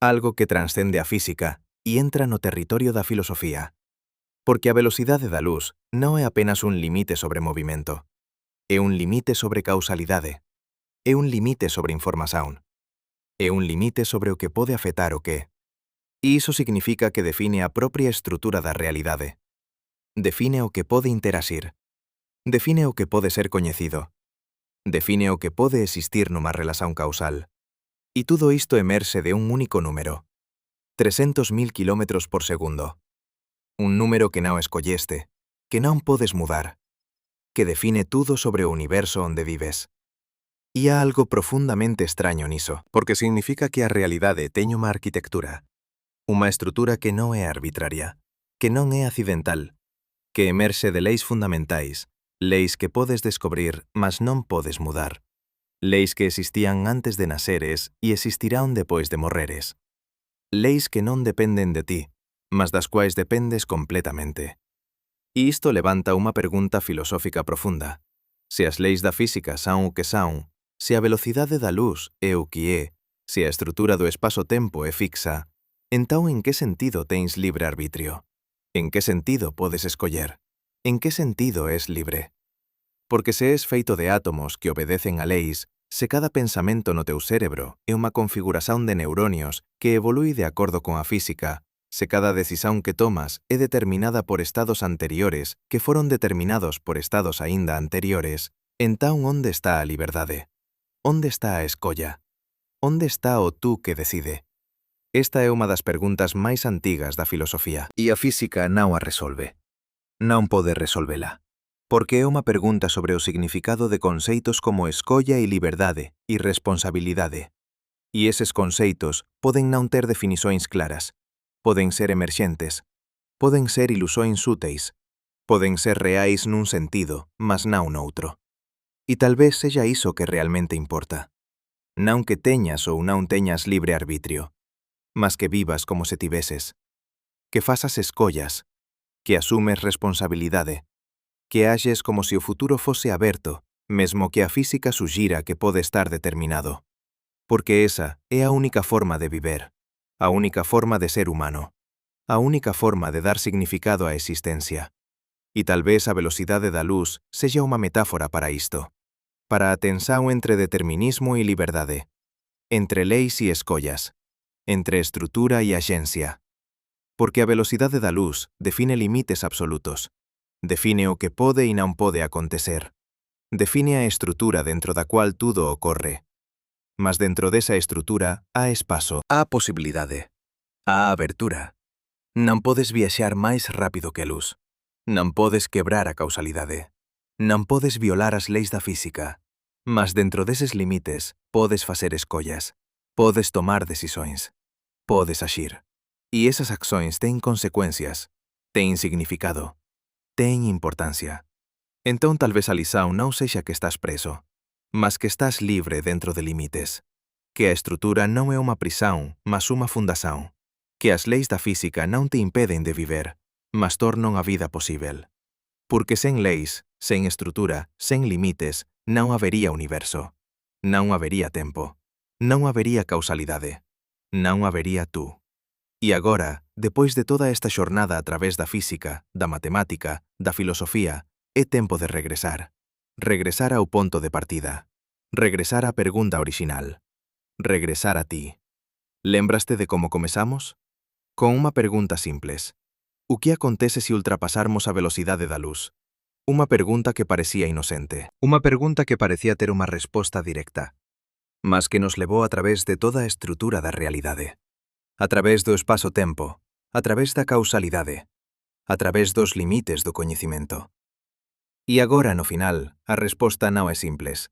Algo que transcende a física e entra no territorio da filosofía. Porque a velocidade da luz non é apenas un limite sobre movimento. É un limite sobre causalidade. É un limite sobre información. É un limite sobre o que pode afetar o que. E iso significa que define a propia estrutura da realidade. Define o que pode interasir. Define o que pode ser coñecido. Define o que pode existir nunha relación causal. E tudo isto emerxe de un único número. 300.000 km por segundo. Un número que non escolleste, que non podes mudar, que define tudo sobre o universo onde vives. E há algo profundamente extraño niso, porque significa que a realidade ten unha arquitectura, unha estrutura que non é arbitraria, que non é accidental, que emerxe de leis fundamentais, leis que podes descobrir, mas non podes mudar. Leis que existían antes de naceres e existirán depois de morreres. Leis que non dependen de ti, mas das quais dependes completamente. E isto levanta unha pregunta filosófica profunda. Se as leis da física son o que son, se a velocidade da luz é o que é, se a estrutura do espazo-tempo é fixa, entón en que sentido tens libre arbitrio? En que sentido podes escoller? En que sentido és libre? Porque se és feito de átomos que obedecen a leis, se cada pensamento no teu cérebro é unha configuración de neuronios que evolui de acordo con a física, se cada decisión que tomas é determinada por estados anteriores que foron determinados por estados aínda anteriores, entón onde está a liberdade? Onde está a escolla? Onde está o tú que decide? Esta é unha das preguntas máis antigas da filosofía. E a física non a resolve. Non pode resolvela. Porque é unha pregunta sobre o significado de conceitos como escolla e liberdade e responsabilidade. E eses conceitos poden non ter definições claras, poden ser emerxentes, poden ser ilusóns úteis, poden ser reais nun sentido, mas non noutro. E tal vez sexa iso que realmente importa. Non que teñas ou non teñas libre arbitrio, mas que vivas como se tiveses, que fasas escollas, que asumes responsabilidade, que axes como se o futuro fose aberto, mesmo que a física suxira que pode estar determinado. Porque esa é a única forma de viver, a única forma de ser humano, a única forma de dar significado á existencia. E tal vez a velocidade da luz sexa unha metáfora para isto, para a tensão entre determinismo e liberdade, entre leis e escollas, entre estrutura e axencia. Porque a velocidade da luz define limites absolutos, define o que pode e non pode acontecer, define a estrutura dentro da cual tudo ocorre. Mas dentro desa estrutura há espazo, há posibilidade, há abertura. Non podes viaxar máis rápido que a luz. Non podes quebrar a causalidade. Non podes violar as leis da física. Mas dentro deses limites podes facer escollas, podes tomar decisões, podes axir. E esas accións ten consecuencias, ten significado, ten importancia. Entón tal vez a lição non sexa que estás preso, mas que estás libre dentro de limites, que a estrutura non é unha prisão, mas unha fundação, que as leis da física non te impeden de viver, mas tornan a vida posível. Porque sen leis, sen estrutura, sen limites, non habería universo, non habería tempo, non habería causalidade, non habería tú. E agora, depois de toda esta xornada a través da física, da matemática, da filosofía, é tempo de regresar. Regresar ao ponto de partida. Regresar á pergunta orixinal. Regresar a ti. Lembraste de como comezamos? Con unha pergunta simples. O que acontece se ultrapasarmos a velocidade da luz? Unha pergunta que parecía inocente. Unha pergunta que parecía ter unha resposta directa, mas que nos levou a través de toda a estrutura da realidade. A través do espazo-tempo, a través da causalidade, a través dos limites do coñecimento. E agora, no final, a resposta non é simples.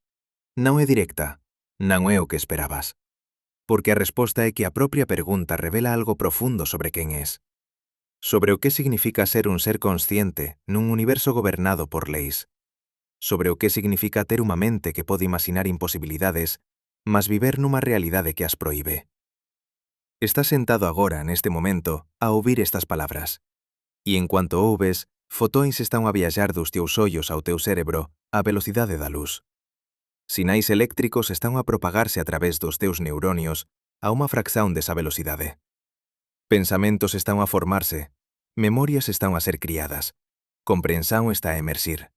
Non é directa, non é o que esperabas. Porque a resposta é que a propia pergunta revela algo profundo sobre quen és. Sobre o que significa ser un ser consciente nun universo gobernado por leis. Sobre o que significa ter unha mente que pode imaginar imposibilidades, mas viver nunha realidade que as proíbe. Estás sentado agora, neste momento, a ouvir estas palabras. E en cuanto ouves, fotóns están a viaxar dos teus ollos ao teu cérebro á velocidade da luz. Sinais eléctricos están a propagarse a través dos teus neuronios a unha fracción desa velocidade. Pensamentos están a formarse, memorias están a ser criadas, comprensión está a emerxir.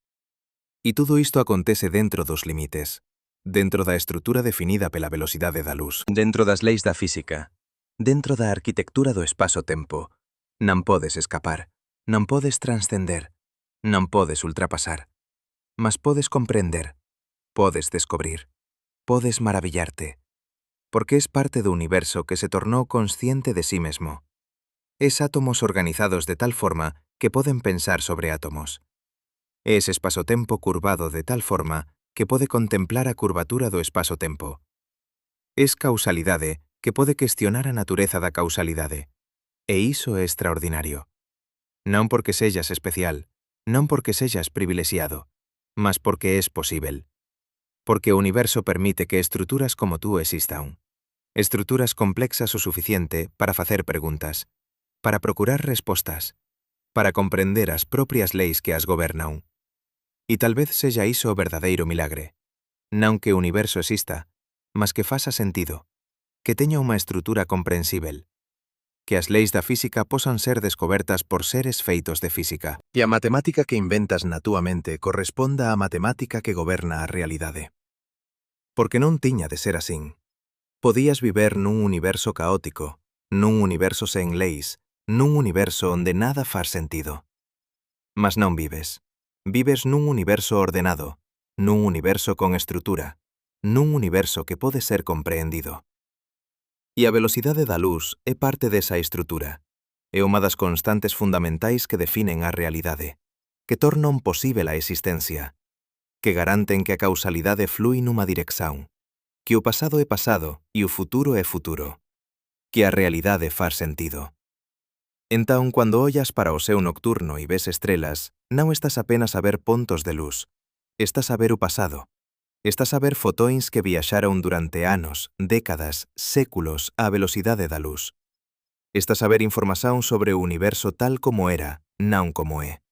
E todo isto acontece dentro dos limites, dentro da estrutura definida pela velocidade da luz, dentro das leis da física, dentro da arquitectura do espazo-tempo. Non podes escapar, non podes transcender, non podes ultrapasar, mas podes comprender, podes descobrir, podes maravillarte, porque es parte do universo que se tornou consciente de sí mesmo. Es átomos organizados de tal forma que poden pensar sobre átomos. Es espazo-tempo curvado de tal forma que pode contemplar a curvatura do espazo-tempo. Es causalidade que pode cuestionar a natureza da causalidade. E iso é extraordinario. Non porque sellas especial, non porque sellas privilexiado, mas porque es posível. Porque o universo permite que estruturas como tú existan. Estruturas complexas o suficiente para facer preguntas, para procurar respostas, para comprender as propias leis que as gobernan. E tal vez sexa iso o verdadeiro milagre. Non que o universo exista, mas que faça sentido, que teña unha estrutura comprensível, que as leis da física posan ser descobertas por seres feitos de física. E a matemática que inventas na túa mente corresponda á matemática que goberna a realidade. Porque non tiña de ser asín. Podías viver nun universo caótico, nun universo sen leis, nun universo onde nada faz sentido. Mas non vives. Vives nun universo ordenado, nun universo con estrutura, nun universo que pode ser compreendido. E a velocidade da luz é parte desa estrutura. É unha das constantes fundamentais que definen a realidade, que tornan posíbel a existencia, que garanten que a causalidade flui nunha dirección, que o pasado é pasado e o futuro é futuro, que a realidade faz sentido. Entón, cando ollas para o ceo nocturno e ves estrelas, non estás apenas a ver pontos de luz, estás a ver o pasado. Estás a ver fotóns que viaxaron durante anos, décadas, séculos á velocidade da luz. Estás a ver información sobre o universo tal como era, non como é.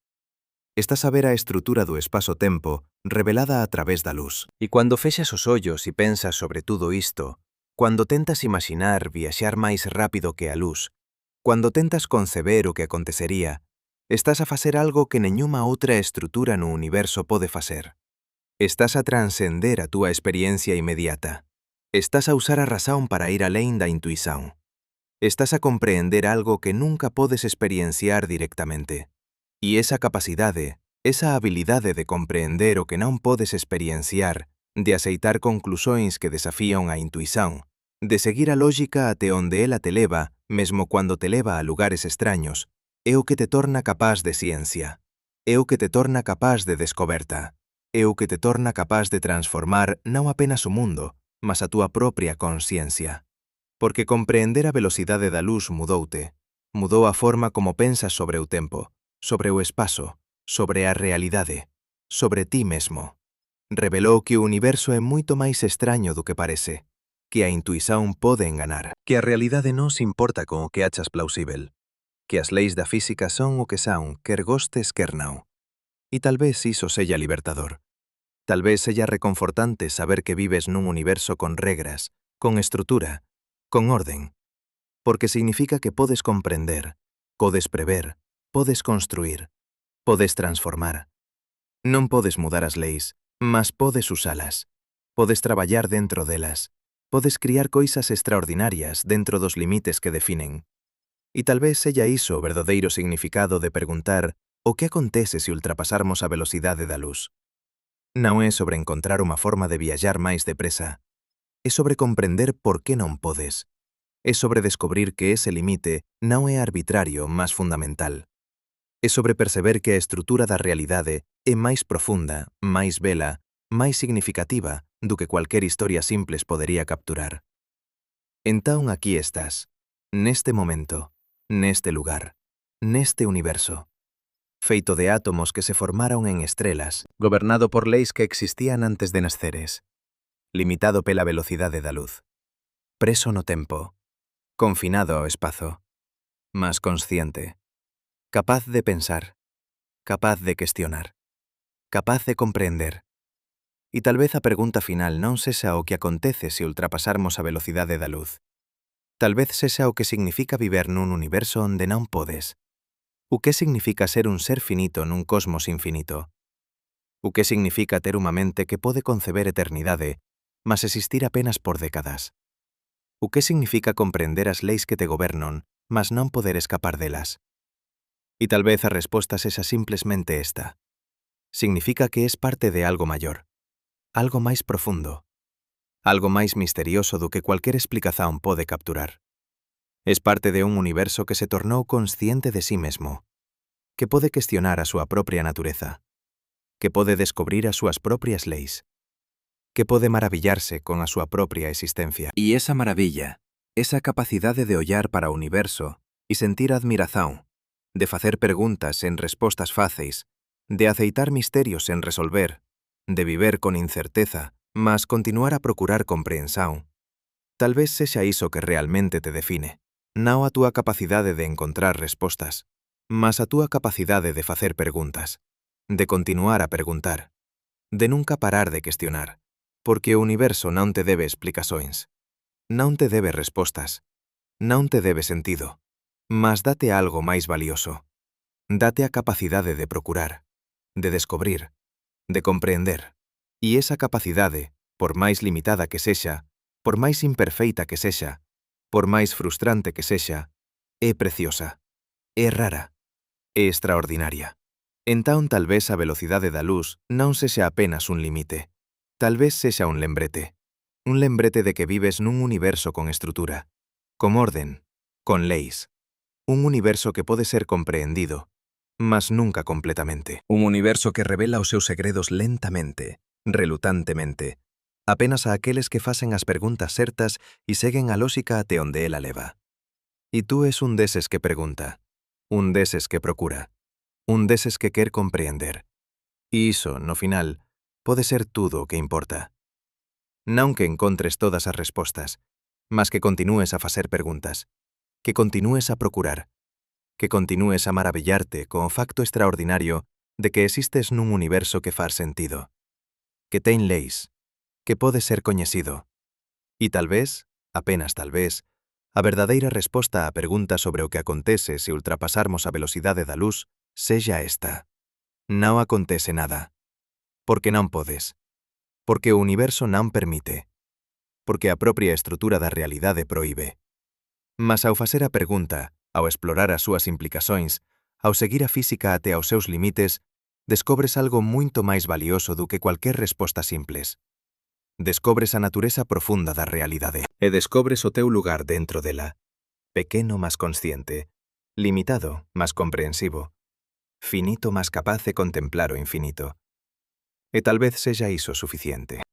Estás a ver a estrutura do espazo-tempo revelada a través da luz. E cando fexas os ollos e pensas sobre tudo isto, cando tentas imaginar viaxar máis rápido que a luz, cando tentas conceber o que acontecería, estás a facer algo que neñuma outra estrutura no universo pode facer. Estás a transcender a túa experiencia inmediata. Estás a usar a razón para ir alén da intuición. Estás a compreender algo que nunca podes experienciar directamente. E esa capacidade, esa habilidade de compreender o que non podes experienciar, de aceitar conclusións que desafían a intuición, de seguir a lógica até onde ela te leva, mesmo cando te leva a lugares extraños, é o que te torna capaz de ciencia. É o que te torna capaz de descoberta. É o que te torna capaz de transformar non apenas o mundo, mas a túa propia consciencia. Porque compreender a velocidade da luz mudoute, mudou a forma como pensas sobre o tempo, sobre o espazo, sobre a realidade, sobre ti mesmo. Revelou que o universo é moito máis extraño do que parece, que a intuición pode enganar, que a realidade non se importa con o que achas plausível, que as leis da física son o que son, quer gostes, quer non. E tal vez iso sella libertador. Tal vez sella reconfortante saber que vives nun universo con regras, con estrutura, con orden, porque significa que podes comprender, podes prever, podes construir, podes transformar. Non podes mudar as leis, mas podes usalas. Podes traballar dentro delas. Podes criar coisas extraordinarias dentro dos limites que definen. E tal vez sella iso o verdadeiro significado de perguntar o que acontece se ultrapasarmos a velocidade da luz. Non é sobre encontrar unha forma de viaxar máis depresa. É sobre comprender por que non podes. É sobre descobrir que ese limite non é arbitrario, mas fundamental. É sobre perceber que a estrutura da realidade é máis profunda, máis bela, máis significativa do que cualquer historia simples podería capturar. Entón aquí estás, neste momento, neste lugar, neste universo, feito de átomos que se formaron en estrelas, gobernado por leis que existían antes de nasceres, limitado pela velocidade da luz, preso no tempo, confinado ao espazo, mas consciente, capaz de pensar, capaz de cuestionar, capaz de comprender. E tal vez a pregunta final non sexa o que acontece se ultrapasarmos a velocidade da luz. Tal vez sexa o que significa viver nun universo onde non podes. O que significa ser un ser finito nun cosmos infinito? O que significa ter unha mente que pode conceber eternidade, mas existir apenas por décadas? O que significa comprender as leis que te gobernan, mas non poder escapar delas? E tal vez a resposta sexa simplesmente esta. Significa que es parte de algo maior, algo máis profundo, algo máis misterioso do que cualquier explicación pode capturar. Es parte de un universo que se tornou consciente de sí mesmo, que pode cuestionar a súa propia natureza, que pode descobrir as súas propias leis, que pode maravillarse con a súa propia existencia. E esa maravilla, esa capacidade de ollar para o universo e sentir admiración, de facer preguntas en respostas fáceis, de aceitar misterios en resolver, de viver con incerteza, mas continuar a procurar comprensión. Tal vez sexa iso que realmente te define, non a túa capacidade de encontrar respostas, mas a túa capacidade de facer preguntas, de continuar a preguntar, de nunca parar de cuestionar, porque o universo non te debe explicacións, non te debe respostas, non te debe sentido, mas date algo máis valioso. Date a capacidade de procurar, de descobrir, de comprender. E esa capacidade, por máis limitada que sexa, por máis imperfeita que sexa, por máis frustrante que sexa, é preciosa, é rara, é extraordinaria. Entón tal vez a velocidade da luz non sexa apenas un limite, tal vez sexa un lembrete de que vives nun universo con estrutura, con orden, con leis. Un universo que pode ser compreendido, mas nunca completamente. Un universo que revela os seus segredos lentamente, relutantemente, apenas a aqueles que facen as perguntas certas e seguen a lóxica até onde ela leva. E tú es un deses que pregunta, un deses que procura, un deses que quer compreender. E iso, no final, pode ser tudo o que importa. Non que encontres todas as respostas, mas que continúes a facer perguntas, que continúes a procurar, que continúes a maravillarte co facto extraordinario de que existes nun universo que faz sentido, que ten leis, que pode ser coñecido. E tal vez, apenas tal vez, a verdadeira resposta á pregunta sobre o que acontece se ultrapasarmos a velocidade da luz sexa esta. Non acontece nada. Porque non podes. Porque o universo non permite. Porque a propia estrutura da realidade proíbe. Mas ao facer a pregunta, ao explorar as súas implicações, ao seguir a física até aos seus limites, descobres algo moito máis valioso do que cualquier resposta simples. Descobres a natureza profunda da realidade e descobres o teu lugar dentro dela, pequeno mas consciente, limitado mas comprensivo, finito mas capaz de contemplar o infinito. E tal vez sexa iso suficiente.